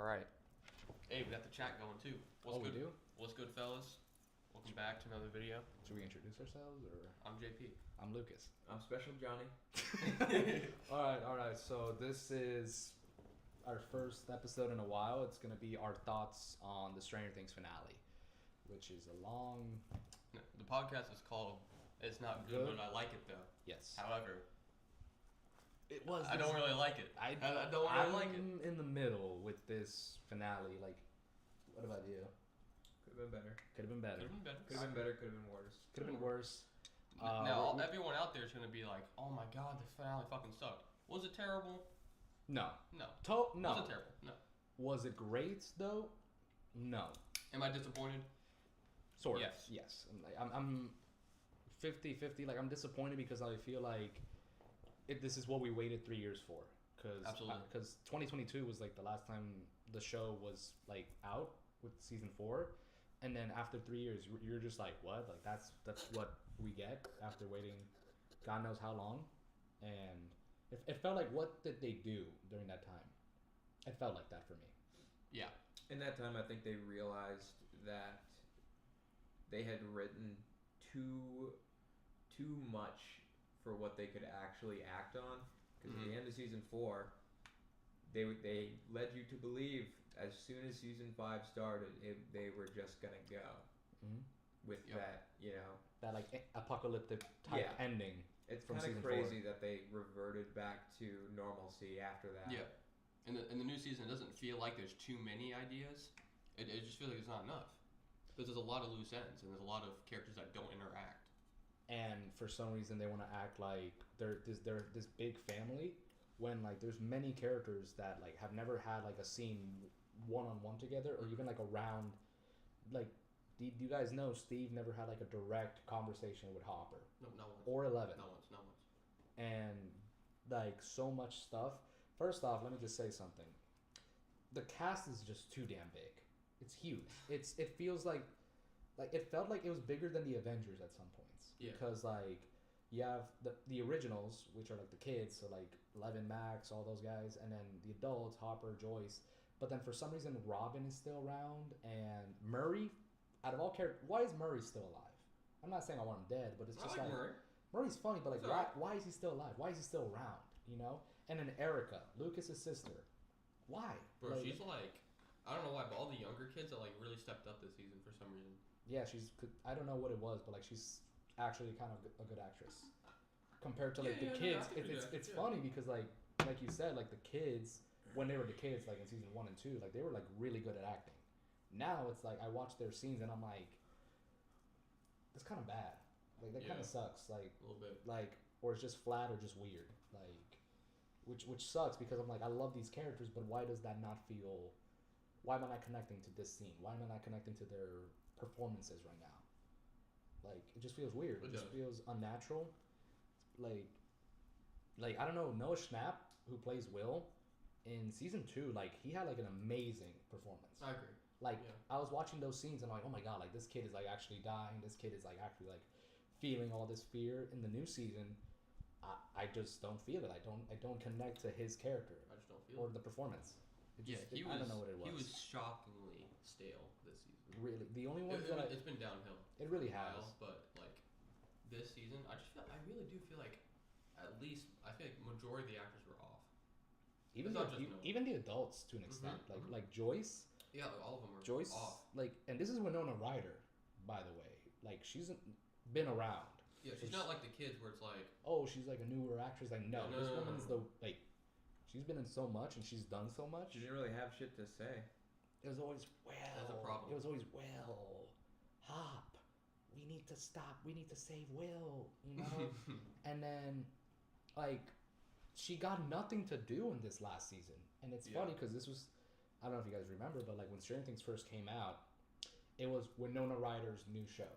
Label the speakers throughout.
Speaker 1: All right. Hey, we got the chat going too. What's
Speaker 2: We
Speaker 1: good?
Speaker 2: do?
Speaker 1: What's good, fellas? Welcome back to another video.
Speaker 2: Should we introduce ourselves or?
Speaker 1: I'm JP.
Speaker 2: I'm Lucas.
Speaker 3: I'm Special Johnny.
Speaker 2: All right. So this is our first episode in a while. It's gonna be our thoughts on the Stranger Things finale, which is a long.
Speaker 1: No, the podcast is called "It's Not Good,
Speaker 2: Good.
Speaker 1: But I Like It Though."
Speaker 2: Yes.
Speaker 1: However,
Speaker 2: It was.
Speaker 1: I don't really like it.
Speaker 2: I
Speaker 1: don't really like it.
Speaker 2: I'm in the middle with this finale. Like, what about you?
Speaker 3: Could have been better.
Speaker 2: Could have been better.
Speaker 1: Could have been better.
Speaker 3: Could have been better. Could have been worse.
Speaker 2: Could have been worse.
Speaker 1: Now, everyone out there is going to be like, "Oh my God, the finale fucking sucked." Was it terrible?
Speaker 2: No.
Speaker 1: No.
Speaker 2: No.
Speaker 1: Was it terrible? No.
Speaker 2: Was it great though? No.
Speaker 1: Am I disappointed?
Speaker 2: Sort of.
Speaker 1: Yes.
Speaker 2: Yes. I'm 50-50. Like, I'm disappointed because I feel like this is what we waited 3 years for.
Speaker 1: Absolutely.
Speaker 2: Because 2022 was like the last time the show was like out with season 4, and then after 3 years, you're just like, what? Like that's what we get after waiting, God knows how long, and it felt like, what did they do during that time? It felt like that for me.
Speaker 1: Yeah.
Speaker 3: In that time, I think they realized that they had written too much for what they could actually act on. Because at the end of season 4, they led you to believe as soon as season 5 started, they were just gonna go with that.
Speaker 2: That like apocalyptic type ending.
Speaker 3: It's
Speaker 2: from
Speaker 3: kind of
Speaker 2: season
Speaker 3: crazy
Speaker 2: 4.
Speaker 3: that they reverted back to normalcy after that.
Speaker 1: Yeah. In the new season, it doesn't feel like there's too many ideas. It just feels like it's not enough. Because there's a lot of loose ends, and there's a lot of characters that don't interact.
Speaker 2: And for some reason, they want to act like they're this big family, when like there's many characters that like have never had like a scene one-on-one together, or even like around. Like, do you guys know Steve never had like a direct conversation with Hopper?
Speaker 1: No, not once.
Speaker 2: Or Eleven.
Speaker 1: Not once.
Speaker 2: And like so much stuff. First off, let me just say something. The cast is just too damn big. It's huge. It feels like it felt like it was bigger than the Avengers at some points.
Speaker 1: Yeah.
Speaker 2: Because like you have the originals, which are like the kids, so like Eleven, Max, all those guys, and then the adults, Hopper, Joyce. But then for some reason, Robin is still around, and Murray. Out of all characters, why is Murray still alive? I'm not saying I want him dead, but it's just
Speaker 1: I like Murray.
Speaker 2: Murray's funny, but like,
Speaker 1: He's alright.
Speaker 2: why is he still alive? Why is he still around? You know? And then Erica, Lucas's sister. Why?
Speaker 1: Bro,
Speaker 2: Like,
Speaker 1: she's like, I don't know why, but all the younger kids that like really stepped up this season for some reason.
Speaker 2: yeah, I don't know what it was, but like she's actually kind of a good actress compared to like
Speaker 1: Yeah,
Speaker 2: the
Speaker 1: yeah,
Speaker 2: kids.
Speaker 1: no, I think
Speaker 2: It's
Speaker 1: yeah.
Speaker 2: funny because like you said, like the kids, when they were the kids, like in season 1 and 2, like they were like really good at acting. Now it's like I watch their scenes and I'm like, that's kind of bad. Like that kind
Speaker 1: Yeah.
Speaker 2: of sucks. Like
Speaker 1: A little bit.
Speaker 2: like, or it's just flat or just weird. Like, which sucks because I'm like, I love these characters, but why does that not feel? Why am I not connecting to this scene? Why am I not connecting to their performances right now? Like, it just feels weird. It just
Speaker 1: does.
Speaker 2: feels unnatural. Like I don't know, Noah Schnapp, who plays Will in season 2, like he had like an amazing performance.
Speaker 1: I agree.
Speaker 2: Like,
Speaker 1: Yeah.
Speaker 2: I was watching those scenes and I'm like, oh my god, like this kid is like actually dying. This kid is like actually like feeling all this fear. In the new season, I just don't feel it. I don't connect to his character
Speaker 1: I just don't feel
Speaker 2: or
Speaker 1: it.
Speaker 2: the performance. It
Speaker 1: Yeah,
Speaker 2: just,
Speaker 1: he was.
Speaker 2: I don't know what it was.
Speaker 1: He was shockingly stale this season.
Speaker 2: really the only one
Speaker 1: It's been downhill.
Speaker 2: it really
Speaker 1: for a
Speaker 2: has.
Speaker 1: while, but like this season, I really do feel like I feel like majority of the actors were off.
Speaker 2: Even
Speaker 1: It's not just Noah.
Speaker 2: even the adults to an extent.
Speaker 1: Mhm.
Speaker 2: Like Joyce.
Speaker 1: Yeah, like all of them are
Speaker 2: Joyce,
Speaker 1: off.
Speaker 2: like, and this is Winona Ryder, by the way. Like, she's been around.
Speaker 1: Yeah,
Speaker 2: So
Speaker 1: she's not like the kids where it's like,
Speaker 2: Oh, she's like a newer actress. Like, no,
Speaker 1: No,
Speaker 2: this
Speaker 1: no, no,
Speaker 2: woman's
Speaker 1: no.
Speaker 2: the like. She's been in so much and she's done so much.
Speaker 3: She didn't really have shit to say.
Speaker 2: It was always
Speaker 1: That's a problem.
Speaker 2: It was always Hop. We need to stop. We need to save Will. You know. And then, like, she got nothing to do in this last season, and it's
Speaker 1: Yeah.
Speaker 2: funny because this was. I don't know if you guys remember, but like when Stranger Things first came out, it was Winona Ryder's new show.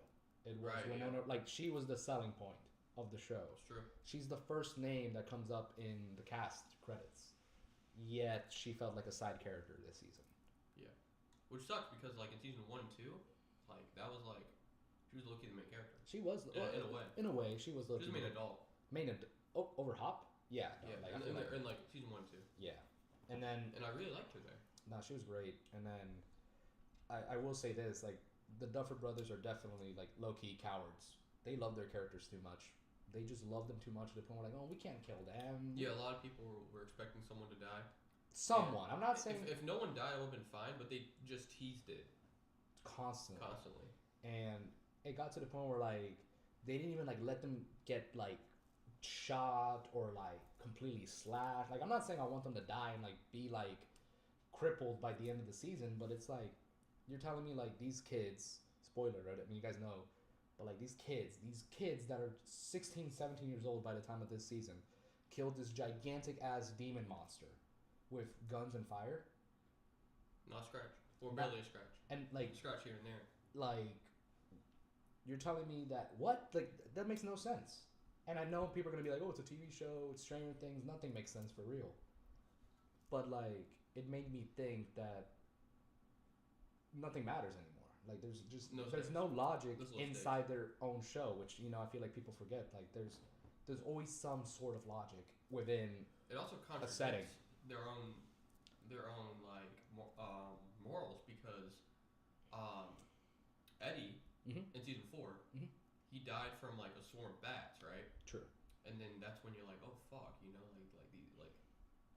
Speaker 2: It was
Speaker 1: Right,
Speaker 2: Winona,
Speaker 1: yeah.
Speaker 2: like she was the selling point of the show.
Speaker 1: it's true.
Speaker 2: She's the first name that comes up in the cast credits. Yet she felt like a side character this season.
Speaker 1: Yeah, which sucks because like in season 1 and 2, like that was like she was looking the main character.
Speaker 2: She was
Speaker 1: In a way.
Speaker 2: In a way, she was
Speaker 1: She was
Speaker 2: looking
Speaker 1: the main adult.
Speaker 2: Over Hop. Yeah. No,
Speaker 1: Yeah,
Speaker 2: like, I feel like,
Speaker 1: in like season 1 and 2,
Speaker 2: yeah. And then
Speaker 1: and I really liked her there.
Speaker 2: Nah, she was great. And then I will say this, like the Duffer Brothers are definitely like low key cowards. They love their characters too much. They just love them too much to the point where like, oh, we can't kill them.
Speaker 1: Yeah, a lot of people were expecting someone to die.
Speaker 2: Someone.
Speaker 1: And
Speaker 2: I'm not saying
Speaker 1: if no one died, it would have been fine. But they just teased it
Speaker 2: constantly. And it got to the point where like they didn't even like let them get like shot or like completely slashed. Like I'm not saying I want them to die and like be like crippled by the end of the season, but it's like you're telling me like these kids, spoiler, right? I mean, you guys know, but like these kids that are 16, 17 years old by the time of this season killed this gigantic ass demon monster with guns and fire.
Speaker 1: Not scratch. Or barely a scratch.
Speaker 2: And like
Speaker 1: scratch here and there.
Speaker 2: Like you're telling me that what? Like that makes no sense. And I know people are gonna be like, oh, it's a TV show, it's Stranger Things, nothing makes sense for real. But like it made me think that nothing matters anymore. Like there's no logic inside their own show, which I feel like people forget. Like there's always some sort of logic within
Speaker 1: it also
Speaker 2: a setting.
Speaker 1: Their own like morals because Eddie in season 4 he died from like a swarm of bats, right?
Speaker 2: True.
Speaker 1: And then that's when you're like, oh fuck, like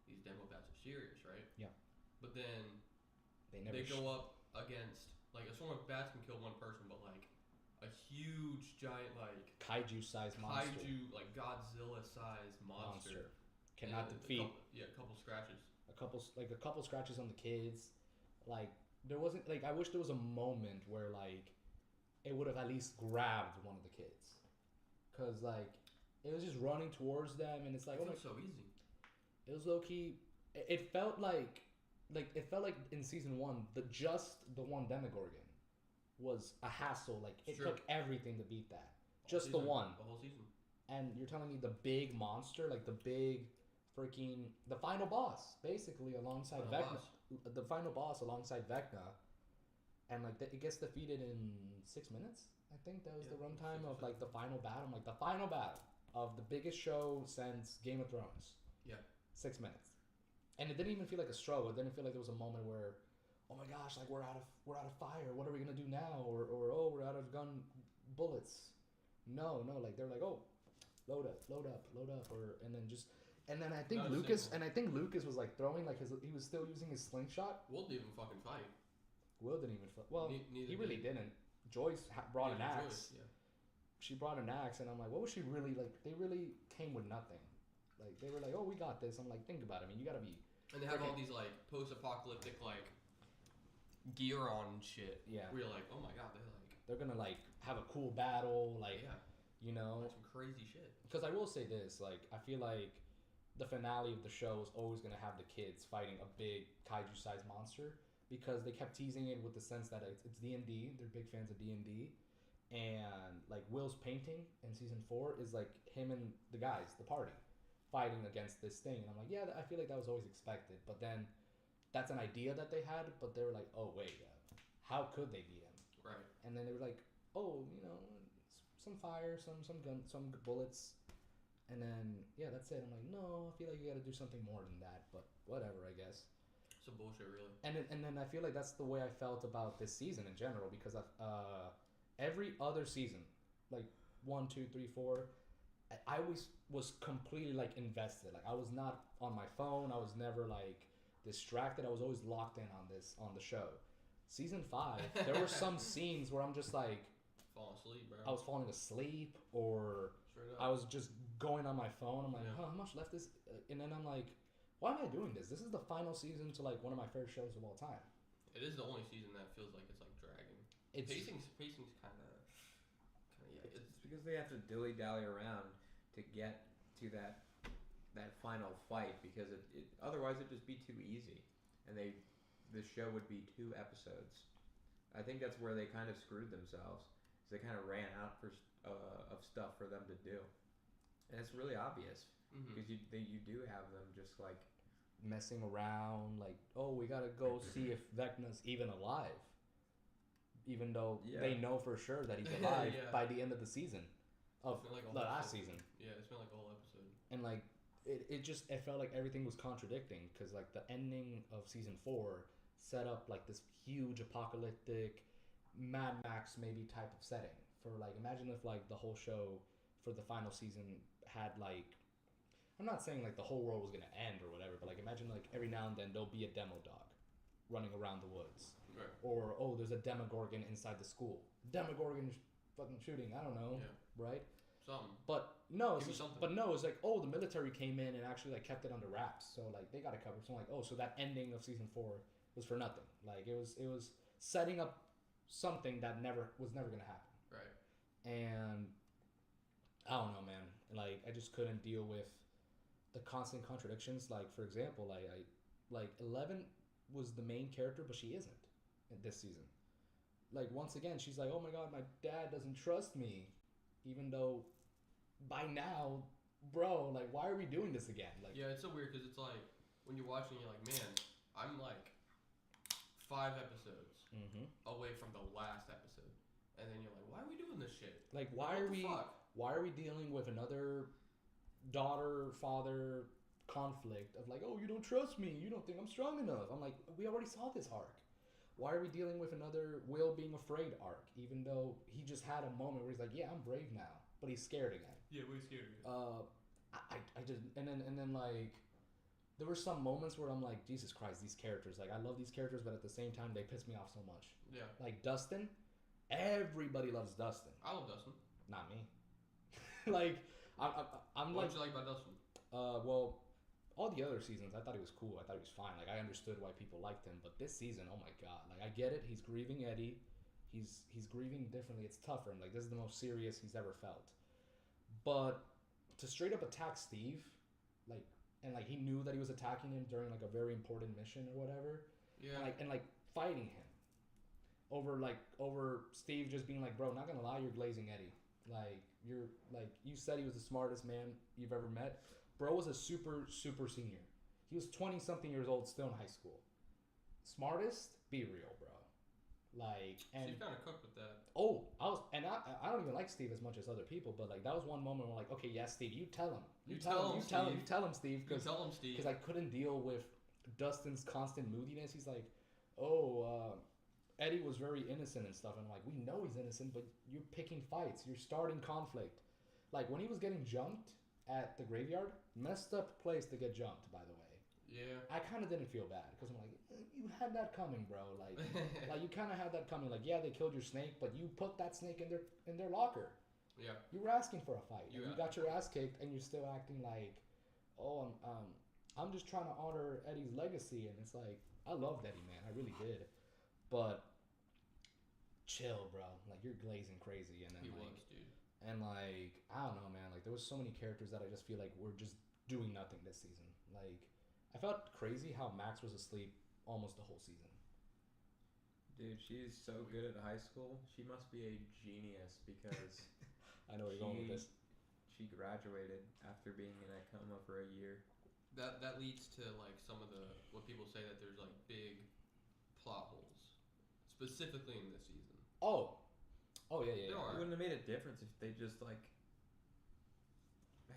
Speaker 1: these demo bats are serious, right?
Speaker 2: Yeah.
Speaker 1: But then they go up against like a swarm of bats can kill one person, but like a huge giant like
Speaker 2: kaiju-sized monster,
Speaker 1: like Godzilla-sized monster
Speaker 2: cannot defeat.
Speaker 1: A couple scratches.
Speaker 2: A couple scratches on the kids. Like there wasn't like I wish there was a moment where like it would have at least grabbed one of the kids, cause like it was just running towards them and it's like
Speaker 1: it was so easy.
Speaker 2: It was low key. It felt like in season 1 the one Demogorgon was a hassle. Like it took everything to beat that. Just the one.
Speaker 1: The whole season.
Speaker 2: And you're telling me the big monster, like the big freaking the final boss, basically alongside Vecna. The final boss alongside Vecna, and like it gets defeated in 6 minutes. I think that was the runtime of like the final battle. Like the final battle of the biggest show since Game of Thrones.
Speaker 1: Yeah.
Speaker 2: 6 minutes, and it didn't even feel like a struggle. It didn't feel like there was a moment where, oh my gosh, like we're out of fire. What are we gonna do now? Or oh, we're out of gun bullets. No, like they're like, oh, load up, and then I think Lucas was like throwing like he was still using his slingshot.
Speaker 1: Will didn't even fucking fight.
Speaker 2: Will didn't even fight. Well, he really didn't. Joyce brought an axe.
Speaker 1: Joyce, yeah.
Speaker 2: She brought an axe, and I'm like, what was she really like? They really came with nothing. Like they were like, oh, we got this. I'm like, think about it. I mean, you gotta be.
Speaker 1: And they have all these like post-apocalyptic like gear on and shit.
Speaker 2: Yeah.
Speaker 1: Where you're like, oh my god,
Speaker 2: they're gonna like have a cool battle, like
Speaker 1: like some crazy shit.
Speaker 2: Because I will say this, like I feel like the finale of the show is always gonna have the kids fighting a big kaiju-sized monster because they kept teasing it with the sense that it's D&D. They're big fans of D&D, and like Will's painting in season 4 is like him and the guys, the party, fighting against this thing, and I'm like, yeah, I feel like that was always expected. But then that's an idea that they had, but they were like, oh wait, how could they beat him?
Speaker 1: Right.
Speaker 2: And then they were like, oh, some fire, some gun, some bullets, and then that's it. I'm like, no, I feel like you got to do something more than that, but whatever, I guess.
Speaker 1: Some bullshit, really.
Speaker 2: And then I feel like that's the way I felt about this season in general, because every other season, like 1, 2, 3, 4, I always was completely like invested. Like I was not on my phone. I was never like distracted. I was always locked in on the show. Season 5, there were some scenes where I'm just like
Speaker 1: falling asleep, bro.
Speaker 2: I was falling asleep, or I was just going on my phone. I'm like, how much left is? And then I'm like, why am I doing this? This is the final season to like one of my favorite shows of all time.
Speaker 1: It is the only season that feels like it's like dragging. Pacing's kind of
Speaker 3: It's because they have to dilly dally around to get to that final fight, because it otherwise it'd just be too easy, and the show would be 2 episodes. I think that's where they kind of screwed themselves. They kind of ran out of stuff for them to do, and it's really obvious because you do have them just like
Speaker 2: messing around, like, oh, we gotta go see if Vecna's even alive, even though they know for sure that he's alive by the end of the season, of the last season.
Speaker 1: Yeah, it's been like a whole episode.
Speaker 2: And like it felt like everything was contradicting because like the ending of season 4 set up like this huge apocalyptic Mad Max maybe type of setting for like imagine if like the whole show for the final season had like I'm not saying like the whole world was gonna end or whatever, but like imagine like every now and then there'll be a demo dog running around the woods,
Speaker 1: Right.
Speaker 2: or oh there's a Demogorgon inside the school, Demogorgon fucking shooting, I don't know,
Speaker 1: Yeah.
Speaker 2: right?
Speaker 1: Something.
Speaker 2: But no,
Speaker 1: Give me
Speaker 2: it's
Speaker 1: something.
Speaker 2: but no, it's like oh the military came in and actually like kept it under wraps, so like they got it covered. So I'm like oh so that ending of season 4 was for nothing. Like it was setting up something that was never gonna happen.
Speaker 1: Right.
Speaker 2: And I don't know, man. Like I just couldn't deal with the constant contradictions. Like for example, like 11 was the main character, but she isn't in this season. Like once again, she's like, oh my god, my dad doesn't trust me, even though by now, bro, like why are we doing this again? Like
Speaker 1: Yeah, it's so weird because it's like when you're watching, you're like, man, I'm like 5 episodes away from the last episode, and then you're like, why are we doing this shit?
Speaker 2: like
Speaker 1: What the fuck?
Speaker 2: why are we dealing with another daughter father conflict of like oh you don't trust me, you don't think I'm strong enough. I'm like we already saw this arc. Why are we dealing with another Will being afraid arc, even though he just had a moment where he's like yeah I'm brave now, but he's scared again.
Speaker 1: Yeah, we're scared.
Speaker 2: I just and then like there were some moments where I'm like Jesus Christ, these characters, like I love these characters, but at the same time they piss me off so much.
Speaker 1: Yeah.
Speaker 2: Like Dustin, everybody loves Dustin,
Speaker 1: I love Dustin.
Speaker 2: not me. Like I'm
Speaker 1: What
Speaker 2: like
Speaker 1: did you like about Dustin?
Speaker 2: well all the other seasons I thought he was cool, I thought he was fine, like I understood why people liked him, but this season oh my god, like I get it, he's grieving Eddie, he's grieving differently, it's tough for him, like this is the most serious he's ever felt, but to straight up attack Steve, like and like he knew that he was attacking him during like a very important mission or whatever,
Speaker 1: Yeah.
Speaker 2: and like fighting him over Steve just being like bro not gonna lie you're glazing Eddie, like you're like you said he was the smartest man you've ever met. Bro was a super senior. He was 20 something years old still in high school. Smartest? Be real, bro. Like and
Speaker 1: She's kind of cooked with that.
Speaker 2: oh I don't even like Steve as much as other people, but like that was one moment where like okay yeah Steve you tell him
Speaker 1: You tell him,
Speaker 2: Steve
Speaker 1: You tell him, Steve.
Speaker 2: because I couldn't deal with Dustin's constant moodiness. He's like oh Eddie was very innocent and stuff, and I'm like we know he's innocent, but you're picking fights, you're starting conflict. Like when he was getting jumped at the graveyard, messed up place to get jumped, by the way.
Speaker 1: Yeah.
Speaker 2: I kind of didn't feel bad because I'm like, you had that coming, bro. Like, like you kind of had that coming. Like, yeah, they killed your snake, but you put that snake in their locker.
Speaker 1: Yeah.
Speaker 2: You were asking for a fight.
Speaker 1: You
Speaker 2: You got your ass kicked, and you're still acting like, oh, I'm just trying to honor Eddie's legacy. And it's like, I loved Eddie, man. I really did. But chill, bro. Like you're glazing crazy, and then
Speaker 1: He
Speaker 2: like,
Speaker 1: was, dude.
Speaker 2: and like I don't know, man. Like there was so many characters that I just feel like we're just doing nothing this season. Like I felt crazy how Max was asleep almost the whole season.
Speaker 3: Dude, she's so good at high school. She must be a genius because
Speaker 2: I know where you're going with this.
Speaker 3: she graduated after being in a coma for a year.
Speaker 1: That leads to like some of the what people say that there's like big plot holes, specifically in this season.
Speaker 2: Oh yeah.
Speaker 1: There
Speaker 3: It
Speaker 1: are.
Speaker 3: wouldn't have made a difference if they just like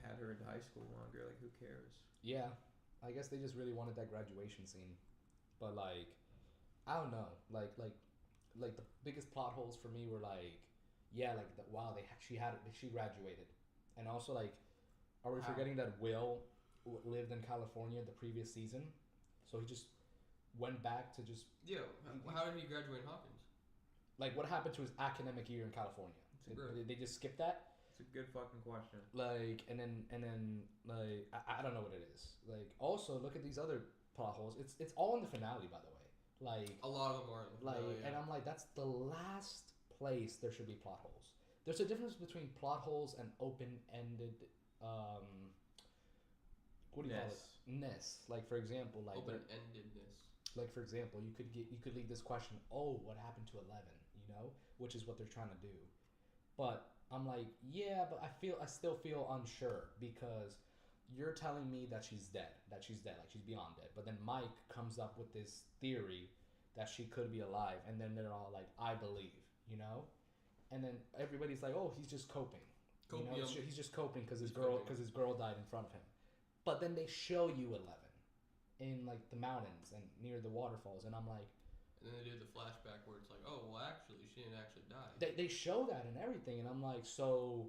Speaker 3: had her in high school longer. Like, who cares?
Speaker 2: Yeah, I guess they just really wanted that graduation scene, but like, I don't know, like the biggest plot holes for me were like, yeah, like wow, she graduated, and also like, are we
Speaker 3: How?
Speaker 2: forgetting that Will lived in California the previous season, so he just went back to just
Speaker 1: Yeah. How did he graduate in Hawkins?
Speaker 2: like what happened to his academic year in California?
Speaker 1: It's a
Speaker 2: Did they just skip that?
Speaker 3: It's a good fucking question.
Speaker 2: Like and then like I don't know what it is. Like also look at these other plot holes. It's all in the finale, by the way. Like
Speaker 1: A lot of them are.
Speaker 2: like
Speaker 1: yeah.
Speaker 2: and I'm like that's the last place there should be plot holes. There's a difference between plot holes and open-ended what do you call it? Ness. Like for example, like
Speaker 1: Open-endedness.
Speaker 2: like for example, you could leave this question, oh, what happened to 11, you know, which is what they're trying to do. But I'm like, yeah, but I still feel unsure because you're telling me that she's dead, like she's beyond dead. But then Mike comes up with this theory that she could be alive, and then they're all like, I believe, you know, and then everybody's like, oh, he's just coping. You know,
Speaker 1: Copium.
Speaker 2: he's just coping because his
Speaker 1: He's
Speaker 2: girl
Speaker 1: coping.
Speaker 2: died in front of him. but then they show you 11 in like the mountains and near the waterfalls, and I'm like,
Speaker 1: And then they do the flashback where it's like, oh, well, actually, she didn't actually die.
Speaker 2: they show that and everything, and I'm like, so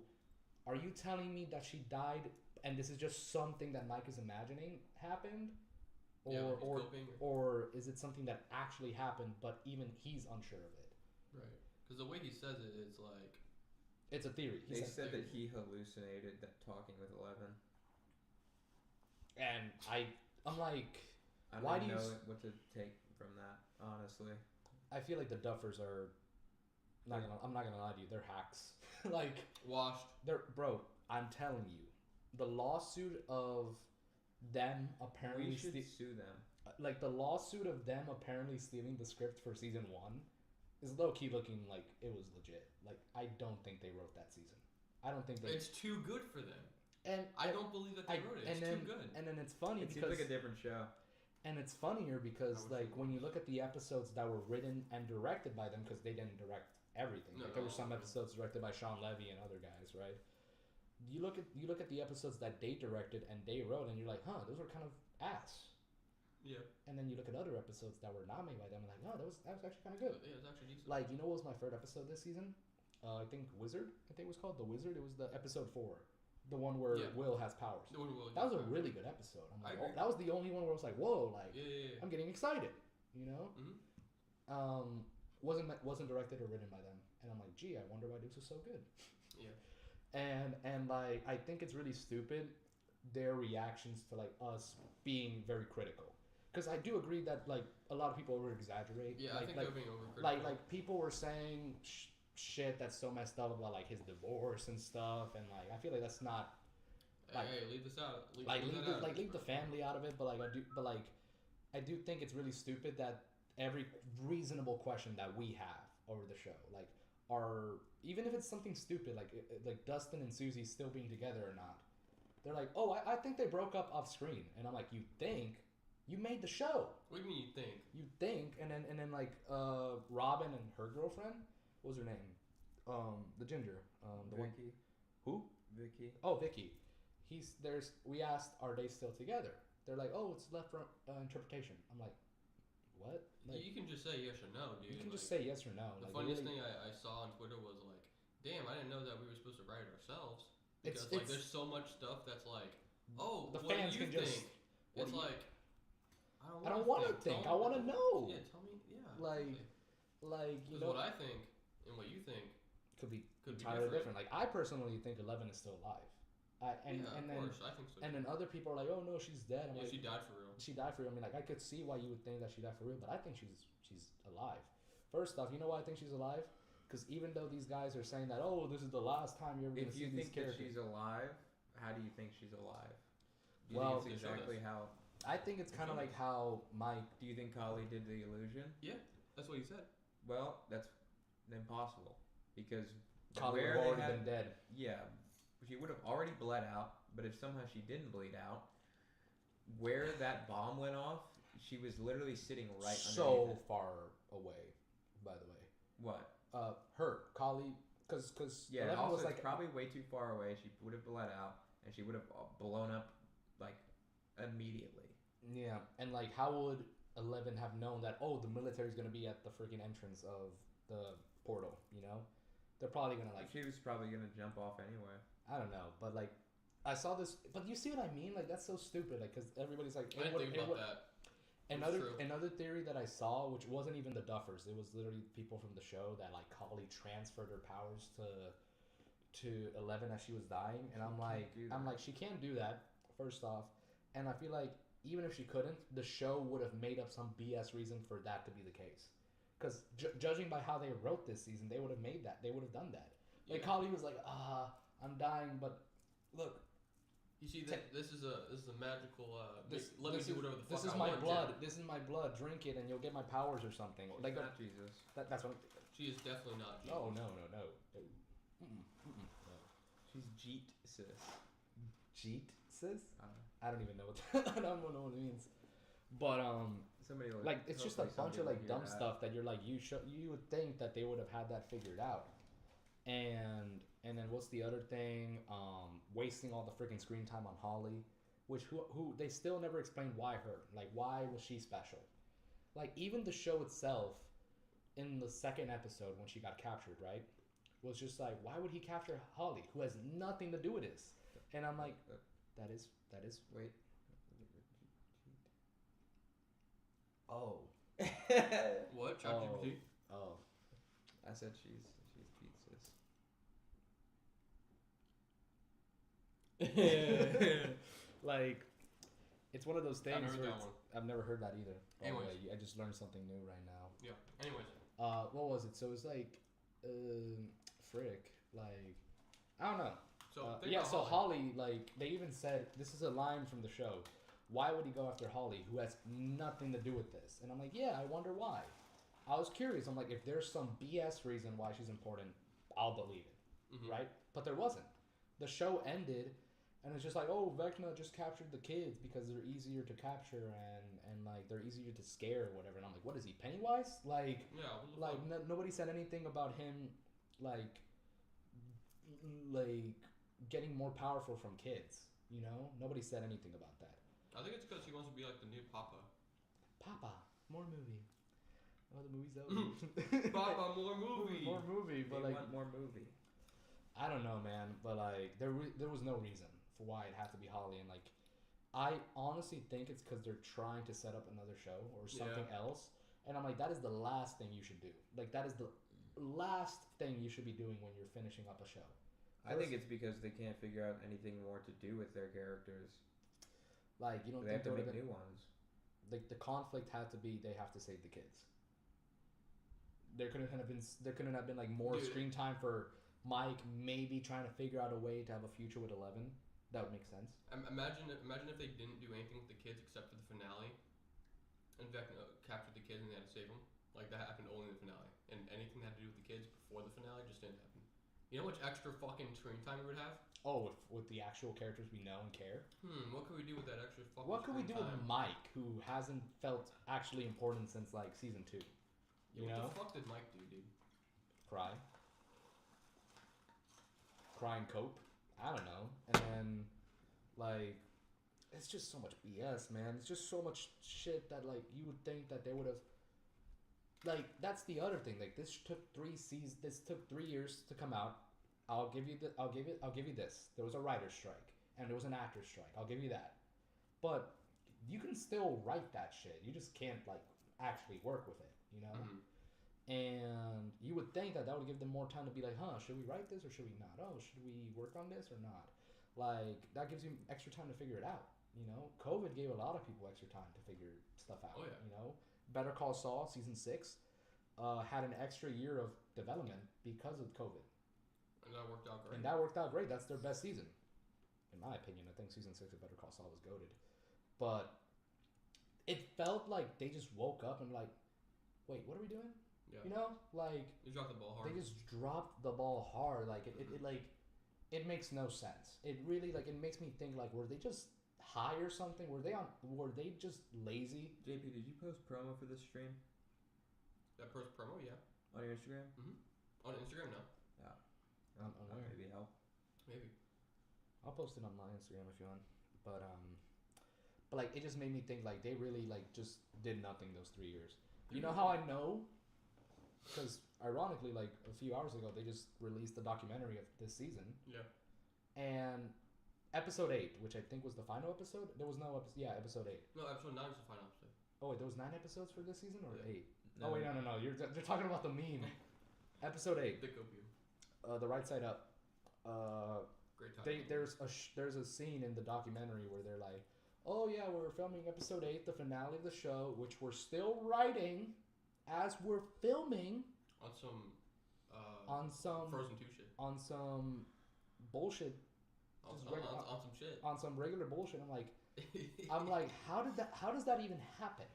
Speaker 2: are you telling me that she died and this is just something that Mike is imagining happened? Or is it something that actually happened, but even he's unsure of it?
Speaker 1: Right. Because the way he says it, it's like...
Speaker 2: It's a theory.
Speaker 3: They said that he hallucinated that talking with 11.
Speaker 2: And I'm like...
Speaker 3: I don't
Speaker 2: Why
Speaker 3: even
Speaker 2: do you
Speaker 3: know what to take from that, honestly.
Speaker 2: I feel like the Duffers are... I'm not gonna lie to you. They're hacks. Like...
Speaker 1: Washed.
Speaker 2: Bro, I'm telling you. The lawsuit of them apparently...
Speaker 3: We should sue them.
Speaker 2: Like, the lawsuit of them apparently stealing the script for season 1 is low-key looking like it was legit. Like, I don't think they wrote that season. I don't think they...
Speaker 1: It's too good for them.
Speaker 2: And
Speaker 1: I don't believe that they wrote it. It's too good.
Speaker 2: And then it's funny
Speaker 3: It
Speaker 2: because...
Speaker 3: seems like a different show.
Speaker 2: And it's funnier because, like, when you look at the episodes that were written and directed by them, because they didn't direct everything.
Speaker 1: No,
Speaker 2: like, there were some episodes directed by Sean Levy and other guys, right? You look at the episodes that they directed and they wrote, and you're like, huh, those were kind of ass.
Speaker 1: Yeah.
Speaker 2: And then you look at other episodes that were not made by them, and like, oh, that was actually kind of good.
Speaker 1: Yeah, it was actually decent.
Speaker 2: Like, you know what was my favorite episode this season? I think Wizard. I think it was called The Wizard. It was the episode 4, the one where Will has powers. That was a really good episode. I'm like, that was the only one where I was like, whoa, like, I'm getting excited. You know.
Speaker 1: Mm-hmm.
Speaker 2: Wasn't directed or written by them, and I'm like, gee, I wonder why this was so good.
Speaker 1: Yeah.
Speaker 2: And like, I think it's really stupid their reactions to like us being very critical, because I do agree that like a lot of people over exaggerate.
Speaker 1: Yeah,
Speaker 2: like,
Speaker 1: I think they're being overcritical.
Speaker 2: Like people were saying shit that's so messed up about like his divorce and stuff, and like I feel like that's not. Like,
Speaker 1: hey, leave this out.
Speaker 2: Leave the family out of it, but I do think it's really stupid that every reasonable question that we have over the show, like, are, even if it's something stupid, like Dustin and Susie still being together or not, they're like, oh, I think they broke up off screen, and I'm like, you think? You made the show.
Speaker 1: What do you mean you think?
Speaker 2: You think, and then like Robin and her girlfriend, what was her name? The ginger, the
Speaker 3: Vicky.
Speaker 2: one. Who?
Speaker 3: Vicky.
Speaker 2: Oh, Vicky. We asked, are they still together? They're like, oh, it's left for interpretation. I'm like, what? Like,
Speaker 1: you can just say yes or no, dude.
Speaker 2: You can just say yes or no.
Speaker 1: The funniest thing I saw on Twitter was like, damn, I didn't know that we were supposed to write it ourselves. Because like there's so much stuff that's like, oh,
Speaker 2: the
Speaker 1: what
Speaker 2: fans
Speaker 1: do you
Speaker 2: can
Speaker 1: think? It's like,
Speaker 2: I don't want to think. I want to know.
Speaker 1: Yeah, tell me. Yeah.
Speaker 2: Like you know.
Speaker 1: What I think and what you think
Speaker 2: could be entirely different. Like, I personally think 11 is still alive.
Speaker 1: Of course, I think so.
Speaker 2: And then other people are like, oh no, she's dead. I'm like,
Speaker 1: she died for real.
Speaker 2: She died for real. I mean, like, I could see why you would think that she died for real, but I think she's alive. First off, you know why I think she's alive? Because even though these guys are saying that, oh, this is the last time you're ever going to see these characters.
Speaker 3: If you think that she's alive, how do you think she's alive? Do you
Speaker 2: well,
Speaker 3: think it's exactly how?
Speaker 2: I think it's kind of like how Mike.
Speaker 3: Do you think Kali did the illusion?
Speaker 1: Yeah, that's what he said.
Speaker 3: Well, that's impossible because
Speaker 2: Kali would have already been dead.
Speaker 3: Yeah, she would have already bled out. But if somehow she didn't bleed out, where that bomb went off, she was literally sitting right underneath it.
Speaker 2: Far away, by the way.
Speaker 3: What?
Speaker 2: Her, Kali, because
Speaker 3: yeah, also was like probably way too far away. She would have bled out, and she would have blown up like immediately.
Speaker 2: Yeah, and like, how would 11 have known that? Oh, the military's gonna be at the freaking entrance of the portal. You know, they're probably gonna like.
Speaker 3: She was probably gonna jump off anyway.
Speaker 2: I don't know, but like, I saw this, but you see what I mean? Like, that's so stupid. Like, because everybody's like,
Speaker 1: I didn't think about that.
Speaker 2: Another theory that I saw, which wasn't even the Duffers, it was literally people from the show that like Kali transferred her powers to 11 as she was dying, and I'm like, she can't do that. First off, and I feel like even if she couldn't, the show would have made up some BS reason for that to be the case. Because judging by how they wrote this season, they would have made that. They would have done that. Like, Kali was like, I'm dying, but look.
Speaker 1: You see, this is a magical. Let me do whatever the fuck
Speaker 2: this is
Speaker 1: I
Speaker 2: my
Speaker 1: want.
Speaker 2: Blood. This is my blood. Drink it, and you'll get my powers or something.
Speaker 3: She's
Speaker 2: like
Speaker 3: not Jesus.
Speaker 2: That's what.
Speaker 1: She is definitely not Jesus.
Speaker 2: No. No.
Speaker 3: She's Jeet sis.
Speaker 2: Jeet sis? I don't even know what I don't know what it means. But
Speaker 3: somebody
Speaker 2: like it's just a bunch of like dumb stuff that you're like you would think that they would have had that figured out. And then what's the other thing? Wasting all the freaking screen time on Holly, which who they still never explained why her. Like, why was she special? Like, even the show itself, in the second episode when she got captured, right, was just like, why would he capture Holly, who has nothing to do with this? And I'm like, that is
Speaker 3: Wait.
Speaker 2: oh.
Speaker 1: What? ChatGPT?
Speaker 2: Oh.
Speaker 3: I said she's pizzas.
Speaker 2: Like, it's one of those things
Speaker 1: I've never heard
Speaker 2: where
Speaker 1: that one.
Speaker 2: I've never heard that either. By the
Speaker 1: Anyways.
Speaker 2: way, I just learned something new right now.
Speaker 1: Yeah. Anyways.
Speaker 2: What was it? So it was like, frick, like, I don't know.
Speaker 1: So think
Speaker 2: yeah.
Speaker 1: about
Speaker 2: So
Speaker 1: Holly.
Speaker 2: Holly, like, they even said this is a line from the show. Why would he go after Holly, who has nothing to do with this? And I'm like, yeah, I wonder why. I was curious. I'm like, if there's some BS reason why she's important, I'll believe it,
Speaker 1: Mhm.
Speaker 2: right? But there wasn't. The show ended, and it's just like, oh, Vecna just captured the kids because they're easier to capture and like they're easier to scare or whatever. And I'm like, what is he, Pennywise? Like,
Speaker 1: Yeah. What the fuck?
Speaker 2: nobody said anything about him, like getting more powerful from kids. You know, nobody said anything about that.
Speaker 1: I think it's because he wants to be like the new Papa.
Speaker 2: Papa, more movie. Oh, the movie's over.
Speaker 1: Papa, more movie.
Speaker 2: More movie, but
Speaker 3: They
Speaker 2: like,
Speaker 3: want more movie.
Speaker 2: I don't know, man. But like, there was no reason for why it had to be Holly, and like, I honestly think it's because they're trying to set up another show or something else, and I'm like, that is the last thing you should do. Like, that is the last thing you should be doing when you're finishing up a show.
Speaker 3: I think it's because they can't figure out anything more to do with their characters.
Speaker 2: Like, you don't
Speaker 3: They
Speaker 2: think
Speaker 3: have to
Speaker 2: there
Speaker 3: make
Speaker 2: would've
Speaker 3: new ones.
Speaker 2: like the conflict had to be they have to save the kids. There couldn't have been like more
Speaker 1: Dude.
Speaker 2: screen time for Mike, maybe trying to figure out a way to have a future with 11. That would make sense.
Speaker 1: Imagine if they didn't do anything with the kids except for the finale, and Vecna captured the kids and they had to save them. Like, that happened only in the finale, and anything that had to do with the kids before the finale just didn't happen. You know how much extra fucking screen time we would have?
Speaker 2: Oh, with the actual characters we know and care.
Speaker 1: What could we do with that extra fucking
Speaker 2: What could we do
Speaker 1: screen
Speaker 2: with
Speaker 1: time?
Speaker 2: Mike, who hasn't felt actually important since like season 2? You
Speaker 1: Yeah,
Speaker 2: know,
Speaker 1: what the fuck did Mike do, dude?
Speaker 2: cry and cope. I don't know. And then like, it's just so much BS, man. It's just so much shit that like you would think that they would have. Like, that's the other thing. Like, this took 3 seasons. This took 3 years to come out. I'll give you this. There was a writer's strike and there was an actor's strike. I'll give you that. But you can still write that shit. You just can't like actually work with it, you know?
Speaker 1: Mhm.
Speaker 2: And you would think that would give them more time to be like, huh, should we write this or should we not? Oh, should we work on this or not? Like, that gives you extra time to figure it out, you know? COVID gave a lot of people extra time to figure stuff out,
Speaker 1: Oh, yeah.
Speaker 2: you know? Better Call Saul, season 6, had an extra year of development because of COVID.
Speaker 1: And that worked out great.
Speaker 2: And that worked out great. That's their best season. In my opinion, I think season 6 of Better Call Saul was goated. But it felt like they just woke up and like, wait, what are we doing?
Speaker 1: Yeah.
Speaker 2: You know? Like,
Speaker 1: You dropped the ball hard.
Speaker 2: they just dropped the ball hard. Like, it makes no sense. It really, like, it makes me think, like, were they just high or something? Were they just lazy?
Speaker 3: JP, did you post promo for this stream
Speaker 1: That first promo, yeah.
Speaker 3: on your Instagram?
Speaker 1: On Instagram, no.
Speaker 2: On
Speaker 3: That
Speaker 2: where?
Speaker 3: maybe help.
Speaker 1: Maybe.
Speaker 2: I'll post it on my Instagram if you want. But like, it just made me think, like, they really, like, just did nothing those 3 years. You know how I know? Because ironically, like, a few hours ago, they just released the documentary of this season.
Speaker 1: Yeah.
Speaker 2: And episode 8, which I think was the final episode. There was no episode. Yeah, episode 8.
Speaker 1: No, episode 9 is the final episode.
Speaker 2: Oh wait, there was 9 episodes for this season or
Speaker 1: Yeah.
Speaker 2: 8? Oh wait, no. You're talking about the meme. Episode 8.
Speaker 1: Dick Opium.
Speaker 2: The right side up.
Speaker 1: Great time.
Speaker 2: There's a scene in the documentary where they're like, oh yeah, we're filming episode 8, the finale of the show, which we're still writing as we're filming
Speaker 1: On some.
Speaker 2: on some
Speaker 1: Frozen 2 shit.
Speaker 2: on some bullshit,
Speaker 1: On
Speaker 2: just
Speaker 1: some,
Speaker 2: regular-
Speaker 1: on some shit.
Speaker 2: on some regular bullshit. I'm like, how does that even happen?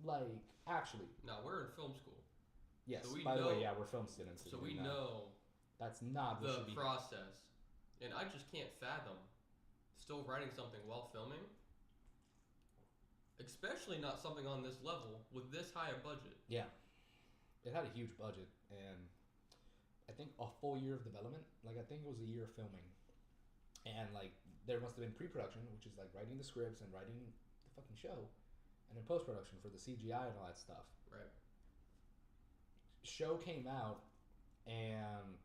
Speaker 2: Like, actually,
Speaker 1: Now, we're in film school.
Speaker 2: yes.
Speaker 1: So we
Speaker 2: by the way,
Speaker 1: know-
Speaker 2: yeah, we're film students.
Speaker 1: So we know
Speaker 2: that's not what
Speaker 1: the
Speaker 2: should be.
Speaker 1: process. And I just can't fathom still writing something while filming. Especially not something on this level with this high a budget.
Speaker 2: Yeah, it had a huge budget, and I think a full year of development. Like, I think it was a year of filming, and like there must have been pre-production, which is like writing the scripts and writing the fucking show, and then post-production for the CGI and all that stuff.
Speaker 1: Right.
Speaker 2: Show came out, and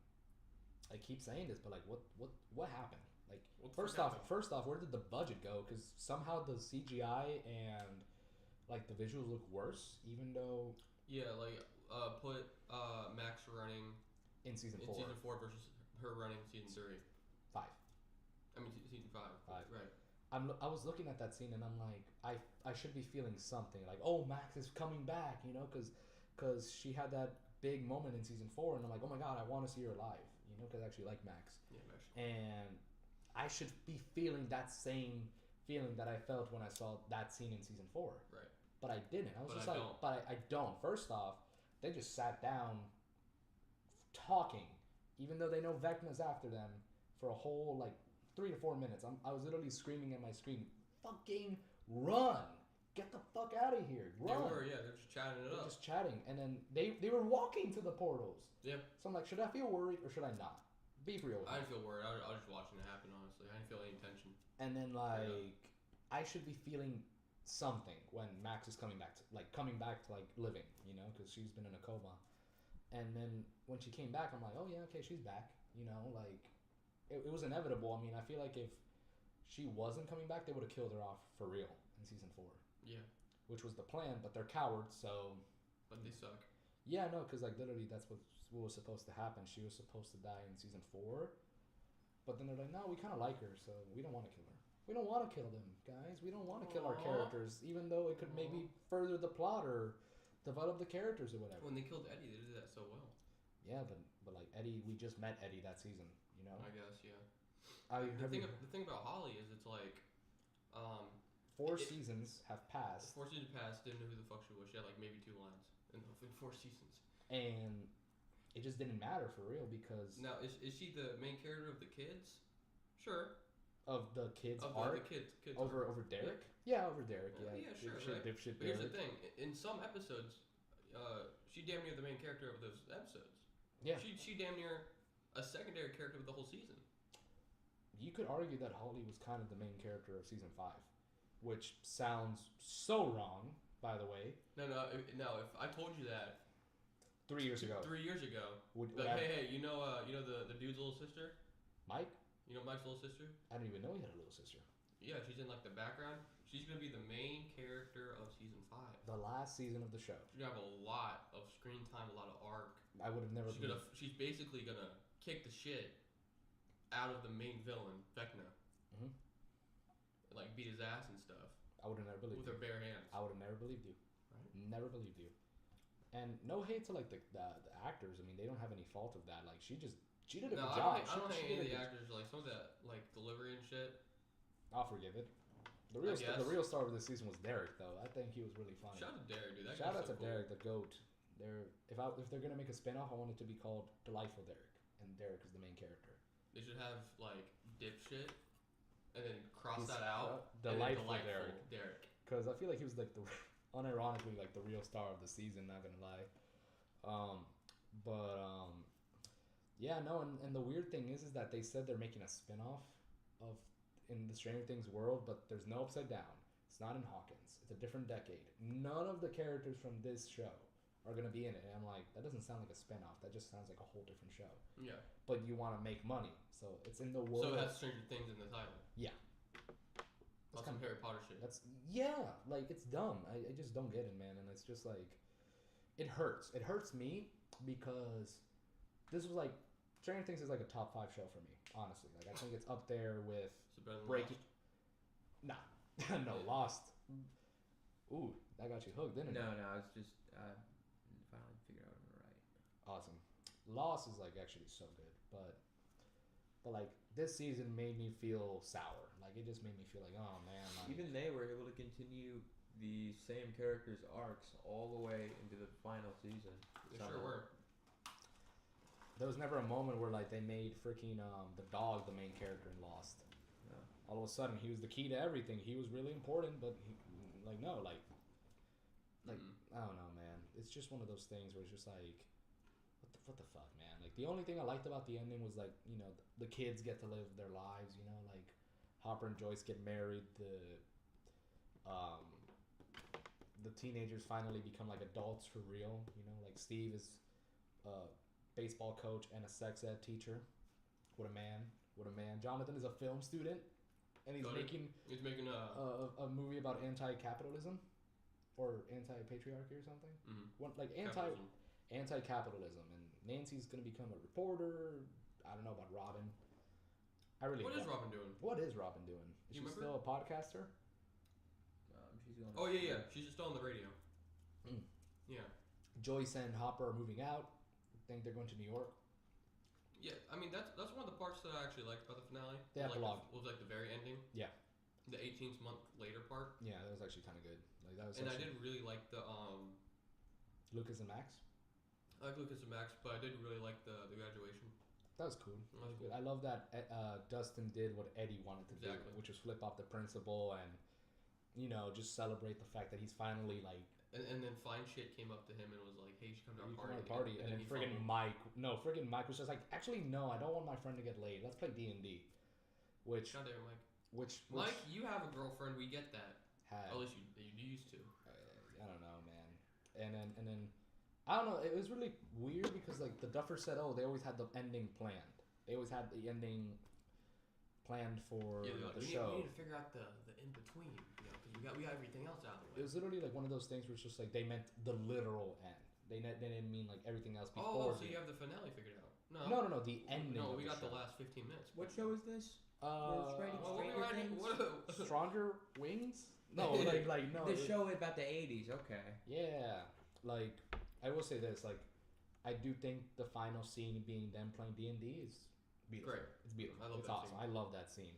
Speaker 2: I keep saying this, but like, what happened? Like,
Speaker 1: What the
Speaker 2: first
Speaker 1: fuck
Speaker 2: off,
Speaker 1: happened?
Speaker 2: where did the budget go? Because somehow the CGI and like the visuals look worse, even though
Speaker 1: Yeah, like put Max running
Speaker 2: in season
Speaker 1: in
Speaker 2: 4,
Speaker 1: season 4 versus her running season 3.
Speaker 2: 5.
Speaker 1: I mean season 5.
Speaker 2: 5.
Speaker 1: Right.
Speaker 2: I was looking at that scene and I'm like, I should be feeling something like, oh, Max is coming back, you know, because she had that big moment in season 4, and I'm like, oh my god, I want to see her live, you know, because I actually like Max,
Speaker 1: Yeah, Max.
Speaker 2: and I should be feeling that same feeling that I felt when I saw that scene in season 4.
Speaker 1: Right.
Speaker 2: But I didn't. I was
Speaker 1: But
Speaker 2: just
Speaker 1: I
Speaker 2: like,
Speaker 1: don't.
Speaker 2: but I don't. First off, they just sat down talking, even though they know Vecna's after them for a whole like 3 to 4 minutes. I was literally screaming at my screen, "Fucking run! Get the fuck out of here! Run!"
Speaker 1: They were, yeah, they're just chatting it
Speaker 2: They're
Speaker 1: up.
Speaker 2: just chatting, and then they were walking to the portals.
Speaker 1: Yeah.
Speaker 2: So I'm like, should I feel worried or should I not? Be real with
Speaker 1: I
Speaker 2: me.
Speaker 1: didn't feel worried. I was just watching it happen, honestly. I didn't feel any tension.
Speaker 2: And then like I should be feeling something when Max is coming back to like living, you know, because she's been in a coma. And then when she came back, I'm like, oh yeah, okay, she's back, you know, like it was inevitable. I mean, I feel like if she wasn't coming back, they would have killed her off for real in season 4,
Speaker 1: Yeah.
Speaker 2: which was the plan, but they're cowards, so
Speaker 1: But they suck.
Speaker 2: yeah, no, because like literally that's what was supposed to happen. She was supposed to die in season 4, but then they're like, no, we kind of like her, so we don't want to kill her. We don't want to kill them, guys. We don't want to kill our
Speaker 1: Aw.
Speaker 2: characters, even though it could maybe further the plot or develop the characters or whatever.
Speaker 1: When they killed Eddie, they did that so well.
Speaker 2: Yeah, but like Eddie, we just met Eddie that season, you know.
Speaker 1: I guess, yeah.
Speaker 2: Have you-
Speaker 1: The thing about Holly is it's like,
Speaker 2: 4 seasons have passed,
Speaker 1: 4 seasons passed, didn't know who the fuck she was. She had like maybe 2 lines in 4 seasons.
Speaker 2: and it just didn't matter for real because
Speaker 1: Now, is she the main character of the kids? Sure.
Speaker 2: of the kids'
Speaker 1: Of
Speaker 2: arc
Speaker 1: the kids
Speaker 2: over
Speaker 1: arc.
Speaker 2: Derek. Yeah, over Derek. Yeah,
Speaker 1: Yeah, sure,
Speaker 2: Dipshit,
Speaker 1: right.
Speaker 2: dipshit
Speaker 1: But here's the
Speaker 2: Derek.
Speaker 1: thing: in some episodes, she damn near the main character of those episodes.
Speaker 2: Yeah,
Speaker 1: She damn near a secondary character of the whole season.
Speaker 2: you could argue that Holly was kind of the main character of season 5, which sounds so wrong. By the way,
Speaker 1: No. If I told you that
Speaker 2: 3 years ago,
Speaker 1: 3 years ago,
Speaker 2: would
Speaker 1: like,
Speaker 2: I,
Speaker 1: hey, you know the dude's little sister?
Speaker 2: Mike?
Speaker 1: You know Mike's little sister?
Speaker 2: I didn't even know he had a little sister.
Speaker 1: Yeah, she's in like the background. She's gonna be the main character of season 5.
Speaker 2: The last season of the show,
Speaker 1: She's gonna have a lot of screen time, a lot of arc.
Speaker 2: I would have never.
Speaker 1: She's basically gonna kick the shit out of the main villain, Vecna.
Speaker 2: Mhm.
Speaker 1: And, like beat his ass and stuff
Speaker 2: I would have never believed
Speaker 1: with
Speaker 2: you.
Speaker 1: her bare hands.
Speaker 2: I would have never believed you.
Speaker 1: Right.
Speaker 2: Never believed you. And no hate to like the actors. I mean, they don't have any fault of that. Like she did a good
Speaker 1: No,
Speaker 2: job.
Speaker 1: I don't
Speaker 2: She
Speaker 1: hate any of
Speaker 2: did
Speaker 1: the
Speaker 2: a good-
Speaker 1: actors. Like some of that like delivery and shit.
Speaker 2: I'll forgive it. The
Speaker 1: guess.
Speaker 2: real star of the season was Derek, though. I think he was really funny.
Speaker 1: Shout out to Derek, dude. That
Speaker 2: Shout
Speaker 1: guy's
Speaker 2: out to
Speaker 1: so cool.
Speaker 2: Derek, the goat. If they're gonna make a spinoff, I want it to be called Delightful Derek, and Derek is the main character.
Speaker 1: They should have like dipshit, and then cross
Speaker 2: He's,
Speaker 1: that out. and then
Speaker 2: Delightful Derek.
Speaker 1: Derek.
Speaker 2: Because I feel like he was like the unironically like the real star of the season. Not gonna lie. Yeah, no, and the weird thing is that they said they're making a spinoff of in the Stranger Things world, but there's no Upside Down. It's not in Hawkins. It's a different decade. None of the characters from this show are gonna be in it. And I'm like, that doesn't sound like a spinoff. That just sounds like a whole different show.
Speaker 1: Yeah.
Speaker 2: But you want to make money, so it's in the world.
Speaker 1: So it has Stranger Things in the title.
Speaker 2: Yeah.
Speaker 1: That's
Speaker 2: kind
Speaker 1: some Harry Potter shit.
Speaker 2: That's like it's dumb. I just don't get it, man. And it's just like, it hurts. It hurts me because this was like Stranger Things is like a top 5 show for me, honestly. Like I think it's up there with
Speaker 1: So better than
Speaker 2: Breaking.
Speaker 1: Lost.
Speaker 2: Nah, no, Lost. Ooh, that got you hooked, didn't it?
Speaker 3: No, it's just finally figured out I'm right.
Speaker 2: Awesome. Lost is like actually so good, but like this season made me feel sour. Like it just made me feel like, oh man. Like,
Speaker 3: Even they were able to continue the same characters' arcs all the way into the final season.
Speaker 1: They
Speaker 3: somehow.
Speaker 1: sure were.
Speaker 2: there was never a moment where like they made freaking the dog the main character in Lost.
Speaker 3: No.
Speaker 2: All of a sudden he was the key to everything. He was really important, but he, like no, like
Speaker 1: Mm-mm.
Speaker 2: I don't know, man. It's just one of those things where it's just like, what the fuck, man. Like the only thing I liked about the ending was like, you know, the kids get to live their lives. You know, like Hopper and Joyce get married. The teenagers finally become like adults for real. You know, like Steve is a baseball coach and a sex ed teacher. What a man! What a man! Jonathan is a film student, and he's making a movie about anti-capitalism or anti-patriarchy or something. What like anti-capitalism, and Nancy's gonna become a reporter. I don't know about Robin.
Speaker 1: What is Robin doing?
Speaker 2: What is Robin doing? Is she still a podcaster?
Speaker 3: She's on.
Speaker 1: Oh yeah. She's still on the radio.
Speaker 2: Mm.
Speaker 1: Yeah.
Speaker 2: Joyce and Hopper are moving out. I think they're going to New York.
Speaker 1: Yeah, I mean that's one of the parts that I actually liked about the finale.
Speaker 2: The epilogue
Speaker 1: was like the very ending.
Speaker 2: Yeah.
Speaker 1: The 18th month later part.
Speaker 2: Yeah, that was actually kind of good. Like that was.
Speaker 1: And I did really like the
Speaker 2: Lucas and Max.
Speaker 1: I like Lucas and Max, but I did really like the graduation.
Speaker 2: That was cool. That was
Speaker 1: cool.
Speaker 2: good. I love that Dustin did what Eddie wanted to do, which was flip off the principal and, you know, just celebrate the fact that he's finally like.
Speaker 1: And then Fine Shit came up to him and was like, "Hey, you should come to our
Speaker 2: party." And then friggin' Mike was just like, "Actually, no, I don't want my friend to get laid. Let's play D&D." Which.
Speaker 1: God damn, Mike.
Speaker 2: Which
Speaker 1: Mike, you have a girlfriend. We get that.
Speaker 2: Had.
Speaker 1: At least you used to.
Speaker 2: I don't know, man. And then I don't know. It was really weird because like the Duffer said, "Oh, they always had the ending planned. They always had the ending planned for the show."
Speaker 1: We need to figure out the in between, you know, because we got everything else out of the way.
Speaker 2: It was literally like one of those things where it's just like they meant the literal end. They didn't mean like everything else before.
Speaker 1: Oh, so you have the finale figured out?
Speaker 2: No. The ending.
Speaker 1: No, we
Speaker 2: of
Speaker 1: got
Speaker 2: the
Speaker 1: the last 15 minutes.
Speaker 3: What show is this?
Speaker 2: Stranger Wings? No, like no.
Speaker 3: The show about the 80s. Okay.
Speaker 2: Yeah, like I will say this, like I do think the final scene being them playing D&D is beautiful.
Speaker 1: Great.
Speaker 2: It's beautiful.
Speaker 1: I love
Speaker 2: it's
Speaker 1: that
Speaker 2: awesome.
Speaker 1: scene.
Speaker 2: I love that scene.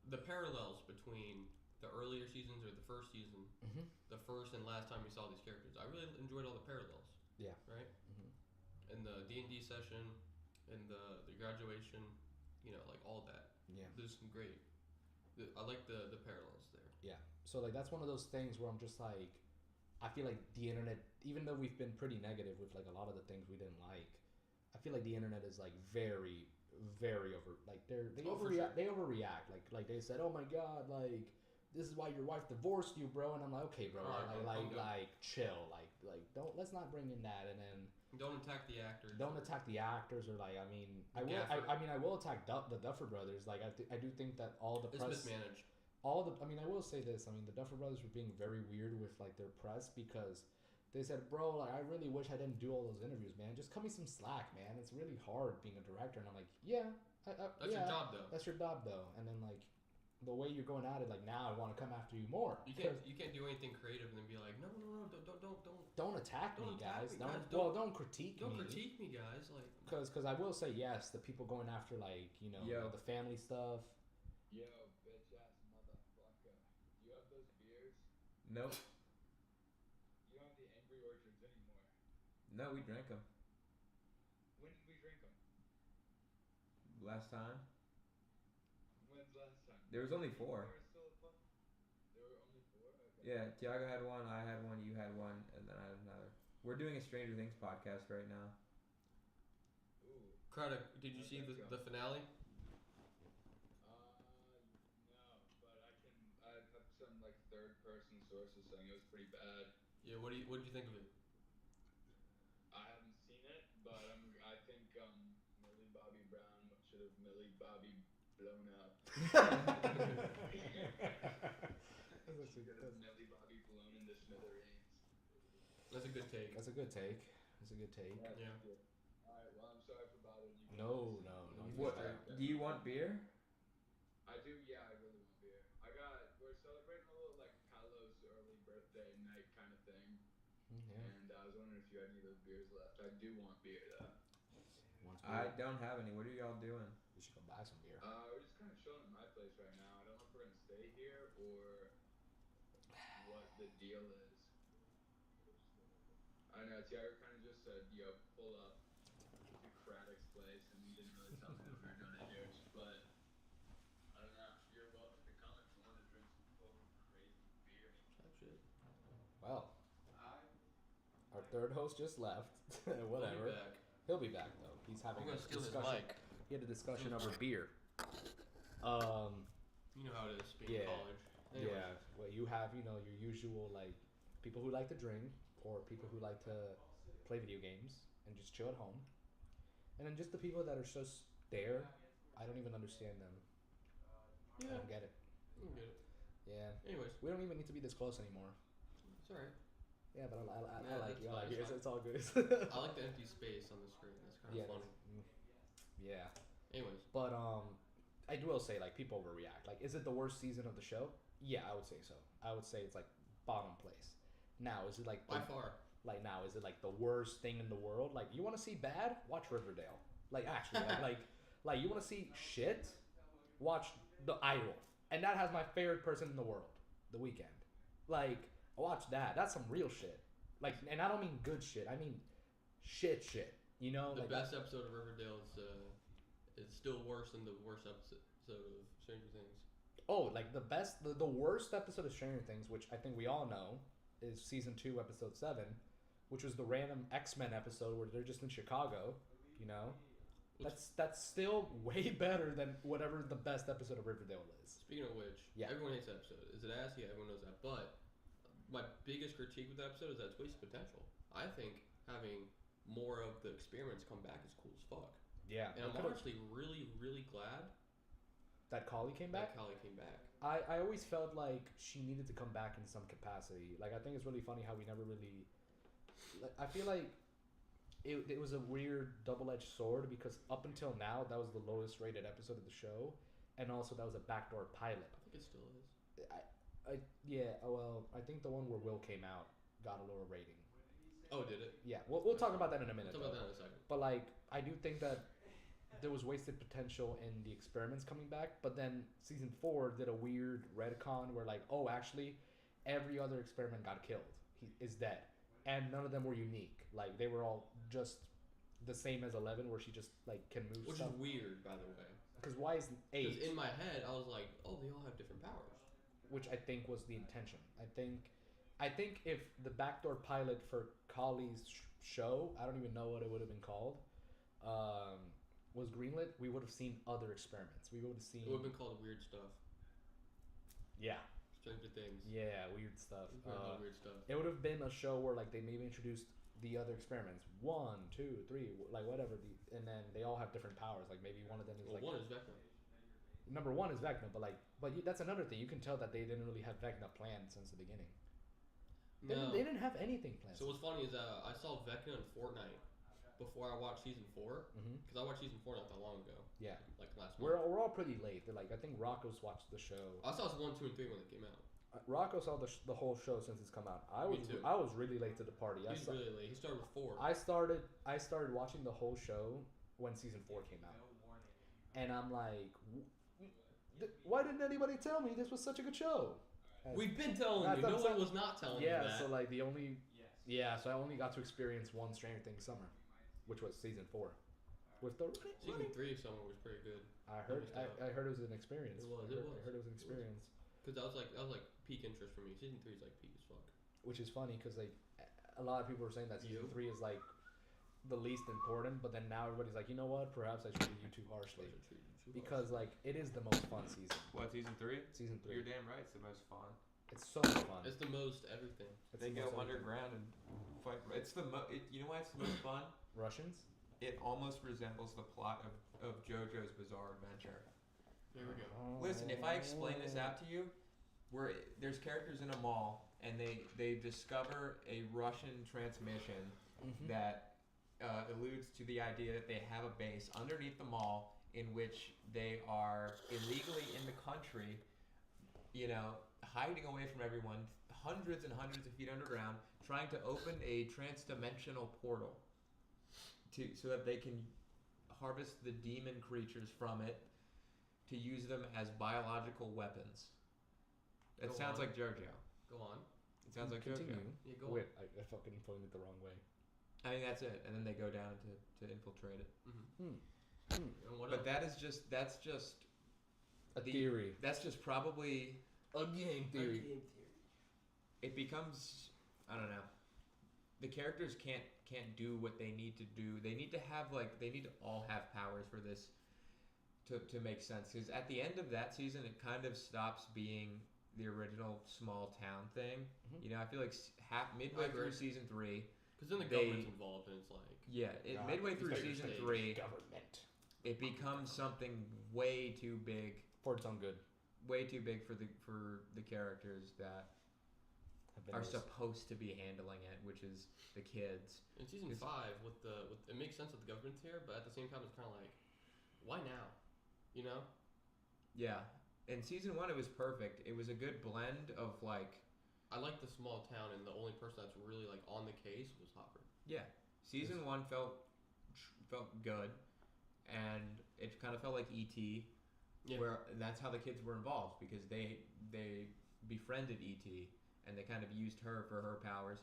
Speaker 1: The parallels between the earlier seasons or the first season, the first and last time we saw these characters, I really enjoyed all the parallels.
Speaker 2: Yeah.
Speaker 1: Right. In the D&D session, in the graduation, you know, like all that.
Speaker 2: Yeah.
Speaker 1: There's some great. I like the parallels there.
Speaker 2: Yeah. So like that's one of those things where I'm just like, I feel like the internet, even though we've been pretty negative with like a lot of the things we didn't like, I feel like the internet is like very, very over. Like they overreact. Sure. They overreact. Like they said, "Oh my God, like this is why your wife divorced you, bro." And I'm like, "Okay, bro, like chill. Like don't let's not bring in that." And then
Speaker 1: don't attack the actors.
Speaker 2: Don't attack the actors or like I mean I will attack the Duffer Brothers. Like I do think that all the press
Speaker 1: mismanaged.
Speaker 2: I will say this. I mean, the Duffer Brothers were being very weird with like their press because they said, "Bro, like I really wish I didn't do all those interviews, man. Just cut me some slack, man. It's really hard being a director." And I'm like, "Yeah,
Speaker 1: that's your job, though.
Speaker 2: That's your job, though." And then like the way you're going at it, like now I want to come after you more.
Speaker 1: You can't do anything creative and then be like, "No,
Speaker 2: don't attack me, guys. Don't critique me.
Speaker 1: Don't critique me, guys." Like
Speaker 2: because I will say yes, the people going after like you know the family stuff.
Speaker 4: Yo, bitch ass motherfucker. Do you have those beers?
Speaker 3: Nope.
Speaker 4: You don't have the Angry Orchards anymore.
Speaker 3: No, we drank them.
Speaker 4: When did we drink them?
Speaker 3: Last time.
Speaker 4: When's last time?
Speaker 3: There was only 4.
Speaker 4: There were only 4? Okay.
Speaker 3: Yeah, Tiago had one, I had one, you had one, and then I had another. We're doing a Stranger Things podcast right now.
Speaker 4: Ooh.
Speaker 1: Craddock, did you see the finale?
Speaker 4: No, but I have some like third person sources saying it was pretty bad.
Speaker 1: Yeah, what did you think of it?
Speaker 4: I haven't seen it, but I think Millie Bobby Brown should have Millie Bobby blown up. Millie Bobby blown into smithereens.
Speaker 1: That's a good take.
Speaker 2: That's a good take.
Speaker 1: Yeah.
Speaker 4: Alright, well I'm sorry for bothering you.
Speaker 2: No.
Speaker 3: What? Do you want beer?
Speaker 4: I do, yeah, I really want beer. We're celebrating a little like Paolo's early birthday night kind of thing.
Speaker 2: Yeah.
Speaker 4: And I was wondering if you had any of those beers left. I do want beer though.
Speaker 3: I don't have any. What are y'all doing?
Speaker 2: We should go buy some beer.
Speaker 4: We're just kind of chilling at my place right now. I don't know if we're gonna stay here or what the deal is. I know Tiago kind of just said, "Yo, pull up to Craddock's place," and he didn't really tell me that we were doing it here. But I don't know. You're welcome to come if you want to drink some fucking crazy beer.
Speaker 1: Shit.
Speaker 2: Well, our third host just left. Whatever. He'll be back though. He's having a discussion. He had a discussion over beer.
Speaker 1: You know how it is being in
Speaker 2: Yeah.
Speaker 1: college. Anyways.
Speaker 2: Yeah, well, you have your usual like people who like to drink or people who like to play video games and just chill at home, and then just the people that are just there. I don't even understand them. I
Speaker 1: Yeah.
Speaker 2: don't get it.
Speaker 1: I get it.
Speaker 2: Yeah,
Speaker 1: Anyways,
Speaker 2: we don't even need to be this close anymore.
Speaker 1: it's alright.
Speaker 2: Yeah, but I
Speaker 1: Yeah,
Speaker 2: like
Speaker 1: that's
Speaker 2: you. I like
Speaker 1: fine,
Speaker 2: you.
Speaker 1: it's
Speaker 2: It's all good.
Speaker 1: I like the empty space on the screen. That's kind of
Speaker 2: Yeah,
Speaker 1: funny.
Speaker 2: yeah.
Speaker 1: Anyways,
Speaker 2: But I will say like people overreact. Like, is it the worst season of the show? Yeah, I would say so. I would say it's like bottom place. Now, is it like
Speaker 1: by far.
Speaker 2: like now is it like the worst thing in the world? Like, you want to see bad? Watch Riverdale. Like, actually, like you want to see shit? Watch The Idol, and that has my favorite person in the world, The Weeknd. Like, watch that. That's some real shit. Like, and I don't mean good shit. I mean shit. You know,
Speaker 1: The
Speaker 2: like
Speaker 1: best episode of Riverdale is still worse than the worst episode of Stranger Things.
Speaker 2: oh, like the worst episode of Stranger Things, which I think we all know, is season 2, episode 7, which was the random X-Men episode where they're just in Chicago. You know, that's still way better than whatever the best episode of Riverdale is.
Speaker 1: Speaking of which,
Speaker 2: Yeah.
Speaker 1: everyone hates that episode. Is it ass? Yeah, everyone knows that. But my biggest critique with that episode is that it's wasted potential. I think having more of the experiments come back is cool as fuck.
Speaker 2: Yeah,
Speaker 1: And I'm honestly really, really glad
Speaker 2: that Collie came back.
Speaker 1: that Callie came back.
Speaker 2: I always felt like she needed to come back in some capacity. Like, I think it's really funny how we never really. Like, I feel like it was a weird double-edged sword because up until now that was the lowest rated episode of the show, and also that was a backdoor pilot.
Speaker 1: I think it still is.
Speaker 2: Well, I think the one where Will came out got a lower rating.
Speaker 1: Oh, did it?
Speaker 2: Yeah, we'll talk about that in a
Speaker 1: We'll
Speaker 2: minute.
Speaker 1: talk about
Speaker 2: though.
Speaker 1: that in a second.
Speaker 2: But like, I do think that there was wasted potential in the experiments coming back. But then season 4 did a weird retcon where like, oh, actually, every other experiment got killed. He is dead, and none of them were unique. Like, they were all just the same as 11, where she just like can move
Speaker 1: Which
Speaker 2: stuff.
Speaker 1: is weird, by the way.
Speaker 2: Because why is 8?
Speaker 1: Because in my head, I was like, oh, they all have different powers.
Speaker 2: Which I think was the intention. I think if the backdoor pilot for Collie's show, I don't even know what it would have been called, was greenlit, we would have seen other experiments. We would have seen.
Speaker 1: It would have been called Weird Stuff.
Speaker 2: Yeah.
Speaker 1: Stranger Things.
Speaker 2: Yeah, weird stuff.
Speaker 1: It would have been called Weird Stuff.
Speaker 2: It would have been a show where like they maybe introduced the other experiments, 1, 2, 3, like whatever, and then they all have different powers. Like maybe one of them is
Speaker 1: Well,
Speaker 2: like
Speaker 1: one is Vecna.
Speaker 2: number 1 is Vecna, but that's another thing. You can tell that they didn't really have Vecna planned since the beginning.
Speaker 1: No.
Speaker 2: They didn't have anything planned.
Speaker 1: So what's funny is I saw Vecna in Fortnite before I watched season 4,
Speaker 2: Mhm.
Speaker 1: because I watched season 4 not that long ago.
Speaker 2: Yeah.
Speaker 1: Like last
Speaker 2: We're
Speaker 1: month.
Speaker 2: all pretty late. They're like, I think Rocco's watched the show.
Speaker 1: I saw 1, 2, and 3 when they came out.
Speaker 2: Rocco saw the whole show since it's come out.
Speaker 1: Me too.
Speaker 2: I was really late to the party.
Speaker 1: He's really late. He started with 4.
Speaker 2: I started watching the whole show when season 4 came out, and I'm like, why didn't anybody tell me this was such a good show?
Speaker 1: We've been telling
Speaker 2: That's
Speaker 1: you.
Speaker 2: what
Speaker 1: No
Speaker 2: I'm
Speaker 1: one
Speaker 2: saying.
Speaker 1: was not telling you
Speaker 2: Yeah,
Speaker 1: that.
Speaker 2: so like so I only got to experience one Stranger Things summer, which was season 4, with the
Speaker 1: Season 3 of Summer was pretty good.
Speaker 2: I heard
Speaker 1: missed out.
Speaker 2: I heard it was an experience.
Speaker 1: It was,
Speaker 2: I
Speaker 1: it
Speaker 2: heard it
Speaker 1: was.
Speaker 2: was an experience.
Speaker 1: Because that was like peak interest for me. Season 3 is like peak as fuck.
Speaker 2: Which is funny because like a lot of people were saying that season
Speaker 1: You?
Speaker 2: 3 is like the least important, but then now everybody's like, you know what? Perhaps I treated you too harshly
Speaker 1: Pleasure treated you too
Speaker 2: because like it is the most fun season.
Speaker 3: What, season 3?
Speaker 2: Season 3,
Speaker 3: You're damn right. It's the most fun.
Speaker 2: it's so much fun.
Speaker 1: much. It's the most everything.
Speaker 2: It's
Speaker 3: They
Speaker 2: the
Speaker 3: go
Speaker 2: most everything.
Speaker 3: underground and fight. It's you know why it's the most fun?
Speaker 2: Russians.
Speaker 3: It almost resembles the plot of JoJo's Bizarre Adventure.
Speaker 1: Here we go.
Speaker 3: Listen, if I explain this out to you, where there's characters in a mall and they discover a Russian transmission
Speaker 2: Mhm.
Speaker 3: that alludes to the idea that they have a base underneath the mall in which they are illegally in the country, you know, hiding away from everyone, hundreds and hundreds of feet underground, trying to open a trans-dimensional portal so that they can harvest the demon creatures from it to use them as biological weapons. It
Speaker 1: Go
Speaker 3: sounds
Speaker 1: on.
Speaker 3: like JoJo.
Speaker 1: Go on.
Speaker 3: It sounds like
Speaker 2: Continue.
Speaker 3: JoJo.
Speaker 1: Yeah, go
Speaker 2: Wait, I fucking pointed it the wrong way.
Speaker 3: I mean, that's it. And then they go down to infiltrate it.
Speaker 1: on.
Speaker 2: Hmm.
Speaker 1: And what
Speaker 3: But
Speaker 1: else?
Speaker 3: that's just
Speaker 2: A
Speaker 3: The-
Speaker 2: theory.
Speaker 3: that's just probably
Speaker 2: A game theory.
Speaker 3: it becomes, I don't know. The characters can't do what they need to do. They need to have they need to all have powers for this to make sense, because at the end of that season, it kind of stops being the original small town thing.
Speaker 2: Mhm.
Speaker 3: You know, I feel like midway
Speaker 1: I agree.
Speaker 3: through season 3,
Speaker 1: Because then the
Speaker 3: They-
Speaker 1: government's involved, and it's like
Speaker 2: God,
Speaker 3: midway
Speaker 1: it's
Speaker 3: through
Speaker 1: bigger
Speaker 3: season
Speaker 1: stage.
Speaker 3: 3,
Speaker 2: Government.
Speaker 3: it becomes something way too big,
Speaker 2: For its own good.
Speaker 3: way too big for the characters that
Speaker 2: Have been
Speaker 3: are
Speaker 2: raised.
Speaker 3: supposed to be handling it, which is the kids.
Speaker 1: in season
Speaker 3: It's-
Speaker 1: 5 with it makes sense that the government's here, but at the same time it's kind of like, why now? You know?
Speaker 3: Yeah. In season 1, it was perfect. It was a good blend of like,
Speaker 1: I like the small town, and the only person that's really like on the case was Hopper.
Speaker 3: yeah. Season 1 felt good, and it kind of felt like E.T.
Speaker 1: Yeah.
Speaker 3: Where and that's how the kids were involved, because they befriended E.T. and they kind of used her for her powers.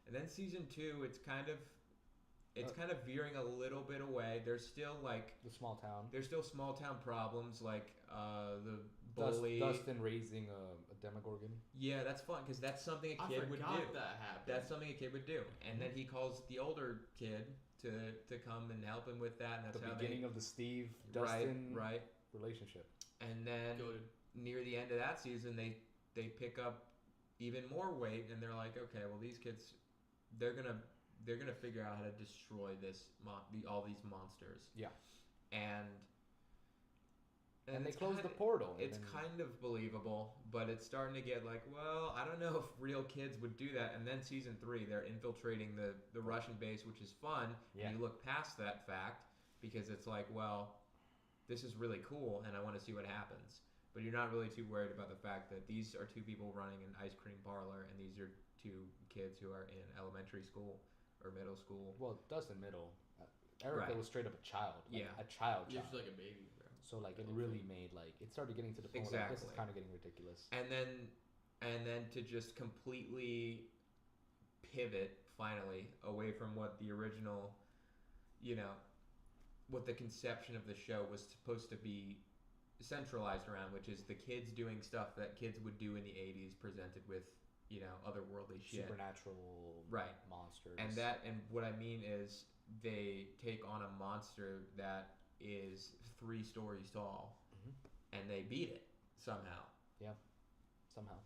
Speaker 3: And then season 2, it's kind of veering a little bit away. There's still
Speaker 2: The small
Speaker 3: small town problems, like the bully.
Speaker 2: Dustin raising a Demogorgon.
Speaker 3: Yeah, that's fun because that's something a
Speaker 1: I
Speaker 3: kid would
Speaker 1: forgot
Speaker 3: do.
Speaker 1: that happened.
Speaker 3: That's something a kid would do. And then he calls the older kid to come and help him with that. And that's
Speaker 2: The
Speaker 3: how
Speaker 2: beginning of the Steve
Speaker 3: right,
Speaker 2: Dustin
Speaker 3: right.
Speaker 2: relationship.
Speaker 3: And then
Speaker 1: Goated.
Speaker 3: near the end of that season, they pick up even more weight, and they're like, okay, well these kids, they're gonna figure out how to destroy all these monsters.
Speaker 2: Yeah.
Speaker 3: And
Speaker 2: they
Speaker 3: it's
Speaker 2: close the
Speaker 3: kinda-
Speaker 2: portal. and
Speaker 3: It's
Speaker 2: then-
Speaker 3: kind of believable, but it's starting to get like, well, I don't know if real kids would do that. And then season 3, they're infiltrating the Russian base, which is fun.
Speaker 2: Yeah.
Speaker 3: And you look past that fact because it's like, well, this is really cool, and I want to see what happens. But you're not really too worried about the fact that these are 2 people running an ice cream parlor, and these are 2 kids who are in elementary school or middle school.
Speaker 2: Well, Dustin middle. Erica
Speaker 3: Right.
Speaker 2: was straight up a child. Like,
Speaker 3: Yeah.
Speaker 2: a child.
Speaker 1: She's like a baby, bro.
Speaker 2: So like it really made it started getting to the point where this is
Speaker 3: Exactly.
Speaker 2: kind of getting ridiculous.
Speaker 3: And then to just completely pivot finally away from what the original, what the conception of the show was supposed to be centralized around, which is the kids doing stuff that kids would do in the 80s presented with, otherworldly shit.
Speaker 2: Supernatural
Speaker 3: Right.
Speaker 2: monsters.
Speaker 3: And what I mean is they take on a monster that is 3 stories tall,
Speaker 2: Mhm.
Speaker 3: and they beat it somehow.
Speaker 2: somehow.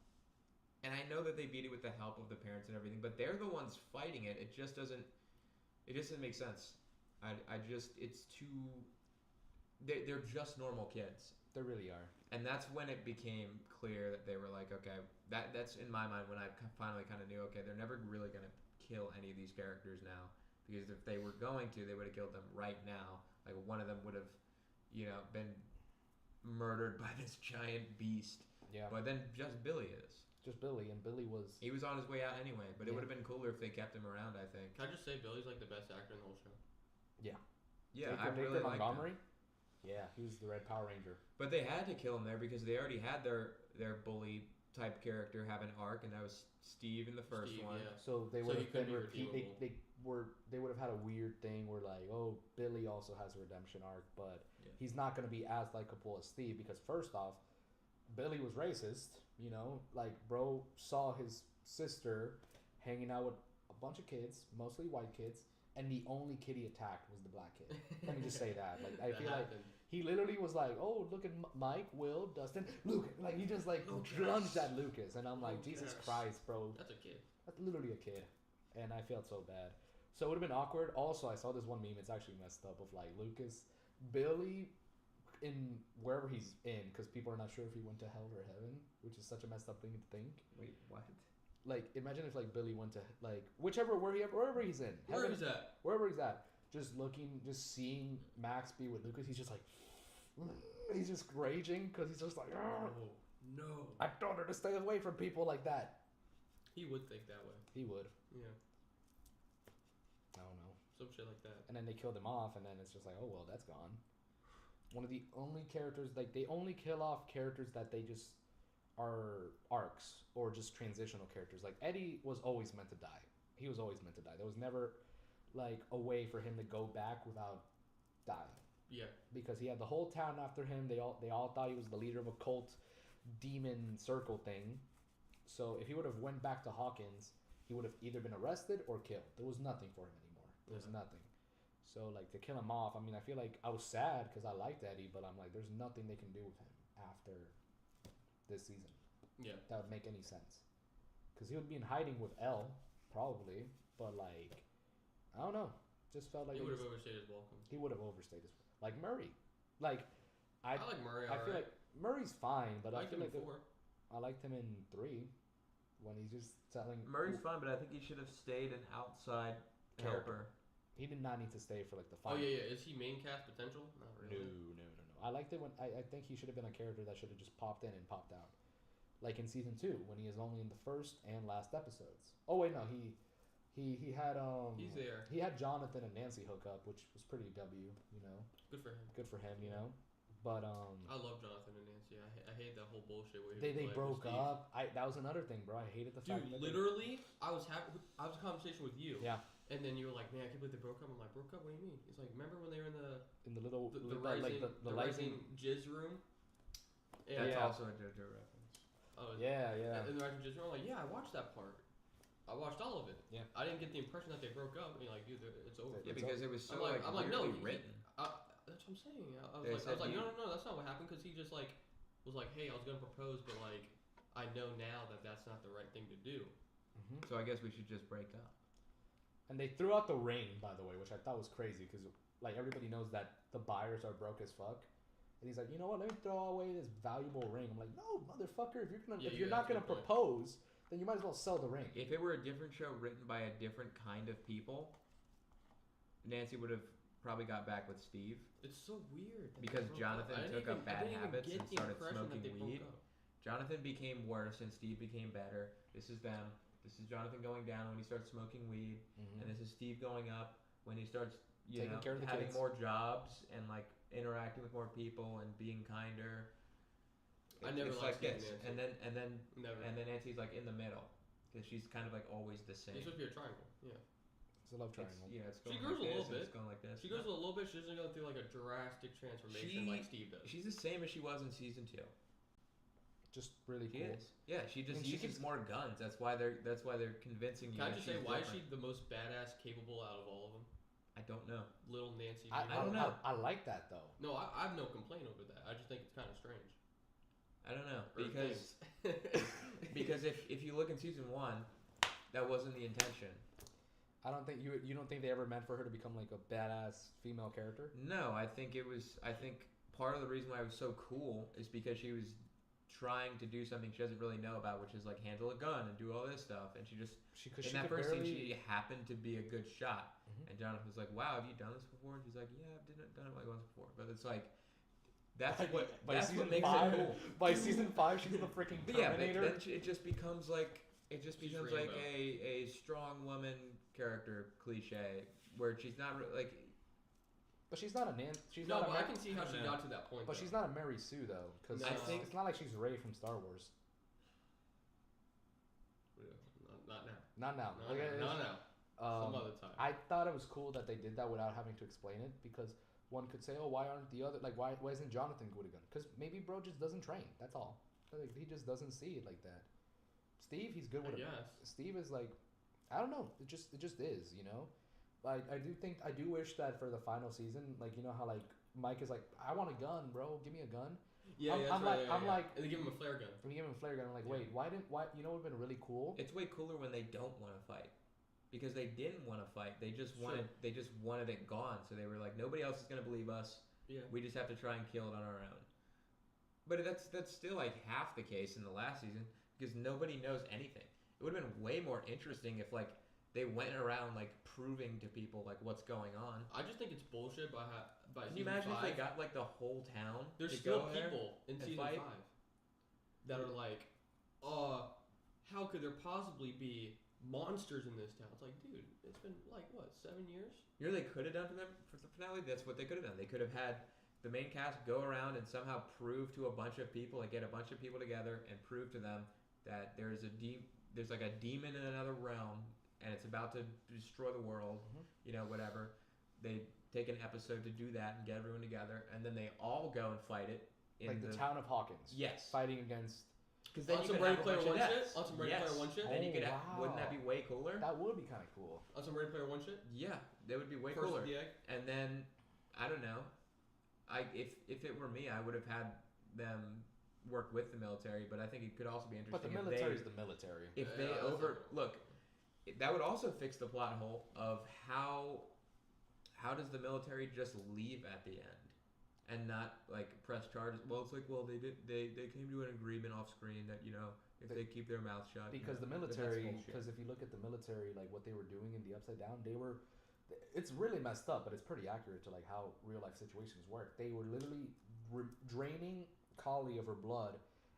Speaker 3: And I know that they beat it with the help of the parents and everything, but they're the ones fighting it. It just doesn't make sense. It's too. They're just normal kids,
Speaker 2: They really are.
Speaker 3: and that's when it became clear that they were like, okay, that's in my mind when I finally kind of knew, okay, they're never really gonna kill any of these characters now, because if they were going to, they would have killed them right now. Like one of them would have, been murdered by this giant beast.
Speaker 2: Yeah.
Speaker 3: But then just Billy is.
Speaker 2: Just Billy, and Billy was.
Speaker 3: He was on his way out anyway, but it
Speaker 2: Yeah.
Speaker 3: would have been cooler if they kept him around, I think.
Speaker 1: Can I just say Billy's like the best actor in the whole show?
Speaker 3: Yeah,
Speaker 2: Baker,
Speaker 3: I really
Speaker 2: Baker
Speaker 3: liked him.
Speaker 2: Montgomery. Yeah, he was the Red Power Ranger.
Speaker 3: But they had to kill him there because they already had their bully type character have an arc, and that was Steve in the first
Speaker 1: Steve,
Speaker 3: one.
Speaker 1: yeah.
Speaker 2: So they
Speaker 1: So
Speaker 2: would
Speaker 1: he
Speaker 2: have
Speaker 1: could
Speaker 2: been
Speaker 1: be
Speaker 2: repeat.
Speaker 1: redeemable.
Speaker 2: They would have had a weird thing where like, oh, Billy also has a redemption arc, but
Speaker 3: Yeah.
Speaker 2: he's not going to be as likable as Steve because first off, Billy was racist. Like bro saw his sister hanging out with a bunch of kids, mostly white kids, and the only kid he attacked was the black kid. Let me just say that. Like I
Speaker 1: That
Speaker 2: feel like
Speaker 1: happened.
Speaker 2: he literally was like, "Oh, look at Mike, Will, Dustin, Lucas." Like he just like
Speaker 1: Lucas.
Speaker 2: lunged at Lucas, and I'm like,
Speaker 1: Lucas.
Speaker 2: Jesus Christ, bro,
Speaker 1: That's a kid.
Speaker 2: that's literally a kid, and I felt so bad. So it would have been awkward. Also, I saw this one meme. It's actually messed up of like Lucas, Billy, in wherever he's in, because people are not sure if he went to hell or heaven, which is such a messed up thing to think.
Speaker 3: Wait, what?
Speaker 2: Like, imagine if like Billy went to like wherever he's in,
Speaker 1: Where
Speaker 2: heaven,
Speaker 1: is that?
Speaker 2: wherever he's at, just seeing Max be with Lucas, he's just like, he's just raging because he's just like, "Argh,
Speaker 1: No.
Speaker 2: I told her to stay away from people like that.
Speaker 1: He would think that way.
Speaker 2: He would.
Speaker 1: Yeah.
Speaker 2: I don't know.
Speaker 1: Some shit like that.
Speaker 2: And then they killed him off, and then it's just like, oh well, that's gone. One of the only characters, like they only kill off characters that they just are arcs or just transitional characters. Like Eddie was always meant to die. He was always meant to die. There was never like a way for him to go back without dying.
Speaker 1: Yeah.
Speaker 2: Because he had the whole town after him. They all thought he was the leader of a cult demon circle thing. So if he would have went back to Hawkins, he would have either been arrested or killed. There was nothing for him anymore. There was nothing. So like to kill him off, I mean, I feel like I was sad because I liked Eddie, but I'm like, there's nothing they can do with him after this season
Speaker 1: Yeah.
Speaker 2: that would make any sense. Because he would be in hiding with Elle probably, but like, I don't know. Just felt like
Speaker 1: He
Speaker 2: it
Speaker 1: would
Speaker 2: was-
Speaker 1: have overstayed his welcome.
Speaker 2: he would have overstayed his like Murray. Like
Speaker 1: I like Murray.
Speaker 2: I feel like Murray's fine, but I
Speaker 1: liked
Speaker 2: feel
Speaker 1: him
Speaker 2: like
Speaker 1: in 4.
Speaker 2: I liked him in 3 when he's just telling
Speaker 3: Murray's fun, but I think he should have stayed an outside
Speaker 2: Character.
Speaker 3: helper.
Speaker 2: He did not need to stay for like the
Speaker 1: Oh
Speaker 2: final.
Speaker 1: yeah. Is he main cast potential? Not
Speaker 2: No,
Speaker 1: really.
Speaker 2: no. I liked it when I think he should have been a character that should have just popped in and popped out, like in season 2 when he is only in the first and last episodes. Oh wait, no, he had
Speaker 1: He's there.
Speaker 2: he had Jonathan and Nancy hook up, which was pretty you know,
Speaker 1: Good for him.
Speaker 2: good for him, you know. But
Speaker 1: I love Jonathan and Nancy. I hate that whole bullshit where he
Speaker 2: they
Speaker 1: was like,
Speaker 2: broke
Speaker 1: Steve.
Speaker 2: up. That was another thing, bro. I hated the fact
Speaker 1: Dude,
Speaker 2: that
Speaker 1: literally, I was having a conversation with you.
Speaker 2: Yeah.
Speaker 1: And then you were like, man, I can't believe they broke up. I'm like, broke up? What do you mean? He's like, remember when they were in
Speaker 2: in the little
Speaker 1: the
Speaker 2: like
Speaker 1: rising,
Speaker 2: the
Speaker 1: rising
Speaker 2: rising.
Speaker 1: jizz room? And
Speaker 3: That's
Speaker 2: Yeah.
Speaker 3: also a JoJo reference.
Speaker 1: Oh,
Speaker 2: Yeah.
Speaker 1: in the rising jizz room, I'm like, yeah, I watched that part. I watched all of it.
Speaker 2: Yeah.
Speaker 1: I didn't get the impression that they broke up. And you're like, dude, it's over.
Speaker 3: Yeah,
Speaker 2: It's
Speaker 3: because it was so
Speaker 1: I'm like, no,
Speaker 3: weirdly written.
Speaker 1: That's what I'm saying. I
Speaker 3: They
Speaker 1: was
Speaker 3: said
Speaker 1: like,
Speaker 3: you-
Speaker 1: no, that's not what happened. Because he just like was like, hey, I was gonna propose, but like, I know now that that's not the right thing to do.
Speaker 2: Hmm.
Speaker 3: So I guess we should just break up.
Speaker 2: And they threw out the ring, by the way, which I thought was crazy because like everybody knows that the buyers are broke as fuck. And he's like, you know what? Let me throw away this valuable ring. I'm like, no, motherfucker. If
Speaker 1: Yeah,
Speaker 2: you're
Speaker 1: yeah,
Speaker 2: not
Speaker 1: that's a
Speaker 2: gonna
Speaker 1: good point.
Speaker 2: propose, then you might as well sell the ring.
Speaker 3: If it were a different show written by a different kind of people, Nancy would have probably got back with Steve.
Speaker 1: It's so weird. that they
Speaker 3: Because
Speaker 1: broke
Speaker 3: Jonathan
Speaker 1: up. I didn't
Speaker 3: took up
Speaker 1: even- I
Speaker 3: bad
Speaker 1: didn't even
Speaker 3: habits
Speaker 1: get
Speaker 3: and
Speaker 1: the
Speaker 3: started
Speaker 1: impression that
Speaker 3: smoking
Speaker 1: they broke
Speaker 3: weed.
Speaker 1: up.
Speaker 3: Jonathan became worse and Steve became better. This is them. This is Jonathan going down when he starts smoking weed,
Speaker 2: Mhm.
Speaker 3: and this is Steve going up when he starts,
Speaker 2: Taking care of the
Speaker 3: having
Speaker 2: kids.
Speaker 3: more jobs and like interacting with more people and being kinder.
Speaker 1: I never
Speaker 3: it's
Speaker 1: liked
Speaker 3: like
Speaker 1: Steve
Speaker 3: this,
Speaker 1: and
Speaker 3: and then
Speaker 1: Never.
Speaker 3: and then Nancy's like in the middle because she's kind of like always the same.
Speaker 1: It's supposed to be a triangle. Yeah.
Speaker 2: It's a love
Speaker 3: It's,
Speaker 2: triangle.
Speaker 3: yeah, it's
Speaker 1: She
Speaker 3: going
Speaker 1: grows
Speaker 3: like
Speaker 1: a little
Speaker 3: this and
Speaker 1: bit.
Speaker 3: It's going like this.
Speaker 1: She goes a little bit. She doesn't go through like a drastic transformation like Steve does.
Speaker 3: She's the same as she was in season 2.
Speaker 2: Just really
Speaker 3: She
Speaker 2: cool.
Speaker 3: is. Yeah, she just
Speaker 2: And she
Speaker 3: uses
Speaker 2: keeps-
Speaker 3: more guns. That's why they're convincing you.
Speaker 1: Can I
Speaker 3: that
Speaker 1: just say
Speaker 3: she's
Speaker 1: why is
Speaker 3: different.
Speaker 1: she the most badass, capable out of all of them?
Speaker 3: I don't know.
Speaker 1: Little Nancy.
Speaker 2: I
Speaker 1: Drew.
Speaker 3: don't know.
Speaker 2: I like that though.
Speaker 1: No, I have no complaint over that. I just think it's kind of strange.
Speaker 3: I don't know
Speaker 1: Or
Speaker 3: because
Speaker 1: things.
Speaker 3: because if you look in season 1, that wasn't the intention.
Speaker 2: I don't think you don't think they ever meant for her to become like a badass female character.
Speaker 3: No, I think part of the reason why it was so cool is because she was trying to do something she doesn't really know about, which is like handle a gun and do all this stuff, and she just
Speaker 2: Because
Speaker 3: in
Speaker 2: she
Speaker 3: that
Speaker 2: could
Speaker 3: first
Speaker 2: barely.
Speaker 3: scene she happened to be a good shot.
Speaker 2: Mhm.
Speaker 3: And Jonathan was like, "Wow, have you done this before?" And she's like, "Yeah, I've done it like once before." But it's like that's
Speaker 2: By
Speaker 3: what
Speaker 2: season
Speaker 3: makes
Speaker 2: 5,
Speaker 3: it cool.
Speaker 2: By season 5, she's the freaking
Speaker 3: But yeah, but
Speaker 2: Terminator.
Speaker 3: then it just becomes like
Speaker 1: She's
Speaker 3: like
Speaker 1: Rainbow.
Speaker 3: a strong woman character cliche where she's not like
Speaker 2: But she's not a Nan. She's
Speaker 1: no,
Speaker 2: not a
Speaker 1: but I
Speaker 2: Mar-
Speaker 1: can see how she
Speaker 3: No.
Speaker 1: got to that point.
Speaker 2: But
Speaker 1: though.
Speaker 2: she's not a Mary Sue though, because
Speaker 1: No.
Speaker 3: I think-
Speaker 2: it's not like she's Rey from Star Wars.
Speaker 1: Yeah, not now.
Speaker 2: Not now.
Speaker 1: Not
Speaker 2: Like,
Speaker 1: now.
Speaker 2: it's-
Speaker 1: Not now. Some other time.
Speaker 2: I thought it was cool that they did that without having to explain it, because one could say, "Oh, why aren't the other like why isn't Jonathan good again?" Because maybe bro just doesn't train. That's all. Like he just doesn't see it like that. Steve, he's good
Speaker 1: I
Speaker 2: with it.
Speaker 1: guess.
Speaker 2: Steve is like, I don't know. It just is, you know. Like I do wish that for the final season, like you know how like Mike is like, I want a gun, bro. Give me a gun.
Speaker 1: Yeah,
Speaker 2: I'm-
Speaker 1: that's
Speaker 2: I'm
Speaker 1: right.
Speaker 2: like-
Speaker 1: yeah,
Speaker 2: I'm
Speaker 1: yeah.
Speaker 2: like-
Speaker 1: and they give him a flare gun.
Speaker 2: When you give him a flare gun, I'm like,
Speaker 1: Yeah.
Speaker 2: wait, why? You know, it would have been really cool.
Speaker 3: it's way cooler when they don't want to fight. Because they didn't want to fight. They just wanted it gone. So they were like, nobody else is gonna believe us.
Speaker 1: Yeah.
Speaker 3: We just have to try and kill it on our own. But that's still like half the case in the last season because nobody knows anything. It would have been way more interesting if like they went around like proving to people like what's going on.
Speaker 1: I just think it's bullshit by
Speaker 3: Can you
Speaker 1: season
Speaker 3: imagine
Speaker 1: 5.
Speaker 3: if they got like the whole town?
Speaker 1: There's
Speaker 3: to
Speaker 1: still
Speaker 3: go there?
Speaker 1: people in
Speaker 3: and
Speaker 1: season
Speaker 3: fight?
Speaker 1: 5 that are like, how could there possibly be monsters in this town? It's like, dude, it's been like what, 7 years?
Speaker 3: You know what they could have done for them for the finale? That's what they could have done. They could have had the main cast go around and somehow prove to a bunch of people, like get a bunch of people together and prove to them that there's like a demon in another realm and it's about to destroy the world.
Speaker 2: Mhm.
Speaker 3: You know, whatever. They take an episode to do that and get everyone together, and then they all go and fight it in
Speaker 2: Like the town of Hawkins.
Speaker 3: Yes.
Speaker 2: Fighting against
Speaker 3: Because then
Speaker 1: On
Speaker 3: you
Speaker 1: some
Speaker 3: could
Speaker 1: Ready
Speaker 3: have a
Speaker 1: Player
Speaker 3: bunch of
Speaker 1: One shit?
Speaker 3: deaths.
Speaker 1: On some Ready
Speaker 3: Yes.
Speaker 1: Player One shit?
Speaker 3: Then you could
Speaker 2: Oh,
Speaker 3: have. Wouldn't that be
Speaker 2: wow.
Speaker 3: way cooler?
Speaker 2: That would be kind of cool.
Speaker 1: On some Ready Player One shit?
Speaker 3: Yeah, that would be way
Speaker 1: First
Speaker 3: cooler.
Speaker 1: with the egg?
Speaker 3: And then, I don't know. If it were me, I would have had them work with the military. But I think it could also be
Speaker 2: But the
Speaker 3: interesting
Speaker 2: military is the military.
Speaker 3: if they
Speaker 1: Yeah, that's
Speaker 3: look. That would also fix the plot hole of how does the military just leave at the end and not like press charges? Well, it's like they came to an agreement off screen that if they keep their mouth shut.
Speaker 2: Because the
Speaker 3: but that's
Speaker 2: military,
Speaker 3: bullshit.
Speaker 2: because if you look at the military, like what they were doing in the Upside Down, it's really messed up, but it's pretty accurate to like how real life situations work. They were literally draining Kali of her blood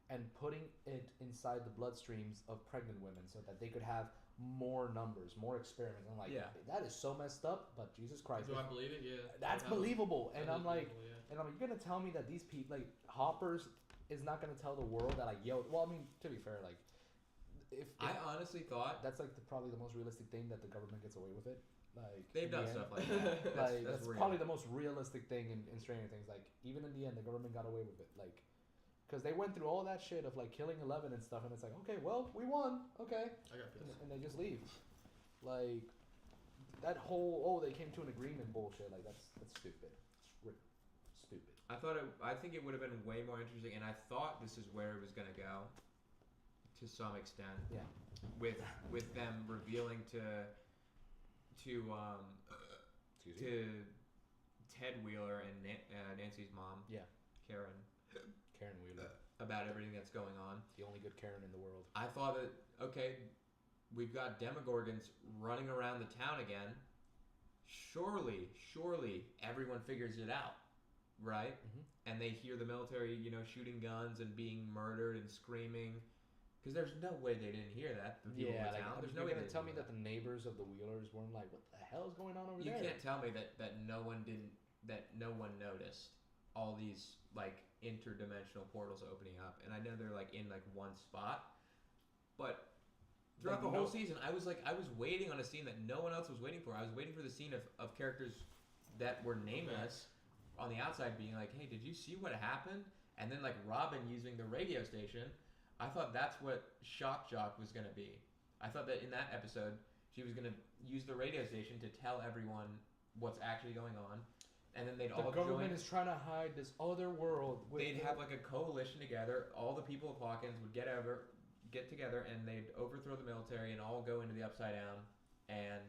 Speaker 2: and putting it inside the bloodstreams of pregnant women so that they could have more numbers, more experiments. I'm like,
Speaker 3: Yeah.
Speaker 2: that is so messed up, but Jesus Christ.
Speaker 1: Do I believe it? Yeah.
Speaker 2: That's
Speaker 1: That was-
Speaker 2: believable. And
Speaker 1: that
Speaker 2: I'm
Speaker 1: is
Speaker 2: like,
Speaker 1: believable, yeah.
Speaker 2: and I'm like, you're gonna tell me that these people, like Hoppers, is not gonna tell the world that like, yo. Well, I mean, to be fair, like, if
Speaker 3: I honestly thought
Speaker 2: that's like probably the most realistic thing that the government gets away with it. Like
Speaker 3: they've
Speaker 2: in the
Speaker 3: done
Speaker 2: end.
Speaker 3: stuff like that.
Speaker 2: That's
Speaker 3: real.
Speaker 2: probably the most realistic thing in Stranger Things. Like even in the end, the government got away with it. Like, because they went through all that shit of like killing 11 and stuff, and it's like, okay, well, we won, okay,
Speaker 1: I got this.
Speaker 2: and they just leave. Like that whole they came to an agreement bullshit. Like that's stupid. Stupid.
Speaker 3: I think it would have been way more interesting, and I thought this is where it was gonna go, to some extent.
Speaker 2: Yeah.
Speaker 3: With them revealing to
Speaker 2: Excuse me.
Speaker 3: to Ted Wheeler and Nancy's mom,
Speaker 2: Yeah.
Speaker 3: Karen,
Speaker 2: Karen Wheeler,
Speaker 3: about everything that's going on.
Speaker 2: the only good Karen in the world.
Speaker 3: I thought that we've got Demogorgons running around the town again. Surely everyone figures it out, right?
Speaker 2: Mhm.
Speaker 3: And they hear the military, shooting guns and being murdered and screaming. Because there's no way they didn't hear that. The people
Speaker 2: Yeah,
Speaker 3: in the
Speaker 2: like
Speaker 3: town. There's no
Speaker 2: you're
Speaker 3: way
Speaker 2: gonna
Speaker 3: they
Speaker 2: tell
Speaker 3: didn't
Speaker 2: me
Speaker 3: hear
Speaker 2: that the neighbors of the Wheelers weren't like, what the hell is going on over
Speaker 3: You
Speaker 2: there?
Speaker 3: can't tell me that no one noticed all these like interdimensional portals opening up. And I know they're like in like one spot, but throughout
Speaker 2: Like,
Speaker 3: the whole
Speaker 2: no-
Speaker 3: season, I was waiting on a scene that no one else was waiting for. I was waiting for the scene of characters that were nameless on the outside being like, hey, did you see what happened? And then like Robin using the radio station. I thought that's what Shock Jock was going to be. I thought that in that episode, she was going to use the radio station to tell everyone what's actually going on. And then they'd
Speaker 2: The
Speaker 3: all
Speaker 2: government
Speaker 3: join.
Speaker 2: is trying to hide this other world.
Speaker 3: They'd have like a coalition together. All the people of Hawkins would get together, and they'd overthrow the military and all go into the Upside Down and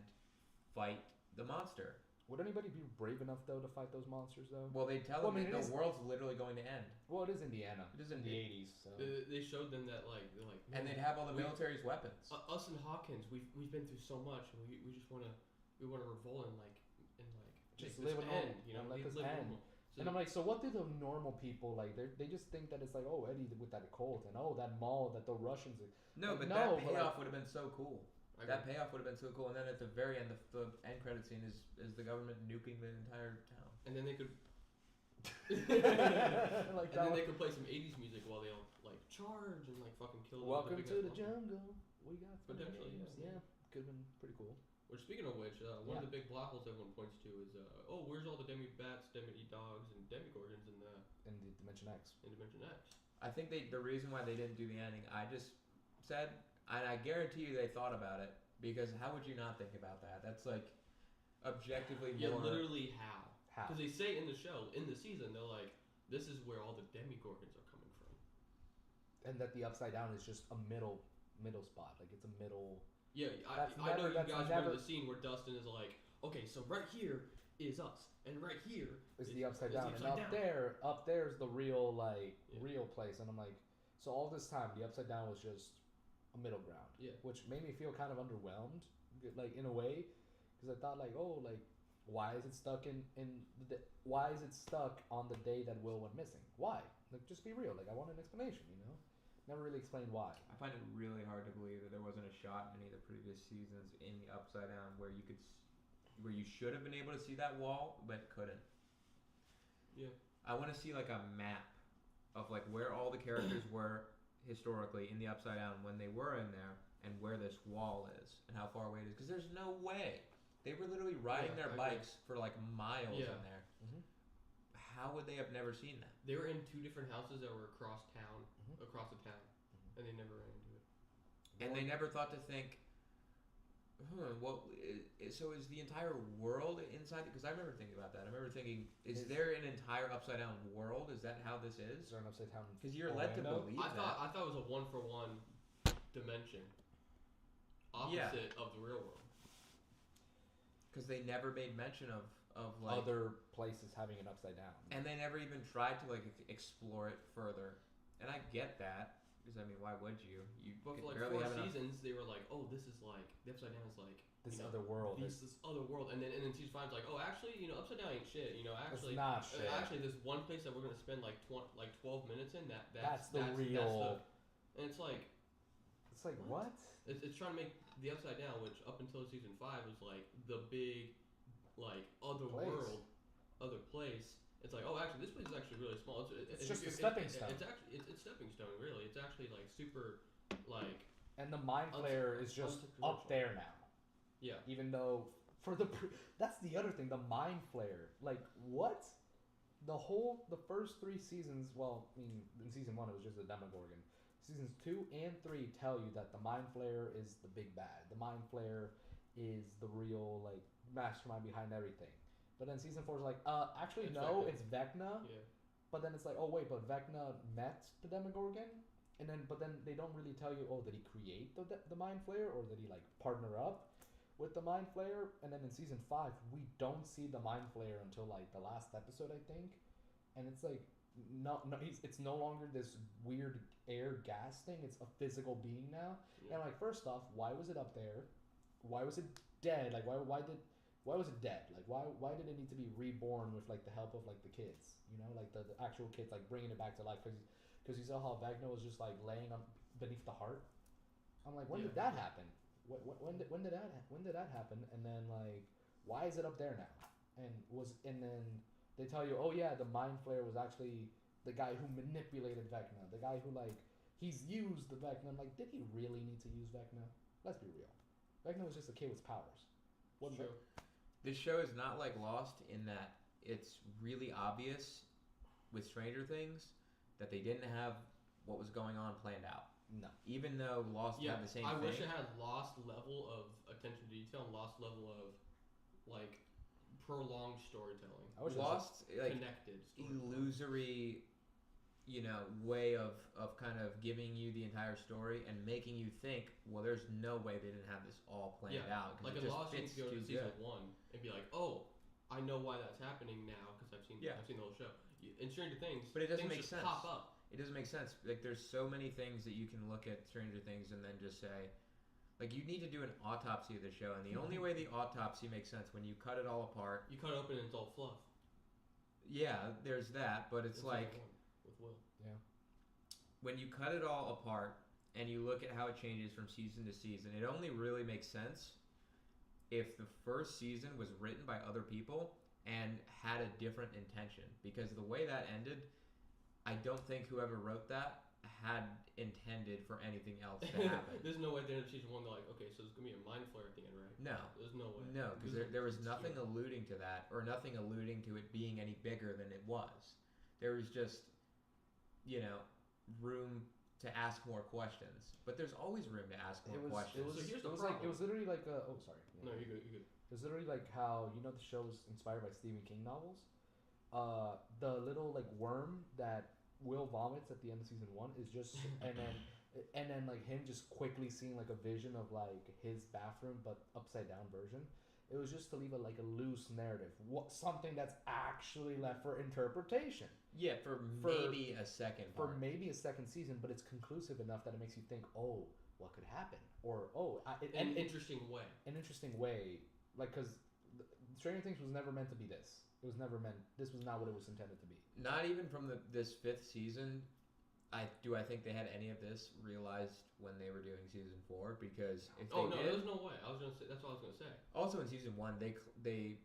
Speaker 3: fight the monster.
Speaker 2: Would anybody be brave enough though to fight those monsters though?
Speaker 3: Well, they tell
Speaker 2: Well,
Speaker 3: them
Speaker 2: I mean,
Speaker 3: that
Speaker 2: it
Speaker 3: the
Speaker 2: is-
Speaker 3: world's literally going to end.
Speaker 2: Well, it is Indiana.
Speaker 3: It is
Speaker 2: in the
Speaker 3: Indi-
Speaker 2: 80s. So.
Speaker 1: They showed them that they're like,
Speaker 3: And
Speaker 1: "Man,
Speaker 3: they'd have all the
Speaker 1: we-
Speaker 3: military's weapons.
Speaker 1: us and Hawkins, we've been through so much, and we just wanna revolt and
Speaker 2: Just
Speaker 1: make this
Speaker 2: live a normal-
Speaker 1: end,
Speaker 2: and let this
Speaker 1: live
Speaker 2: end.
Speaker 1: normal. So
Speaker 2: And I'm like, so what do the normal people like? They just think that it's like, oh, Eddie with that cult, and oh, that mall that the Russians.
Speaker 3: No,
Speaker 2: like,
Speaker 3: but
Speaker 2: no,
Speaker 3: that
Speaker 2: but,
Speaker 3: payoff
Speaker 2: like-
Speaker 3: would have been so cool.
Speaker 1: I
Speaker 3: That
Speaker 1: agree.
Speaker 3: payoff would have been so cool. And then at the very end, the end credit scene is the government nuking the entire town.
Speaker 1: And then they could,
Speaker 2: like
Speaker 1: and
Speaker 2: that
Speaker 1: then
Speaker 2: one.
Speaker 1: they could play some '80s music while they all like charge and like fucking kill.
Speaker 2: Welcome
Speaker 1: big
Speaker 2: to
Speaker 1: ass
Speaker 2: the
Speaker 1: monster.
Speaker 2: jungle. We got
Speaker 1: Potentially,
Speaker 2: flames.
Speaker 1: yeah.
Speaker 2: Yeah, could have been pretty cool.
Speaker 1: Which, speaking of which, one
Speaker 2: Yeah.
Speaker 1: of the big plot holes everyone points to is, where's all the demi-bats, demi-dogs, and demigorgons in
Speaker 2: In the Dimension X.
Speaker 1: Dimension X?
Speaker 3: I think the reason why they didn't do the ending, I just said, and I guarantee you they thought about it, because how would you not think about that? That's like objectively
Speaker 1: Yeah,
Speaker 3: more.
Speaker 1: literally how?
Speaker 2: How?
Speaker 1: Because they say in the show, in the season, they're like, this is where all the demigorgons are coming from.
Speaker 2: And that the Upside Down is just a middle spot. Like it's a middle.
Speaker 1: Yeah,
Speaker 2: That's
Speaker 1: I know
Speaker 2: never-
Speaker 1: you
Speaker 2: that's
Speaker 1: guys
Speaker 2: never-
Speaker 1: remember the scene where Dustin is like, okay, so right here is us, and right here
Speaker 2: Is the Upside
Speaker 1: is the
Speaker 2: Down, and
Speaker 1: Upside
Speaker 2: up there's the real like
Speaker 1: Yeah.
Speaker 2: real place, and I'm like, so all this time the Upside Down was just a middle ground,
Speaker 1: Yeah.
Speaker 2: which made me feel kind of underwhelmed, like in a way, because I thought like, oh, like why is it stuck why is it stuck on the day that Will went missing? Why? Like just be real. Like I want an explanation, Never really explained why.
Speaker 3: I find it really hard to believe that there wasn't a shot in any of the previous seasons in the Upside Down where where you should have been able to see that wall but couldn't.
Speaker 1: Yeah.
Speaker 3: I want to see like a map of like where all the characters were historically in the Upside Down when they were in there, and where this wall is and how far away it is. Because there's no way they were literally riding
Speaker 1: Yeah,
Speaker 3: their
Speaker 1: I agree.
Speaker 3: bikes for like miles
Speaker 1: Yeah.
Speaker 3: in there.
Speaker 2: Mhm.
Speaker 3: How would they have never seen that?
Speaker 1: They were in two different houses that were across town,
Speaker 2: Mhm.
Speaker 1: across the town. and they never ran into it.
Speaker 3: And they never thought to think, so is the entire world inside? Because I remember thinking about that. I remember thinking, is there an entire upside down world? Is that how this is?
Speaker 2: Is there an upside down?
Speaker 3: Because you're led to
Speaker 2: Orlando?
Speaker 3: believe
Speaker 1: I
Speaker 3: that.
Speaker 1: thought it was a 1-for-1 dimension, opposite of the real world.
Speaker 3: Because they never made mention of like
Speaker 2: Other places having an upside down.
Speaker 3: and they never even tried to like explore it further. And I get that because I mean, why would you? You
Speaker 1: But
Speaker 3: could
Speaker 1: for like
Speaker 3: barely
Speaker 1: 4
Speaker 3: have enough.
Speaker 1: seasons, they were like, "Oh, this is like the upside down is like
Speaker 2: This
Speaker 1: you know,
Speaker 2: other world.
Speaker 1: this other world," and then season 5's like, "Oh, actually, upside down ain't shit. Actually,
Speaker 2: It's not shit.
Speaker 1: actually, there's one place that we're gonna spend like 12 minutes in.
Speaker 2: That's the real.
Speaker 1: and it's like
Speaker 2: It's like what?
Speaker 1: it's trying to make the upside down, which up until season 5 was like the big, like other
Speaker 2: Place.
Speaker 1: world, other place. It's like, oh, actually, this place is actually really small.
Speaker 2: It's just a stepping stone.
Speaker 1: It's actually it's stepping stone, really. It's actually like super, like
Speaker 2: And the mind flayer is just up there now.
Speaker 1: yeah.
Speaker 2: Even though that's the other thing, the mind flayer. Like what? The first 3 seasons. Well, I mean, in season 1 it was just a Demogorgon. Seasons 2 and 3 tell you that the mind flayer is the big bad. The mind flayer is the real like mastermind behind everything. But then season 4 is like, actually
Speaker 1: It's
Speaker 2: no,
Speaker 1: Vecna.
Speaker 2: it's Vecna.
Speaker 1: Yeah.
Speaker 2: But then it's like, oh wait, but Vecna met the Demogorgon, and then they don't really tell you, oh, did he create the Mind Flayer, or did he like partner up with the Mind Flayer? And then in season 5, we don't see the Mind Flayer until like the last episode, I think, and it's like, no, it's no longer this weird air gas thing. It's a physical being now.
Speaker 1: Yeah.
Speaker 2: And like, first off, why was it up there? Why was it dead? Like, why was it dead? Like, why did it need to be reborn with like the help of like the kids? Like the actual kids, like bringing it back to life. Because you saw how Vecna was just like laying on beneath the heart. I'm like, when did that happen? When did that happen? And then like, why is it up there now? And then they tell you, oh yeah, the Mind Flayer was actually the guy who manipulated Vecna. The guy who like he's used the Vecna. I'm like, did he really need to use Vecna? Let's be real. Vecna was just a kid with powers.
Speaker 1: True.
Speaker 3: This show is not like Lost in that it's really obvious with Stranger Things that they didn't have what was going on planned out.
Speaker 2: No.
Speaker 3: Even though Lost had the same
Speaker 1: I
Speaker 3: thing.
Speaker 1: wish it had Lost level of attention to detail and Lost level of like prolonged storytelling.
Speaker 2: I wish
Speaker 3: Lost like
Speaker 1: connected storytelling.
Speaker 3: illusory, way of kind of giving you the entire story and making you think, well, there's no way they didn't have this all planned out.
Speaker 1: Like
Speaker 3: it
Speaker 1: in
Speaker 3: just
Speaker 1: Lost, you
Speaker 3: fits
Speaker 1: can go to
Speaker 3: too
Speaker 1: season
Speaker 3: good.
Speaker 1: 1 and be like, oh, I know why that's happening now because I've seen the whole show. In Stranger Things,
Speaker 3: But it doesn't
Speaker 1: things
Speaker 3: make
Speaker 1: just
Speaker 3: sense.
Speaker 1: pop up.
Speaker 3: It doesn't make sense. Like, there's so many things that you can look at Stranger Things and then just say, like, you need to do an autopsy of the show, and the only way the autopsy makes sense when you cut it all apart.
Speaker 1: You cut it open and it's all fluff.
Speaker 3: Yeah, there's that, but it's like
Speaker 1: with Will.
Speaker 3: when you cut it all apart and you look at how it changes from season to season, it only really makes sense if the first season was written by other people and had a different intention. Because the way that ended, I don't think whoever wrote that had intended for anything else to happen.
Speaker 1: There's no way at the end of season 1 they're like, okay, so there's gonna be a mind flare at the end, right?
Speaker 3: No.
Speaker 1: There's no way.
Speaker 3: No, because there was nothing alluding to that, or nothing alluding to it being any bigger than it was. There was just, room to ask more questions. But there's always room to ask more questions.
Speaker 1: So here's the
Speaker 2: it
Speaker 1: problem.
Speaker 2: was literally like sorry.
Speaker 1: No, you're good. You're good.
Speaker 2: It was literally like how the show is inspired by Stephen King novels. The little like worm that Will vomits at the end of season 1 is just and then like him just quickly seeing like a vision of like his bathroom but upside down version. It was just to leave a loose narrative, something that's actually left for interpretation.
Speaker 3: Yeah, for maybe a second
Speaker 2: For
Speaker 3: part.
Speaker 2: maybe a second season, but it's conclusive enough that it makes you think, oh, what could happen? Or,
Speaker 1: An interesting way.
Speaker 2: An interesting way. Like, because Stranger Things was never meant to be this. It was never meant, this was not what it was intended to be.
Speaker 3: Not even from this 5th season, I think they had any of this realized when they were doing season 4, because if they did,
Speaker 1: there's no way. I was gonna say that's what I was gonna say.
Speaker 3: Also in season 1, they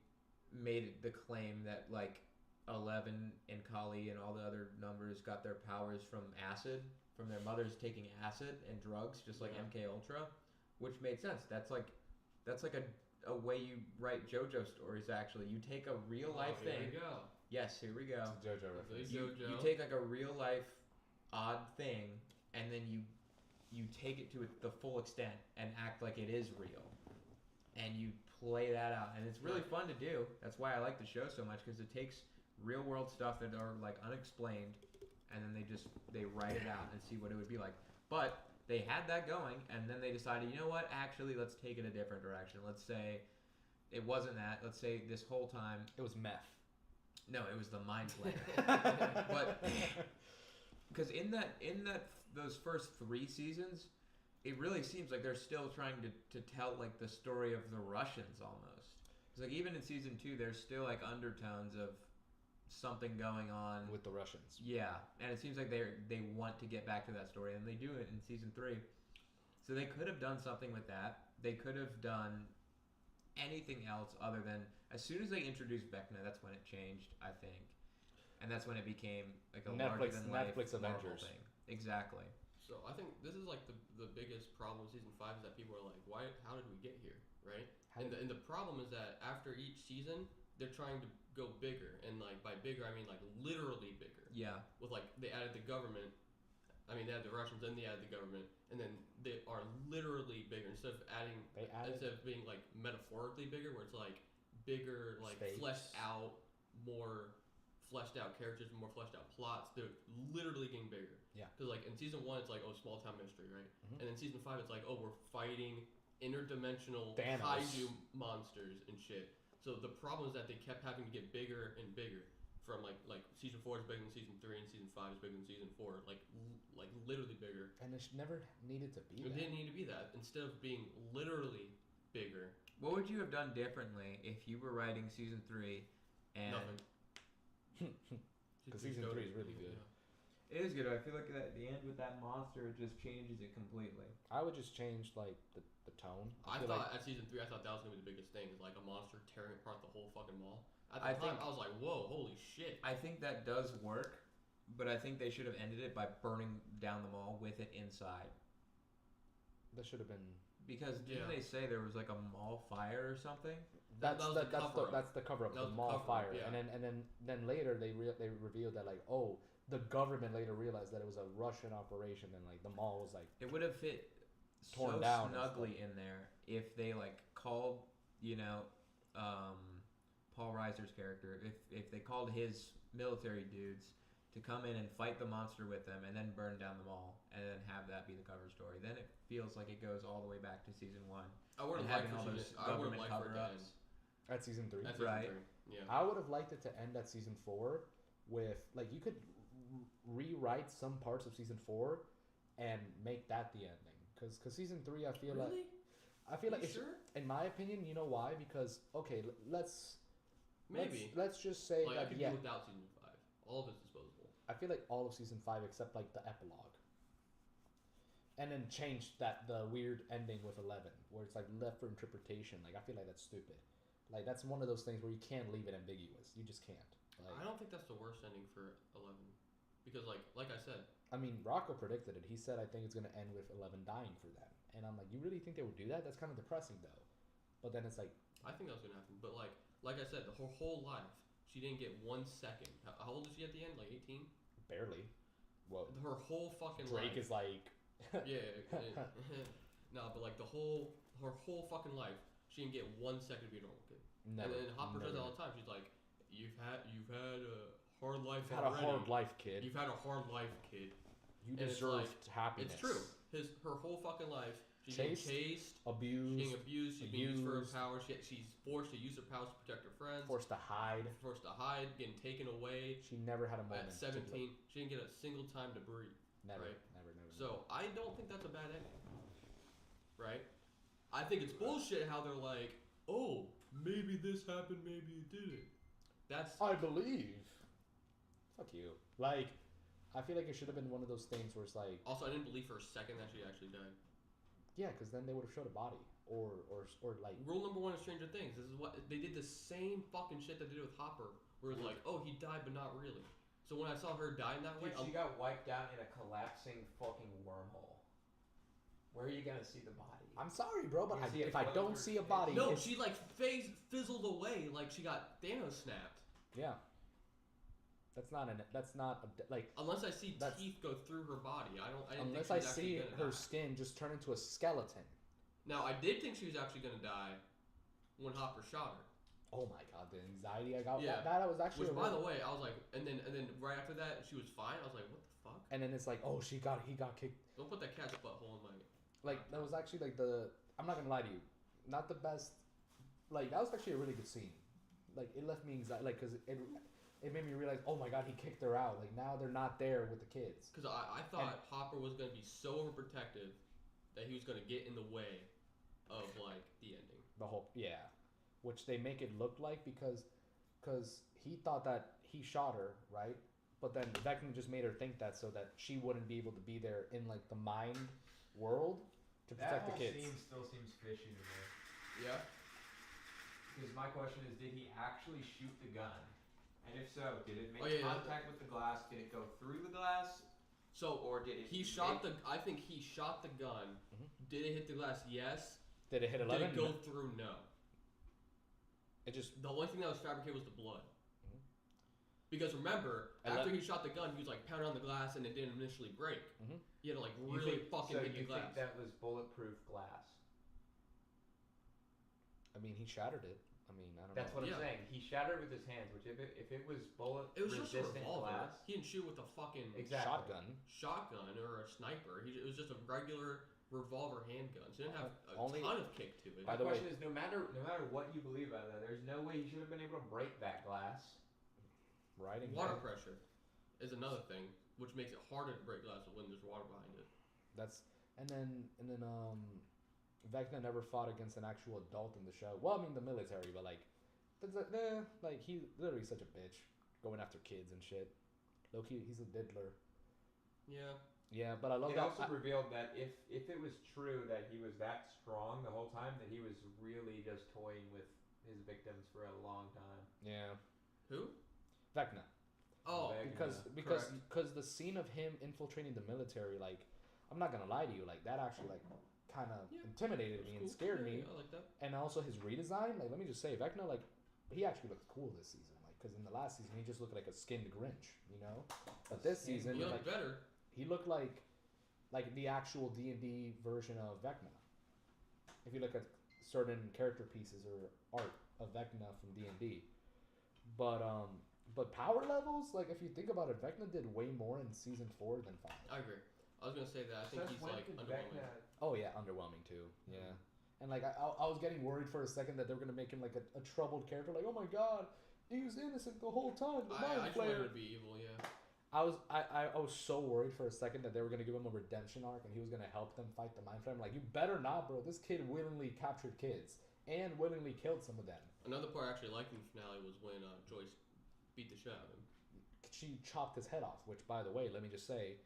Speaker 3: made the claim that like Eleven and Kali and all the other numbers got their powers from acid, from their mothers taking acid and drugs, just like MK Ultra, which made sense. That's like a way you write JoJo stories. Actually, you take a real life thing.
Speaker 1: Here we go.
Speaker 3: Yes, here we go.
Speaker 2: It's a JoJo reference.
Speaker 3: You take like a real life odd thing, and then you you take it to the full extent and act like it is real, and you play that out, and it's really fun to do. That's why I like the show so much, because it takes real world stuff that are like unexplained, and then they write it out and see what it would be like. But they had that going, and then they decided, you know what? Actually, let's take it a different direction. Let's say it wasn't that. Let's say this whole time
Speaker 2: It was meth.
Speaker 3: no, it was the mind flayer. But because in those first 3 seasons, it really seems like they're still trying to tell like the story of the Russians almost. Because like even in season 2, there's still like undertones of something going on
Speaker 2: With the Russians.
Speaker 3: Yeah, and it seems like they want to get back to that story, and they do it in season 3. So they could have done something with that. They could have done anything else other than, as soon as they introduced Vecna, that's when it changed, I think, and that's when it became like a larger than life
Speaker 2: Netflix
Speaker 3: Marvel
Speaker 2: Avengers
Speaker 3: thing. Exactly.
Speaker 1: So I think this is like the biggest problem with season 5 is that people are like, why? How did we get here, right? And the problem is that after each season, they're trying to go bigger, and like by bigger I mean like literally bigger.
Speaker 3: Yeah.
Speaker 1: With like they added the government. I mean they had the Russians, then they added the government, and then they are literally bigger instead of instead of being like metaphorically bigger, where it's like bigger, like
Speaker 2: Space.
Speaker 1: fleshed out, more fleshed out characters, more fleshed out plots. They're literally getting bigger.
Speaker 2: Yeah.
Speaker 1: Because like in season 1 it's like, oh, small town mystery, right?
Speaker 2: Mhm.
Speaker 1: And then season 5 it's like, oh, we're fighting interdimensional
Speaker 2: Thanos.
Speaker 1: kaiju monsters and shit. So the problem is that they kept having to get bigger and bigger. From like season 4 is bigger than season 3, and season 5 is bigger than season 4. Like literally bigger.
Speaker 2: And it never needed to be
Speaker 1: It
Speaker 2: that.
Speaker 1: didn't need to be that. Instead of being literally bigger,
Speaker 3: What would you have done differently if you were writing season 3 and
Speaker 1: nothing.
Speaker 2: Because season 3 is really good.
Speaker 3: It is good. I feel like at the end with that monster, it just changes it completely.
Speaker 2: I would just change like the tone.
Speaker 1: I
Speaker 2: feel
Speaker 1: thought
Speaker 2: like,
Speaker 1: at season 3, I thought that was gonna be the biggest thing, like a monster tearing apart the whole fucking mall. At
Speaker 3: I
Speaker 1: the time,
Speaker 3: think-
Speaker 1: I was like, whoa, holy shit.
Speaker 3: I think that does work, but I think they should have ended it by burning down the mall with it inside.
Speaker 2: that should have been.
Speaker 3: Because didn't
Speaker 1: Yeah.
Speaker 3: they say there was like a mall fire or something?
Speaker 1: That was the cover-up.
Speaker 2: That's the cover up.
Speaker 1: That
Speaker 2: The
Speaker 1: was the
Speaker 2: mall
Speaker 1: cover-up,
Speaker 2: fire,
Speaker 1: yeah.
Speaker 2: and then later they revealed that like, oh, the government later realized that it was a Russian operation, and like the mall was like,
Speaker 3: It would have fit
Speaker 2: Torn
Speaker 3: so
Speaker 2: down and
Speaker 3: snugly
Speaker 2: stuff.
Speaker 3: in there if they like called, Paul Reiser's character, if they called his military dudes to come in and fight the monster with them, and then burn down the mall, and then have that be the cover story. Then it feels like it goes all the way back to season 1.
Speaker 1: I would
Speaker 3: And
Speaker 1: have liked
Speaker 3: having all
Speaker 1: for
Speaker 3: those
Speaker 1: season, I would have
Speaker 3: government
Speaker 1: liked for it to end.
Speaker 3: cover-ups.
Speaker 2: at season 3.
Speaker 1: At season
Speaker 3: Right.
Speaker 1: 3. Yeah.
Speaker 2: I would have liked it to end at season 4 with like you could rewrite some parts of season 4 and make that the ending because season 3 I feel like
Speaker 1: Really?
Speaker 2: it
Speaker 1: You
Speaker 2: should,
Speaker 1: sure?
Speaker 2: in my opinion, you know why? Because okay, let's
Speaker 1: Maybe.
Speaker 2: let's just say
Speaker 1: Like I
Speaker 2: that
Speaker 1: could
Speaker 2: yeah,
Speaker 1: do without season 5. All of it's disposable.
Speaker 2: I feel like all of season 5 except like the epilogue, and then change the weird ending with 11 where it's like left for interpretation. Like I feel like that's stupid. Like that's one of those things where you can't leave it ambiguous. You just can't. Like,
Speaker 1: I don't think that's the worst ending for 11, because like I said,
Speaker 2: I mean, Rocco predicted it. He said, I think it's going to end with 11 dying for them. And I'm like, you really think they would do that? That's kind of depressing, though. But then it's like,
Speaker 1: I think that was gonna happen. But like I said, her whole life, she didn't get 1 second. How old is she at the end? Like 18?
Speaker 2: barely. Well,
Speaker 1: Her whole fucking
Speaker 2: Drake
Speaker 1: life.
Speaker 2: is like,
Speaker 1: Yeah. No, but like her whole fucking life, she didn't get 1 second to be a normal kid.
Speaker 2: never.
Speaker 1: And then Hopper says
Speaker 2: never.
Speaker 1: all the time. She's like, you've had a hard life
Speaker 2: You've had a
Speaker 1: already.
Speaker 2: hard life, kid.
Speaker 1: You've had a hard life, kid.
Speaker 2: You
Speaker 1: and it's
Speaker 2: deserved
Speaker 1: like-
Speaker 2: happiness.
Speaker 1: It's true. Her whole fucking life, she's being
Speaker 2: Chased,
Speaker 1: chased, she's
Speaker 2: Abused,
Speaker 1: being abused, she's being used for her
Speaker 2: abused.
Speaker 1: power. She's forced to use her powers to protect her friends.
Speaker 2: forced to hide.
Speaker 1: Forced to hide, getting taken away.
Speaker 2: She never had a moment.
Speaker 1: At
Speaker 2: to,
Speaker 1: 17,
Speaker 2: like,
Speaker 1: she didn't get a single time to breathe.
Speaker 2: never,
Speaker 1: right.
Speaker 2: never.
Speaker 1: So I don't think that's a bad ending, right? I think it's bullshit how they're like, oh, maybe this happened, maybe it didn't. That's
Speaker 2: I believe. Fuck you. Like, I feel like it should have been one of those things where it's like,
Speaker 1: also I didn't believe for a second that she actually died.
Speaker 2: yeah, because then they would have showed a body, or like,
Speaker 1: Rule number 1 of Stranger Things. This is what they did. The same fucking shit that they did with Hopper, where it's like, oh, he died, but not really. So when I saw her dying that way,
Speaker 3: Dude, she got wiped out in a collapsing fucking wormhole. Where are you gonna see the body?
Speaker 2: I'm sorry, bro, but
Speaker 3: You see a
Speaker 2: if I
Speaker 3: close
Speaker 2: don't
Speaker 3: or
Speaker 2: see a
Speaker 3: face?
Speaker 2: body,
Speaker 1: no,
Speaker 2: it's-
Speaker 1: she like fizzled away, like she got Thanos snapped.
Speaker 2: yeah. That's not like
Speaker 1: Unless I see
Speaker 2: That's-
Speaker 1: teeth go through her body, I didn't
Speaker 2: unless
Speaker 1: think
Speaker 2: I
Speaker 1: she was
Speaker 2: see
Speaker 1: actually
Speaker 2: her
Speaker 1: gonna die.
Speaker 2: skin just turn into a skeleton.
Speaker 1: Now I did think she was actually gonna die when Hopper shot her.
Speaker 2: Oh my god, the anxiety I got.
Speaker 1: Yeah.
Speaker 2: That was actually.
Speaker 1: Which, by the way, I was like, and then right after that, she was fine. I was like, what the fuck?
Speaker 2: And then it's like, oh, he got kicked.
Speaker 1: Don't put that cat's butthole in my.
Speaker 2: Like that was actually like the. I'm not gonna lie to you, not the best. Like that was actually a really good scene. Like it left me anxiety, like because it made me realize, oh my god, he kicked her out. Like now they're not there with the kids.
Speaker 1: Because I thought Hopper was gonna be so overprotective that he was gonna get in the way of like the ending.
Speaker 2: The whole which they make it look like because he thought that he shot her, right? But then Vecna just made her think that so that she wouldn't be able to be there in like the mind world to protect the kids.
Speaker 3: That whole scene still seems fishy to me.
Speaker 1: Yeah.
Speaker 3: Because my question is, did he actually shoot the gun? And if so, did it make
Speaker 1: yeah,
Speaker 3: contact with the glass? Did it go through the glass?
Speaker 1: So
Speaker 3: Or did it?
Speaker 1: he shot the. I think he shot the gun.
Speaker 2: Mhm.
Speaker 1: Did it hit the glass? Yes.
Speaker 2: Did it hit
Speaker 1: Did
Speaker 2: 11?
Speaker 1: it go through? No.
Speaker 2: It just
Speaker 1: The only thing that was fabricated was the blood.
Speaker 2: Mhm.
Speaker 1: Because remember,
Speaker 2: And
Speaker 1: after he shot the gun, he was like pounding on the glass and it didn't initially break.
Speaker 2: Mhm.
Speaker 1: He had to like
Speaker 3: You
Speaker 1: really
Speaker 3: think-
Speaker 1: fucking
Speaker 3: so
Speaker 1: hit the
Speaker 3: you
Speaker 1: glass.
Speaker 3: think that was bulletproof glass?
Speaker 2: I mean, he shattered it. I mean, I don't
Speaker 3: That's
Speaker 2: know.
Speaker 3: what
Speaker 1: Yeah.
Speaker 3: I'm saying. He shattered it with his hands, which if it was bullet
Speaker 1: It was just a
Speaker 3: resistant
Speaker 1: revolver.
Speaker 3: glass,
Speaker 1: He didn't shoot with a fucking
Speaker 3: Exactly.
Speaker 2: Shotgun.
Speaker 1: shotgun or a sniper. It was just a regular revolver handgun. So it didn't have a
Speaker 2: Only-
Speaker 1: ton of kick to it.
Speaker 2: By
Speaker 3: My
Speaker 2: the way-
Speaker 3: question is, no matter what you believe about that, there's no way he should have been able to break that glass.
Speaker 2: Riding
Speaker 1: Water
Speaker 2: that.
Speaker 1: pressure is another thing, which makes it harder to break glass when there's water behind it.
Speaker 2: That's and then Vecna never fought against an actual adult in the show. Well, I mean the military, but like like he's literally such a bitch going after kids and shit. Low-key, he's a diddler.
Speaker 1: Yeah.
Speaker 2: Yeah, but I love
Speaker 3: It
Speaker 2: that.
Speaker 3: also revealed that if it was true that he was that strong the whole time, that he was really just toying with his victims for a long time.
Speaker 2: Yeah,
Speaker 1: Who?
Speaker 2: Vecna.
Speaker 1: Oh,
Speaker 3: Vecna.
Speaker 2: Because the scene of him infiltrating the military, like, I'm not gonna lie to you, like that actually like kind of
Speaker 1: Yeah,
Speaker 2: intimidated
Speaker 1: it was
Speaker 2: me and
Speaker 1: cool.
Speaker 2: scared
Speaker 1: Yeah,
Speaker 2: me.
Speaker 1: yeah, I like that.
Speaker 2: And also his redesign, like let me just say, Vecna, like he actually looked cool this season, like because in the last season he just looked like a skinned Grinch, you know. But this
Speaker 3: Skinned
Speaker 2: season,
Speaker 1: He
Speaker 2: like
Speaker 1: looked better.
Speaker 2: he looked like the actual D&D version of Vecna. If you look at certain character pieces or art of Vecna from D&D, but power levels, like if you think about it, Vecna did way more in season 4 than 5.
Speaker 1: I agree. I was gonna say that. I think
Speaker 3: Since
Speaker 1: he's
Speaker 3: when
Speaker 1: like
Speaker 3: did
Speaker 1: underwhelming.
Speaker 3: Vecna?
Speaker 2: Oh yeah, underwhelming too. Yeah, and like I was getting worried for a second that they were gonna make him like a troubled character. Like, oh my god, he was innocent the whole time. The
Speaker 1: I
Speaker 2: mind
Speaker 1: just wanted
Speaker 2: flayer.
Speaker 1: him to be evil. Yeah.
Speaker 2: I was so worried for a second that they were gonna give him a redemption arc and he was gonna help them fight the mind flayer. I'm like, you better not, bro. This kid willingly captured kids and willingly killed some of them.
Speaker 1: Another part I actually liked in the finale was when Joyce beat the shit out of him.
Speaker 2: She chopped his head off. Which, by the way, let me just say,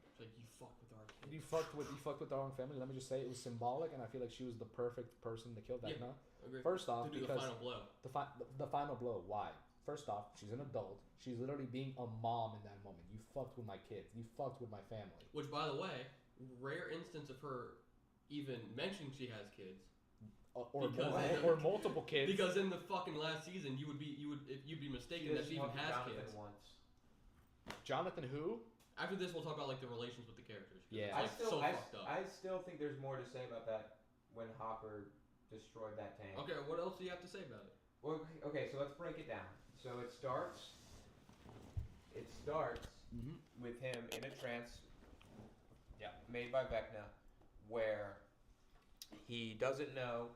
Speaker 1: It's like you fuck with our kid.
Speaker 2: you fucked with the wrong family. Let me just say, it was symbolic, and I feel like she was the perfect person to kill
Speaker 1: Yeah.
Speaker 2: Vecna.
Speaker 1: Agree.
Speaker 2: First off,
Speaker 1: to do the
Speaker 2: because
Speaker 1: final blow.
Speaker 2: the final blow. Why? First off, she's an adult. She's literally being a mom in that moment. You fucked with my kids. You fucked with my family.
Speaker 1: Which, by the way, rare instance of her even mentioning she has kids.
Speaker 2: Or multiple kids.
Speaker 1: Because in the fucking last season, you'd be mistaken that she even has kids.
Speaker 3: Once.
Speaker 2: Jonathan who?
Speaker 1: After this, we'll talk about like the relations with the characters. 'Cause
Speaker 2: Yeah.
Speaker 1: it's, like, so fucked up.
Speaker 3: I still think there's more to say about that when Hopper destroyed that tank.
Speaker 1: Okay, what else do you have to say about it?
Speaker 3: Well, okay, so let's break it down. So it starts with him in a trance.
Speaker 2: Yeah.
Speaker 3: Made by Vecna, where he doesn't know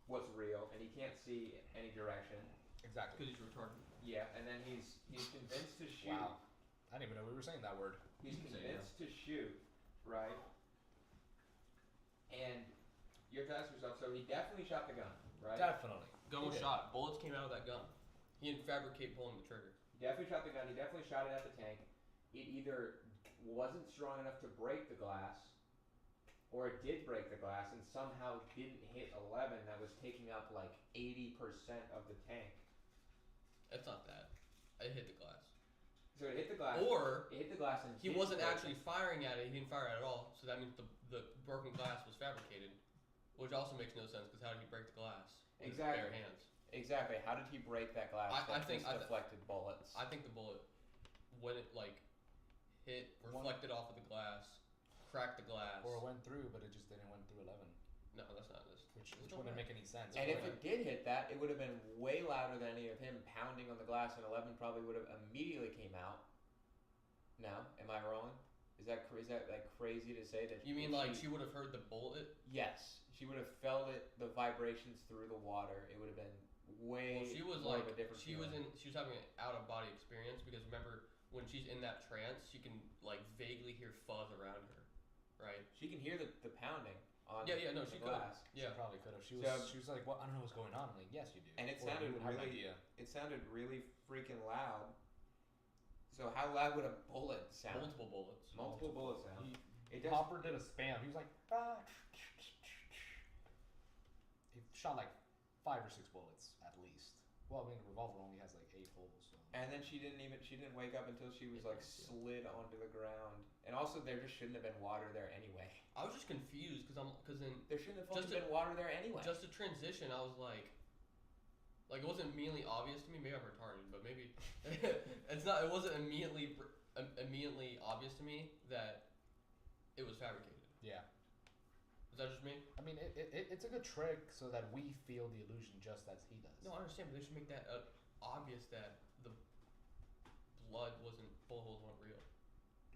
Speaker 3: what's real and he can't see any direction.
Speaker 2: Exactly.
Speaker 1: Because he's retarded.
Speaker 3: Yeah, and then he's convinced to shoot.
Speaker 2: Wow. I didn't even know we were saying that word.
Speaker 3: He's
Speaker 1: You can say
Speaker 3: convinced to shoot, right? And you have to ask yourself, so he definitely shot the gun, right?
Speaker 2: Definitely.
Speaker 1: Gun was
Speaker 2: He did.
Speaker 1: shot. Bullets came out of that gun. He didn't fabricate pulling the trigger.
Speaker 3: He definitely shot the gun. He definitely shot it at the tank. It either wasn't strong enough to break the glass, or it did break the glass and somehow didn't hit 11 that was taking up like 80% of the tank.
Speaker 1: It's not that. It hit the glass.
Speaker 3: So it hit the glass.
Speaker 1: Or
Speaker 3: it hit the glass and
Speaker 1: he
Speaker 3: didn't
Speaker 1: wasn't
Speaker 3: break
Speaker 1: actually
Speaker 3: it.
Speaker 1: firing at it. He didn't fire at it at all. So that means the broken glass was fabricated, which also makes no sense because how did he break the glass with his
Speaker 3: Exactly.
Speaker 1: bare hands?
Speaker 3: Exactly. How did he break that glass?
Speaker 1: I
Speaker 3: that
Speaker 1: think-
Speaker 3: just
Speaker 1: I
Speaker 3: deflected bullets.
Speaker 1: I think the bullet, when it like hit, reflected off of the glass, cracked the glass.
Speaker 2: Or it went through, but it just didn't went through 11,
Speaker 1: No, that's not this.
Speaker 2: which
Speaker 1: no
Speaker 2: wouldn't
Speaker 1: way.
Speaker 2: make any sense.
Speaker 3: And
Speaker 2: but
Speaker 3: if it did hit that, it would have been way louder than any of him pounding on the glass, and 11 probably would have immediately came out. No, am I wrong? Is that like crazy to say that?
Speaker 1: You mean like she would have heard the bullet?
Speaker 3: Yes, she would have felt it, the vibrations through the water. It would have been way
Speaker 1: Well, she was
Speaker 3: more
Speaker 1: like,
Speaker 3: of a different
Speaker 1: she
Speaker 3: feeling.
Speaker 1: was having an out of body experience because remember when she's in that trance, she can like vaguely hear fuzz around her, right?
Speaker 3: She can hear the pounding on
Speaker 1: Yeah, no,
Speaker 3: the
Speaker 1: she could.
Speaker 3: glass.
Speaker 2: she
Speaker 1: Yeah.
Speaker 2: probably could have. She
Speaker 3: So-
Speaker 2: was like, "What? I don't know what's going on." I'm like, "Yes, you do."
Speaker 3: And it
Speaker 2: Or
Speaker 3: sounded
Speaker 2: you would have an
Speaker 3: really-
Speaker 2: idea.
Speaker 3: It sounded really freaking loud. So how loud would a bullet sound?
Speaker 1: Multiple bullets.
Speaker 3: Multiple bullets sound.
Speaker 2: He,
Speaker 3: It does.
Speaker 2: Hopper did a spam. He was like, ah. He shot like 5 or 6 bullets at least. Well, I mean, the revolver only has like 8 holes. So.
Speaker 3: And then she didn't wake up until she was like slid onto the ground. And also, there just shouldn't have been water there anyway.
Speaker 1: I was just confused because in
Speaker 3: There shouldn't have
Speaker 1: Just
Speaker 3: fucking been water there anyway.
Speaker 1: just to transition, I was like it wasn't immediately obvious to me. Maybe I'm retarded, but maybe it's not. It wasn't immediately obvious to me that it was fabricated.
Speaker 2: Yeah.
Speaker 1: Is that just me?
Speaker 2: I mean, it's a good trick so that we feel the illusion just as he does.
Speaker 1: No, I understand, but they should make that obvious that the bullet holes weren't real.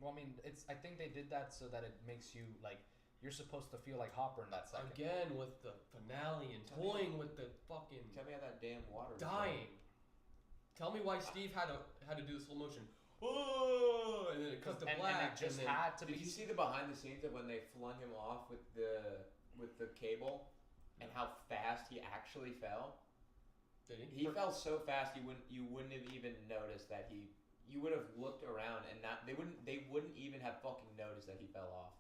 Speaker 2: Well, I mean, I think they did that so that it makes you like you're supposed to feel like Hopper in that second.
Speaker 1: Again with the finale and
Speaker 3: Tell me-
Speaker 1: toying with the fucking
Speaker 3: Tell me how that damn water was
Speaker 1: dying. Tell me why Steve had to do the slow motion. Oh, and then it cut to
Speaker 2: And
Speaker 1: black.
Speaker 2: it just
Speaker 1: and then,
Speaker 2: had to
Speaker 3: Did
Speaker 2: be.
Speaker 3: you see the behind the scenes of when they flung him off with the cable, and how fast he actually fell?
Speaker 1: Did he?
Speaker 3: He fell so fast you wouldn't have even noticed that he. You would have looked around and they wouldn't even have fucking noticed that he fell off.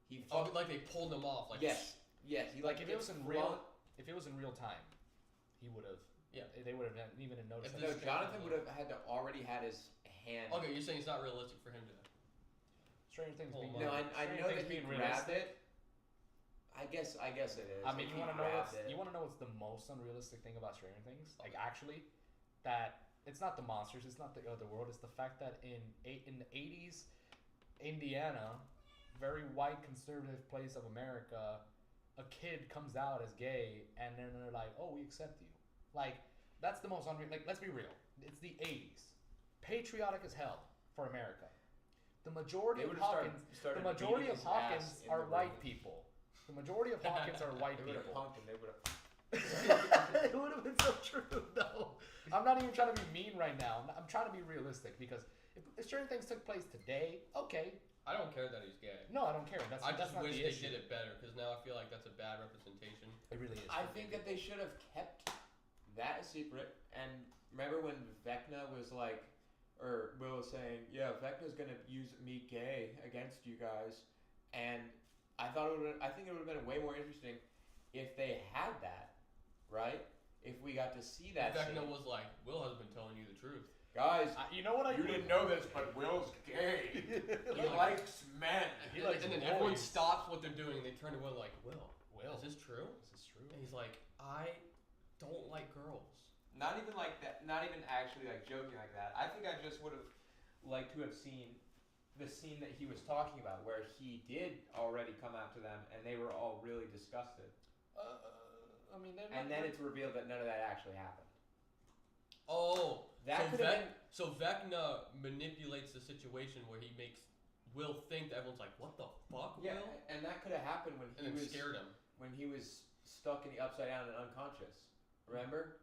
Speaker 3: He
Speaker 1: Oh,
Speaker 3: fuck,
Speaker 1: like they pulled him off. Like
Speaker 3: yes. He
Speaker 2: Like if it
Speaker 3: gets
Speaker 2: was in
Speaker 3: flung-
Speaker 2: if it was in real time, he would have.
Speaker 1: Yeah.
Speaker 2: They would have even noticed.
Speaker 1: If
Speaker 2: that.
Speaker 3: No,
Speaker 1: this
Speaker 3: Jonathan
Speaker 1: guy-
Speaker 3: would have had to already had his hand.
Speaker 1: Okay, you're saying it's not realistic for him to.
Speaker 2: Stranger Things
Speaker 1: Hold
Speaker 2: being.
Speaker 1: on.
Speaker 3: No, I
Speaker 2: Stranger
Speaker 3: know
Speaker 2: Things
Speaker 3: that he
Speaker 2: being
Speaker 3: grabbed
Speaker 2: realistic.
Speaker 3: it. I guess it is.
Speaker 2: I mean,
Speaker 3: Like,
Speaker 2: you
Speaker 3: he
Speaker 2: want to know
Speaker 3: grabbed
Speaker 2: what's
Speaker 3: it.
Speaker 2: you want to know what's the most unrealistic thing about Stranger Things? Like actually, that it's not the monsters, it's not the other world. It's the fact that in the 80s, Indiana, very white conservative place of America, a kid comes out as gay, and then they're like, "Oh, we accept you." Like that's the most unreal. Like let's be real, it's the 80s, patriotic as hell for America. The majority
Speaker 3: They
Speaker 2: of
Speaker 3: would've started
Speaker 2: the majority
Speaker 3: beating
Speaker 2: of
Speaker 3: his ass
Speaker 2: Hawkins
Speaker 3: in
Speaker 2: are
Speaker 3: the
Speaker 2: white
Speaker 3: ring.
Speaker 2: people. The majority of Hawkins are white
Speaker 3: They would have
Speaker 2: people.
Speaker 3: punked him. They would have.
Speaker 2: It would have been so true, though. I'm not even trying to be mean right now. I'm trying to be realistic because if certain things took place today, okay.
Speaker 1: I don't care that he's gay.
Speaker 2: No, I don't care. That's
Speaker 1: I just
Speaker 2: not
Speaker 1: wish
Speaker 2: the
Speaker 1: they
Speaker 2: issue.
Speaker 1: did it better because now I feel like that's a bad representation.
Speaker 2: It really is.
Speaker 3: I think that they should have kept that a secret. And remember when Vecna was like, or Will was saying, "Yeah, Vecna's gonna use me gay against you guys," and I think it would have been way more interesting if they had that, right? If we got to see that.
Speaker 1: Vecna
Speaker 3: scene.
Speaker 1: was like, Will has been telling you the truth.
Speaker 3: Guys,
Speaker 2: You know what I
Speaker 3: you didn't know this, but Will's gay. He likes men.
Speaker 2: He
Speaker 1: and,
Speaker 2: likes
Speaker 1: and then everyone
Speaker 2: boys.
Speaker 1: stops what they're doing and they turn to Will like, Will,
Speaker 2: Will,
Speaker 1: is this true?
Speaker 2: This is true.
Speaker 1: And he's like, I don't like girls.
Speaker 3: Not even like that. Not even actually like joking like that. I think I just would have liked to have seen the scene that he was talking about, where he did already come out to them, and they were all really disgusted.
Speaker 2: I mean,
Speaker 3: And then it's revealed that none of that actually happened.
Speaker 1: Oh,
Speaker 3: That
Speaker 1: so
Speaker 3: could have been.
Speaker 1: So Vecna manipulates the situation where he makes Will think that everyone's like, what the fuck,
Speaker 3: Yeah,
Speaker 1: Will?
Speaker 3: and that could have happened when
Speaker 1: And
Speaker 3: he
Speaker 1: then
Speaker 3: was
Speaker 1: scared him.
Speaker 3: when he was stuck in the upside down and unconscious. Remember?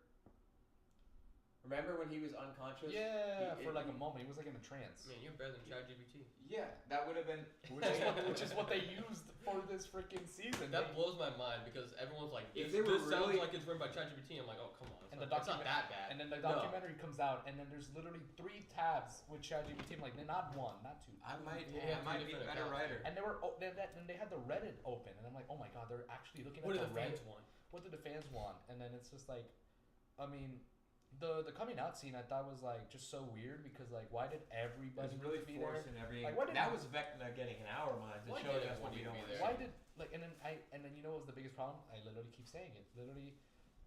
Speaker 3: Remember when he was unconscious?
Speaker 2: yeah,
Speaker 3: He-
Speaker 2: for
Speaker 3: it-
Speaker 2: like a moment, he was like in a trance.
Speaker 1: Man, you're better than ChatGPT.
Speaker 3: Yeah, that would have been.
Speaker 2: Which is what they used for this freaking season.
Speaker 1: That blows my mind because everyone's like,
Speaker 3: If
Speaker 1: this,
Speaker 3: they were
Speaker 1: this sounds
Speaker 3: really-
Speaker 1: like it's written by ChatGPT. I'm like, oh, come on. It's,
Speaker 2: And
Speaker 1: not,
Speaker 2: the
Speaker 1: it's not that bad.
Speaker 2: And then the
Speaker 1: No.
Speaker 2: documentary comes out, and then there's literally 3 tabs with ChatGPT. I'm like, not 1, not 2.
Speaker 3: I might.
Speaker 1: Yeah,
Speaker 3: I might be a
Speaker 1: different
Speaker 3: better
Speaker 1: accounts.
Speaker 3: writer.
Speaker 2: And they were, and they had the Reddit open, and I'm like, oh my god, they're actually looking
Speaker 1: What
Speaker 2: at
Speaker 1: do the
Speaker 2: Reddit.
Speaker 1: fans want?
Speaker 2: What do the fans want? And then it's just like, I mean, the coming out scene I thought was like just so weird because like, why did everybody
Speaker 3: really
Speaker 2: need to be there?
Speaker 3: forcing everything.
Speaker 2: Like, why did-
Speaker 3: that was Vecna getting in our minds and
Speaker 1: Why
Speaker 3: showing
Speaker 1: did
Speaker 3: us what we
Speaker 1: everyone
Speaker 3: don't
Speaker 1: need to be
Speaker 3: want to
Speaker 1: there?
Speaker 2: Why did like and then you know what was the biggest problem? I literally keep saying it. Literally,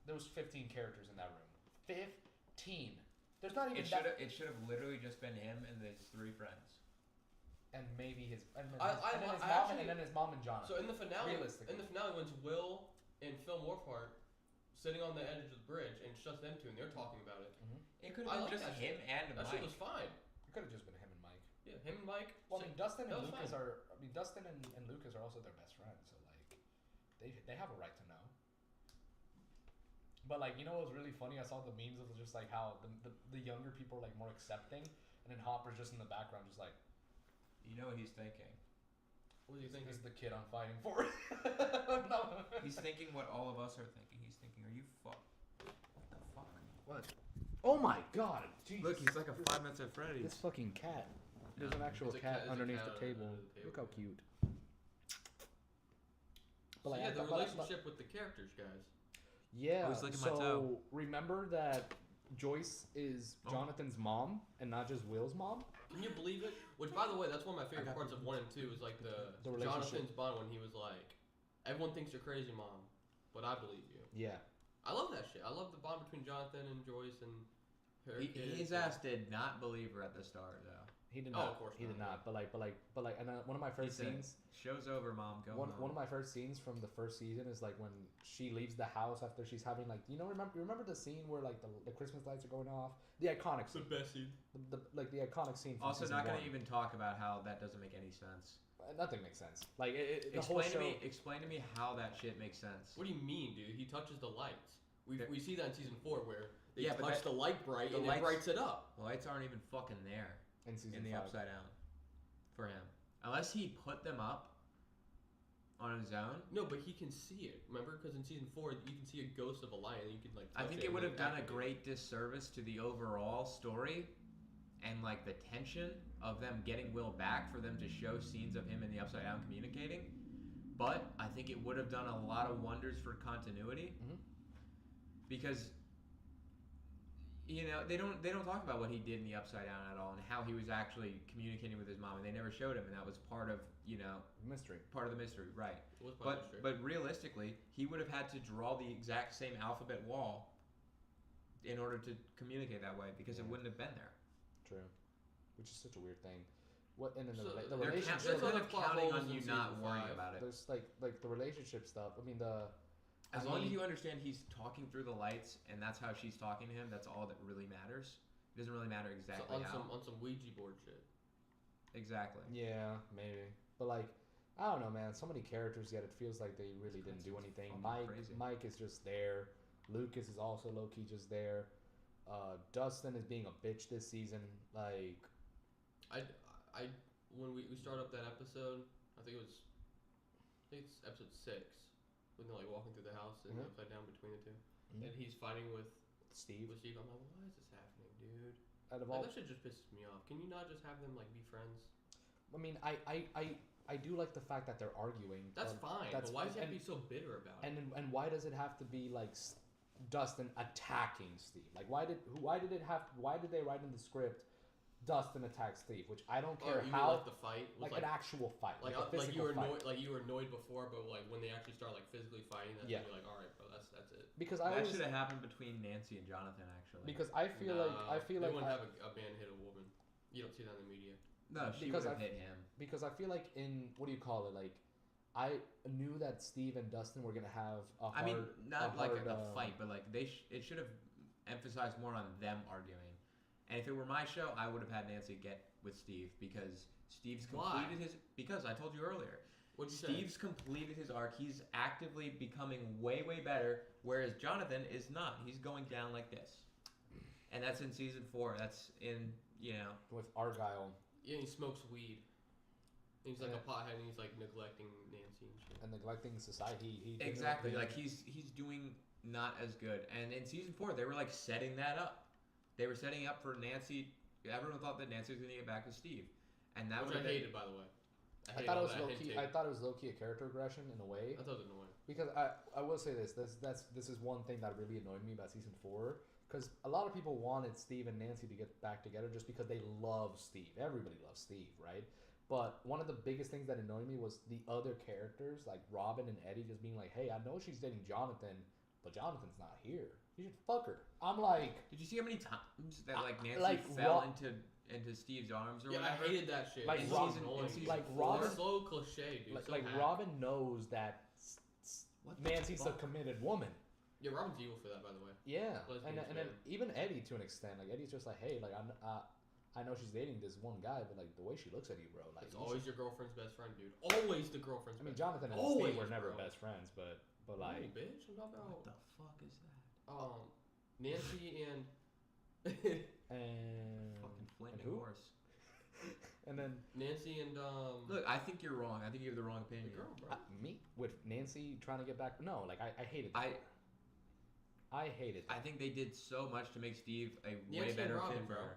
Speaker 2: there was 15 characters in that room. 15. There's not even
Speaker 3: It should have literally just been him and his 3 friends.
Speaker 2: and maybe his and then his mom and Jonathan.
Speaker 1: So in the finale,
Speaker 2: Realistically.
Speaker 1: when it's Will and Phil Morphart sitting on the edge of the bridge and it's just them two and they're talking about it.
Speaker 3: It could
Speaker 1: I
Speaker 3: have been
Speaker 1: like
Speaker 3: just
Speaker 1: that
Speaker 3: him
Speaker 1: shit.
Speaker 3: and
Speaker 1: That
Speaker 3: Mike.
Speaker 1: shit was fine.
Speaker 2: It could have just been him and Mike.
Speaker 1: Yeah, him and Mike.
Speaker 2: Well, I mean, Dustin
Speaker 1: that
Speaker 2: and
Speaker 1: was
Speaker 2: Lucas
Speaker 1: fine.
Speaker 2: are. I mean, Dustin and Lucas are also their best friends, so like, they have a right to know. But like, you know what was really funny? I saw the memes of just like how the younger people are like more accepting, and then Hopper's just in the background, just like,
Speaker 3: You know what he's thinking.
Speaker 1: What do you think?
Speaker 2: this is the kid I'm fighting for. No.
Speaker 3: He's thinking what all of us are thinking. He's thinking, are you What the fuck?
Speaker 2: What? Oh my god! Jesus.
Speaker 3: Look, he's like a 5 Nights at Freddy's.
Speaker 2: This fucking cat. There's an actual
Speaker 1: It's a cat-
Speaker 2: cat
Speaker 1: it's a
Speaker 2: underneath
Speaker 1: cat
Speaker 2: the table.
Speaker 1: under the
Speaker 2: Look how
Speaker 1: table.
Speaker 2: cute.
Speaker 1: So
Speaker 2: like,
Speaker 1: yeah, the
Speaker 2: but like-
Speaker 1: relationship with the characters, guys.
Speaker 2: Yeah.
Speaker 3: I was licking my
Speaker 2: so
Speaker 3: toe.
Speaker 2: remember that Joyce is
Speaker 3: Oh.
Speaker 2: Jonathan's mom and not just Will's mom.
Speaker 1: Can you believe it? Which, by the way, that's one of my
Speaker 3: I
Speaker 1: favorite
Speaker 3: got
Speaker 1: parts of 1 and 2 is like the
Speaker 2: relationship.
Speaker 1: Jonathan's bond when he was like, "Everyone thinks you're crazy, mom, but I believe you."
Speaker 2: Yeah.
Speaker 1: I love that shit. I love the bond between Jonathan and Joyce and her. kids.
Speaker 3: His ass did not believe her at the start, though.
Speaker 2: He did
Speaker 1: Oh,
Speaker 2: not.
Speaker 1: of course
Speaker 2: he did
Speaker 1: not.
Speaker 2: not. But like, and one of my first
Speaker 3: He said,
Speaker 2: scenes.
Speaker 3: Show's over, mom. Go home.
Speaker 2: One of my first scenes from the first season is like when she leaves the house after she's having like remember the scene where like the Christmas lights are going off, the iconic
Speaker 1: It's the
Speaker 2: scene,
Speaker 1: best scene.
Speaker 2: the iconic scene. From
Speaker 3: Also,
Speaker 2: season
Speaker 3: not going
Speaker 2: one.
Speaker 3: to even talk about how that doesn't make any sense.
Speaker 2: Nothing makes sense. Like the whole show.
Speaker 3: Explain to me how that shit makes sense.
Speaker 1: What do you mean, dude? He touches the lights. We see that in season 4 where they
Speaker 3: Yeah, but
Speaker 1: touch the light bright
Speaker 3: the
Speaker 1: and
Speaker 3: lights-
Speaker 1: it brights it up.
Speaker 3: The lights aren't even fucking there
Speaker 2: in season
Speaker 3: in the
Speaker 2: 5.
Speaker 3: Upside Down for him, unless he put them up on his own.
Speaker 1: No, but he can see it. Remember, because in season 4 you can see a ghost of a lion and you can like.
Speaker 3: I
Speaker 1: touch
Speaker 3: think
Speaker 1: it
Speaker 3: it
Speaker 1: and
Speaker 3: would
Speaker 1: then
Speaker 3: have done a
Speaker 1: activate it.
Speaker 3: great disservice to the overall story and like the tension of them getting Will back for them to show scenes of him in the Upside Down communicating. But I think it would have done a lot of wonders for continuity
Speaker 2: Mhm.
Speaker 3: because they don't talk about what he did in the Upside Down at all and how he was actually communicating with his mom, and they never showed him, and that was part of
Speaker 2: Mystery.
Speaker 3: part of the mystery, right?
Speaker 1: It was part of the mystery.
Speaker 3: But realistically, he would have had to draw the exact same alphabet wall in order to communicate that way because it
Speaker 2: Yeah.
Speaker 3: wouldn't have been there.
Speaker 2: True. Which is such a weird thing. What and then
Speaker 1: So
Speaker 2: the
Speaker 1: they're
Speaker 3: They're
Speaker 2: relationship.
Speaker 1: There's
Speaker 3: kind
Speaker 1: other
Speaker 3: of
Speaker 1: plot
Speaker 3: counting
Speaker 1: holes
Speaker 3: on
Speaker 1: in
Speaker 3: you not
Speaker 1: season
Speaker 3: worrying
Speaker 1: 5.
Speaker 3: about it.
Speaker 2: There's like the relationship stuff. I mean the.
Speaker 3: As
Speaker 2: I
Speaker 3: long as
Speaker 2: mean-
Speaker 3: you understand he's talking through the lights and that's how she's talking to him, that's all that really matters. It doesn't really matter
Speaker 1: So
Speaker 3: exactly
Speaker 1: on
Speaker 3: how.
Speaker 1: some Ouija board shit.
Speaker 3: Exactly.
Speaker 2: Yeah, maybe. But like, I don't know, man. So many characters, yet it feels like they really didn't do
Speaker 3: That's
Speaker 2: anything.
Speaker 3: fucking crazy.
Speaker 2: Mike is just there. Lucas is also low key just there. Dustin is being a bitch this season. Like,
Speaker 1: I when we start up that episode, I think it's episode 6 when they're like walking through the house and
Speaker 2: Mhm.
Speaker 1: upside down between the 2,
Speaker 2: Mhm.
Speaker 1: and he's fighting with
Speaker 2: Steve.
Speaker 1: Steve. I'm like, why is this happening, dude?
Speaker 2: Out of
Speaker 1: Like,
Speaker 2: all,
Speaker 1: that shit just pisses me off. Can you not just have them like be friends?
Speaker 2: I mean, I do like the fact that they're arguing.
Speaker 1: That's
Speaker 2: but
Speaker 1: fine.
Speaker 2: that's
Speaker 1: but why does he
Speaker 2: fine.
Speaker 1: have to be so bitter about it?
Speaker 2: And why does it have to be like Dustin attacking Steve? Like, why did they write in the script Dustin attacks Steve? Which I don't
Speaker 1: Or
Speaker 2: care
Speaker 1: you mean,
Speaker 2: how.
Speaker 1: like the fight was
Speaker 2: Like an actual fight, like a
Speaker 1: like
Speaker 2: physical
Speaker 1: you were
Speaker 2: fight.
Speaker 1: annoyed, like you were annoyed before, but like when they actually start like physically fighting, that's
Speaker 2: Yeah.
Speaker 1: when you're like, all right, bro, that's it.
Speaker 2: Because I
Speaker 3: That
Speaker 2: always,
Speaker 3: should have happened between Nancy and Jonathan, actually.
Speaker 2: because I feel
Speaker 1: Nah,
Speaker 2: like
Speaker 1: they wouldn't have a man hit a woman. You don't see that in the media.
Speaker 3: No, she
Speaker 2: because
Speaker 3: would have
Speaker 2: I-
Speaker 3: hit him.
Speaker 2: because I feel like in what do you call it? Like I knew that Steve and Dustin were gonna have a hard.
Speaker 3: I mean, not like
Speaker 2: hard,
Speaker 3: a fight, but like it should have emphasized more on them arguing. And if it were my show, I would have had Nancy get with Steve because Steve's
Speaker 1: Why?
Speaker 3: completed his. Because I told you earlier,
Speaker 1: What'd you
Speaker 3: Steve's completed his arc. He's actively becoming way better, whereas Jonathan is not. He's going down like this, and that's in season 4. That's in
Speaker 2: with Argyle
Speaker 1: say? Yeah, he smokes weed. And he's like
Speaker 2: Yeah.
Speaker 1: a pothead, and he's like neglecting Nancy and shit.
Speaker 2: and neglecting society. He didn't-
Speaker 3: exactly
Speaker 2: he-
Speaker 3: like he's doing not as good. And in season 4, they were like setting that up. They were setting up for Nancy. Everyone thought that Nancy was going to get back with Steve, and that
Speaker 1: Which
Speaker 3: would
Speaker 1: I
Speaker 3: have
Speaker 1: hated, by the way.
Speaker 2: I
Speaker 1: hated
Speaker 2: thought it
Speaker 1: all
Speaker 2: was
Speaker 1: that
Speaker 2: low
Speaker 1: hint
Speaker 2: key.
Speaker 1: tape.
Speaker 2: I thought it was low key a character aggression in a way.
Speaker 1: I thought it was annoying.
Speaker 2: Because I will say this is one thing that really annoyed me about season 4, because a lot of people wanted Steve and Nancy to get back together just because they love Steve. Everybody loves Steve, right? But one of the biggest things that annoyed me was the other characters like Robin and Eddie just being like, "Hey, I know she's dating Jonathan. but Jonathan's not here. You should fuck her. I'm like,
Speaker 3: Did you see how many times that like Nancy
Speaker 2: like,
Speaker 3: fell
Speaker 2: Ro-
Speaker 3: into Steve's arms or
Speaker 1: Yeah, I
Speaker 3: whatever?
Speaker 1: hated that shit.
Speaker 2: Like
Speaker 1: It's
Speaker 2: Robin-
Speaker 1: so annoying.
Speaker 3: in season
Speaker 2: like
Speaker 3: four.
Speaker 2: Robin-
Speaker 1: It's so cliche, dude. So
Speaker 2: like
Speaker 1: hack.
Speaker 2: Robin knows that
Speaker 3: What the
Speaker 2: Nancy's a
Speaker 3: fuck?
Speaker 2: committed woman.
Speaker 1: Yeah, Robin's evil for that, by the way.
Speaker 2: Yeah,
Speaker 1: Lesbian
Speaker 2: and then
Speaker 1: fan.
Speaker 2: even Eddie to an extent. Like Eddie's just like, hey, like I know she's dating this one guy, but like the way she looks at you, bro. Like
Speaker 1: It's
Speaker 2: you
Speaker 1: always your girlfriend's best friend, dude. Always the girlfriend's
Speaker 2: I mean,
Speaker 1: best
Speaker 2: Jonathan and
Speaker 1: Always,
Speaker 2: Steve were never
Speaker 1: bro.
Speaker 2: best friends, but
Speaker 1: friend.
Speaker 2: like,
Speaker 1: Ooh, bitch, I'm talking
Speaker 3: What
Speaker 1: about
Speaker 3: the fuck is that?
Speaker 1: Nancy and
Speaker 2: and
Speaker 3: Fucking
Speaker 2: and
Speaker 3: flaming
Speaker 2: who?
Speaker 3: horse.
Speaker 2: And then
Speaker 1: Nancy and
Speaker 3: Look, I think you're wrong. I think you have the wrong
Speaker 1: the
Speaker 3: opinion.
Speaker 1: girl, bro.
Speaker 2: me with Nancy trying to get back. No, like I hated that. I hated that.
Speaker 3: I think they did so much to make Steve a way
Speaker 1: Nancy and
Speaker 3: better
Speaker 1: Robin,
Speaker 3: fit for
Speaker 1: bro.
Speaker 3: her.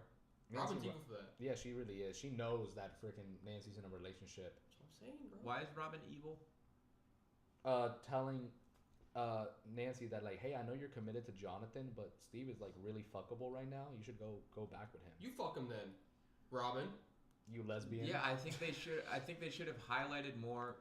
Speaker 2: Nancy
Speaker 1: Robin's
Speaker 2: Ro-
Speaker 1: evil for that.
Speaker 2: Yeah, she really is. She knows that freaking Nancy's in a relationship.
Speaker 1: That's what I'm saying, bro.
Speaker 3: Why is Robin evil?
Speaker 2: Telling Nancy that like, hey, I know you're committed to Jonathan, but Steve is like really fuckable right now. You should go back with him.
Speaker 1: You fuck him then, Robin.
Speaker 2: You lesbian.
Speaker 3: Yeah, I think they should. I think they should have highlighted more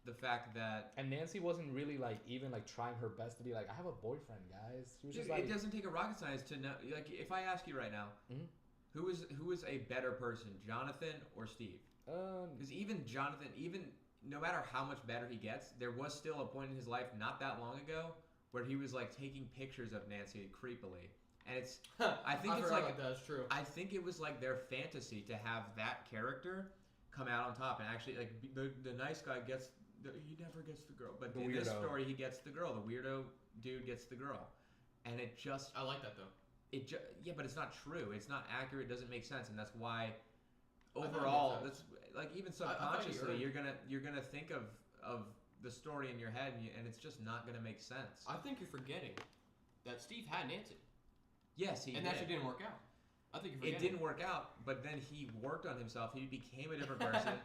Speaker 3: the fact that
Speaker 2: And Nancy wasn't really like even like trying her best to be like, I have a boyfriend, guys. She was
Speaker 3: Dude,
Speaker 2: just like,
Speaker 3: it doesn't take a rocket science to know. Like, if I ask you right now,
Speaker 2: Mhm.
Speaker 3: who is a better person, Jonathan or Steve? Because even Jonathan, even no matter how much better he gets, there was still a point in his life not that long ago where he was like taking pictures of Nancy creepily, and it's. I think it's
Speaker 1: forgot
Speaker 3: like
Speaker 1: about that. It's true.
Speaker 3: I think it was like their fantasy to have that character come out on top and actually like the nice guy gets. He never gets the girl, but
Speaker 2: The
Speaker 3: in this
Speaker 2: weirdo.
Speaker 3: story, he gets the girl. The weirdo dude gets the girl, and it just
Speaker 1: I like that though.
Speaker 3: yeah, but it's not true. It's not accurate. It doesn't make sense, and that's why
Speaker 1: thought it made
Speaker 3: overall,
Speaker 1: sense.
Speaker 3: that's like even
Speaker 1: I thought you
Speaker 3: subconsciously,
Speaker 1: earned-
Speaker 3: you're gonna think of the story in your head, and it's just not gonna make sense.
Speaker 1: I think you're forgetting that Steve had Nancy,
Speaker 3: Yes, he
Speaker 1: and
Speaker 3: did.
Speaker 1: that shit didn't work out. I think you're
Speaker 3: It
Speaker 1: forgetting.
Speaker 3: didn't work out, but then he worked on himself. He became a different person.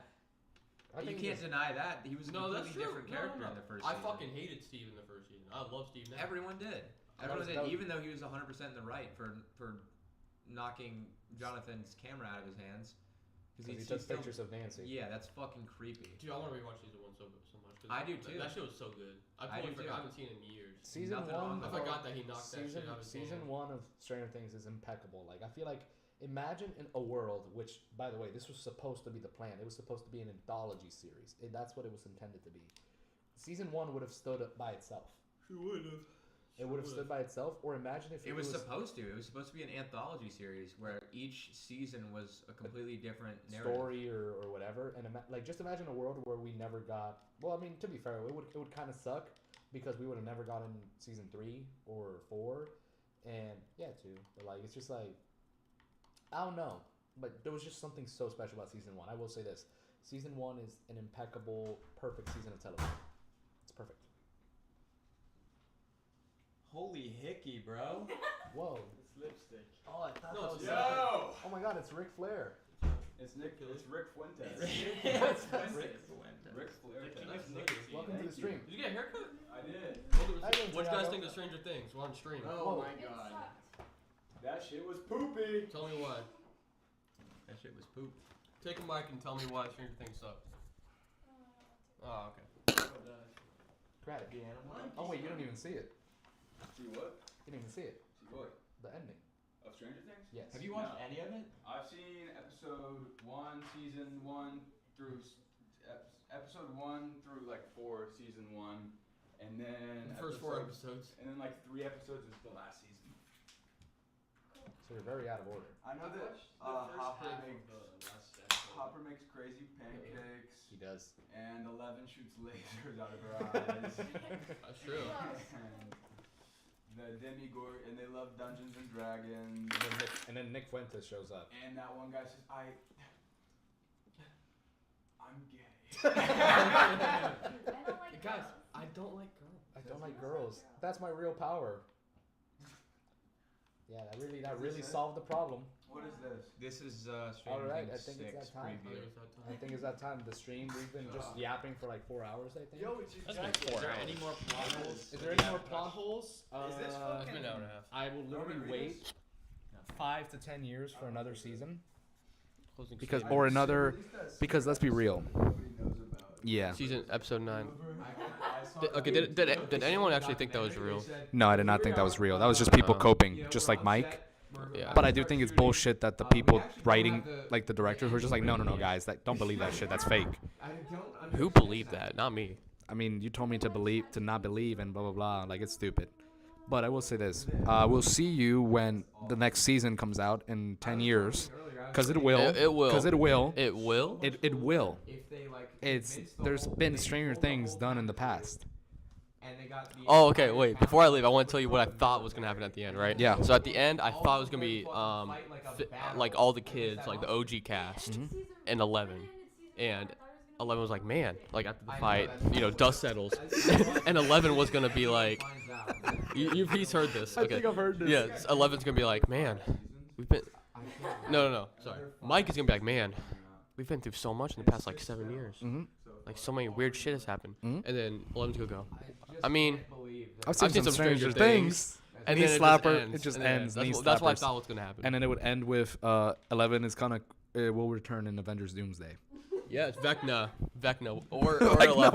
Speaker 2: I
Speaker 3: You
Speaker 2: think
Speaker 3: can't deny that. He was a
Speaker 1: No, that's
Speaker 3: completely
Speaker 1: true.
Speaker 3: different
Speaker 1: No,
Speaker 3: character
Speaker 1: no, no.
Speaker 3: in the first
Speaker 1: I
Speaker 3: season.
Speaker 1: fucking hated Steve in the first season. I love Steve now.
Speaker 3: Everyone did.
Speaker 2: That
Speaker 3: Everyone
Speaker 2: was-
Speaker 3: did,
Speaker 2: that was-
Speaker 3: even though he was 100% in the right for knocking Jonathan's camera out of his hands.
Speaker 2: because he took
Speaker 3: still-
Speaker 2: pictures of Nancy.
Speaker 3: Yeah, that's fucking creepy.
Speaker 1: Dude, I want to rewatch season one so much. 'cause
Speaker 3: I do too.
Speaker 1: That shit was so good. I
Speaker 3: I
Speaker 1: totally
Speaker 3: do
Speaker 1: forgot.
Speaker 3: too.
Speaker 1: I haven't seen it in years.
Speaker 2: Season
Speaker 3: Nothing wrong
Speaker 2: one.
Speaker 1: I
Speaker 3: with
Speaker 1: forgot that he knocked that shit out of his
Speaker 2: Season
Speaker 1: hand.
Speaker 2: one of Stranger Things is impeccable. Like I feel like imagine in a world which, by the way, this was supposed to be the plan. It was supposed to be an anthology series. That's what it was intended to be. Season one would have stood up by itself.
Speaker 1: She would have.
Speaker 2: It would have stood by itself. Or imagine if
Speaker 3: It was supposed to. It was supposed to be an anthology series where each season was a completely different narrative.
Speaker 2: story or whatever. And like just imagine a world where we never got. Well, I mean, to be fair, it would kind of suck because we would have never gotten season 3 or 4, and yeah, 2. But like it's just like I don't know. But there was just something so special about season 1. I will say this: season 1 is an impeccable, perfect season of television. It's perfect.
Speaker 3: Holy hickey, bro.
Speaker 2: Whoa!
Speaker 4: It's lipstick.
Speaker 2: Oh, I thought
Speaker 1: No,
Speaker 2: that
Speaker 1: it's
Speaker 2: was.
Speaker 4: Yo!
Speaker 2: Oh my God! It's Ric Flair.
Speaker 4: It's Nick. It's Rick Fuentes.
Speaker 2: It's
Speaker 4: Rick Flair.
Speaker 1: Nice
Speaker 4: Nick.
Speaker 1: niggas.
Speaker 2: Welcome to the stream.
Speaker 1: Did you get a haircut?
Speaker 4: I did.
Speaker 2: I didn't
Speaker 1: What
Speaker 2: say
Speaker 1: you
Speaker 2: I
Speaker 1: guys
Speaker 2: don't-
Speaker 1: think of Stranger Things? We're on stream.
Speaker 4: Oh my
Speaker 5: It
Speaker 4: god.
Speaker 5: sucked.
Speaker 4: That shit was poopy.
Speaker 1: Tell me why.
Speaker 3: That shit was poop.
Speaker 1: Take a mic and tell me why Stranger Things sucks. Oh, okay.
Speaker 2: Crack. Oh wait, you don't even see it.
Speaker 4: See what?
Speaker 2: You didn't even see it.
Speaker 4: See what?
Speaker 2: The ending.
Speaker 4: Of Stranger Things?
Speaker 2: Yes.
Speaker 6: Have you watched
Speaker 4: No.
Speaker 6: any of it?
Speaker 4: I've seen episode 1, season 1 through episode 1 through like 4, season 1, and then
Speaker 1: The first 4 episodes.
Speaker 4: and then like 3 episodes is the last season.
Speaker 2: So you're very out of order.
Speaker 4: I know that Hopper makes crazy pancakes,
Speaker 2: He does.
Speaker 4: and 11 shoots lasers out of her eyes.
Speaker 1: That's true.
Speaker 4: And the Demigorgon, and they love Dungeons and Dragons.
Speaker 2: And then Nick Fuentes shows up.
Speaker 4: And that one guy says, I'm gay.
Speaker 5: I don't like
Speaker 1: Guys,
Speaker 5: girls.
Speaker 1: I don't like girls.
Speaker 2: I don't like girls. That's my real power. Yeah, that really solved the problem.
Speaker 4: What is this?
Speaker 3: This is Stranger
Speaker 2: Alright, I
Speaker 3: Things
Speaker 2: think it's
Speaker 3: 6
Speaker 2: that time.
Speaker 3: preview.
Speaker 2: I think it's that time. The stream, we've been just yapping for like 4 hours, I think.
Speaker 4: Yo, it's
Speaker 1: Is there any more plot holes?
Speaker 2: Is there any more plot holes?
Speaker 4: Is this
Speaker 1: It's
Speaker 4: fucking-
Speaker 1: been an hour and a half.
Speaker 2: I will literally
Speaker 4: Roman
Speaker 2: wait
Speaker 4: Reedus?
Speaker 2: 5 to 10 years for another season.
Speaker 1: Closing
Speaker 2: Because
Speaker 1: statement.
Speaker 2: or another because let's be real.
Speaker 4: Nobody knows about.
Speaker 2: Yeah.
Speaker 1: Season episode 9.
Speaker 4: I
Speaker 1: Okay, did anyone actually think that was real?
Speaker 2: No, I did not think that was real. That was just people coping, just like Mike.
Speaker 1: Yeah.
Speaker 2: But I do think it's bullshit that the people writing, like the directors, were just like, no, guys, don't believe that shit. That's fake.
Speaker 1: Who believed that? Not me.
Speaker 2: I mean, you told me to not believe, and blah blah blah. Like, it's stupid. But I will say this: we'll see you when the next season comes out in 10 years, because it will.
Speaker 1: It will.
Speaker 2: Because it will.
Speaker 1: It will.
Speaker 2: It will. There's been Stranger Things done in the past.
Speaker 1: Oh, okay. Wait. Before I leave, I want to tell you what I thought was gonna happen at the end, right?
Speaker 2: Yeah.
Speaker 1: So at the end, I thought it was gonna be like all the kids, like the OG cast, and 11, and 11 was like, man, like after the fight, dust settles, and 11 was gonna be like, he's heard this. Okay.
Speaker 2: I think I've heard this.
Speaker 1: Yeah. 11's gonna be like, man, we've been. No. Sorry. Mike is gonna be like, man, we've been through so much in the past like 7 years.
Speaker 2: Mm-hmm.
Speaker 1: Like so many weird shit has happened.
Speaker 2: Mhm.
Speaker 1: And then 11's gonna go. I mean,
Speaker 2: I've seen some Stranger Things.
Speaker 1: and
Speaker 2: Knee
Speaker 1: then
Speaker 2: slapper.
Speaker 1: it just ends.
Speaker 2: Knee
Speaker 1: That's what I
Speaker 2: slappers.
Speaker 1: thought was gonna happen.
Speaker 2: And then it would end with 11 is gonna will return in Avengers Doomsday.
Speaker 1: Yeah, it's Vecna or
Speaker 2: Like,
Speaker 1: 11.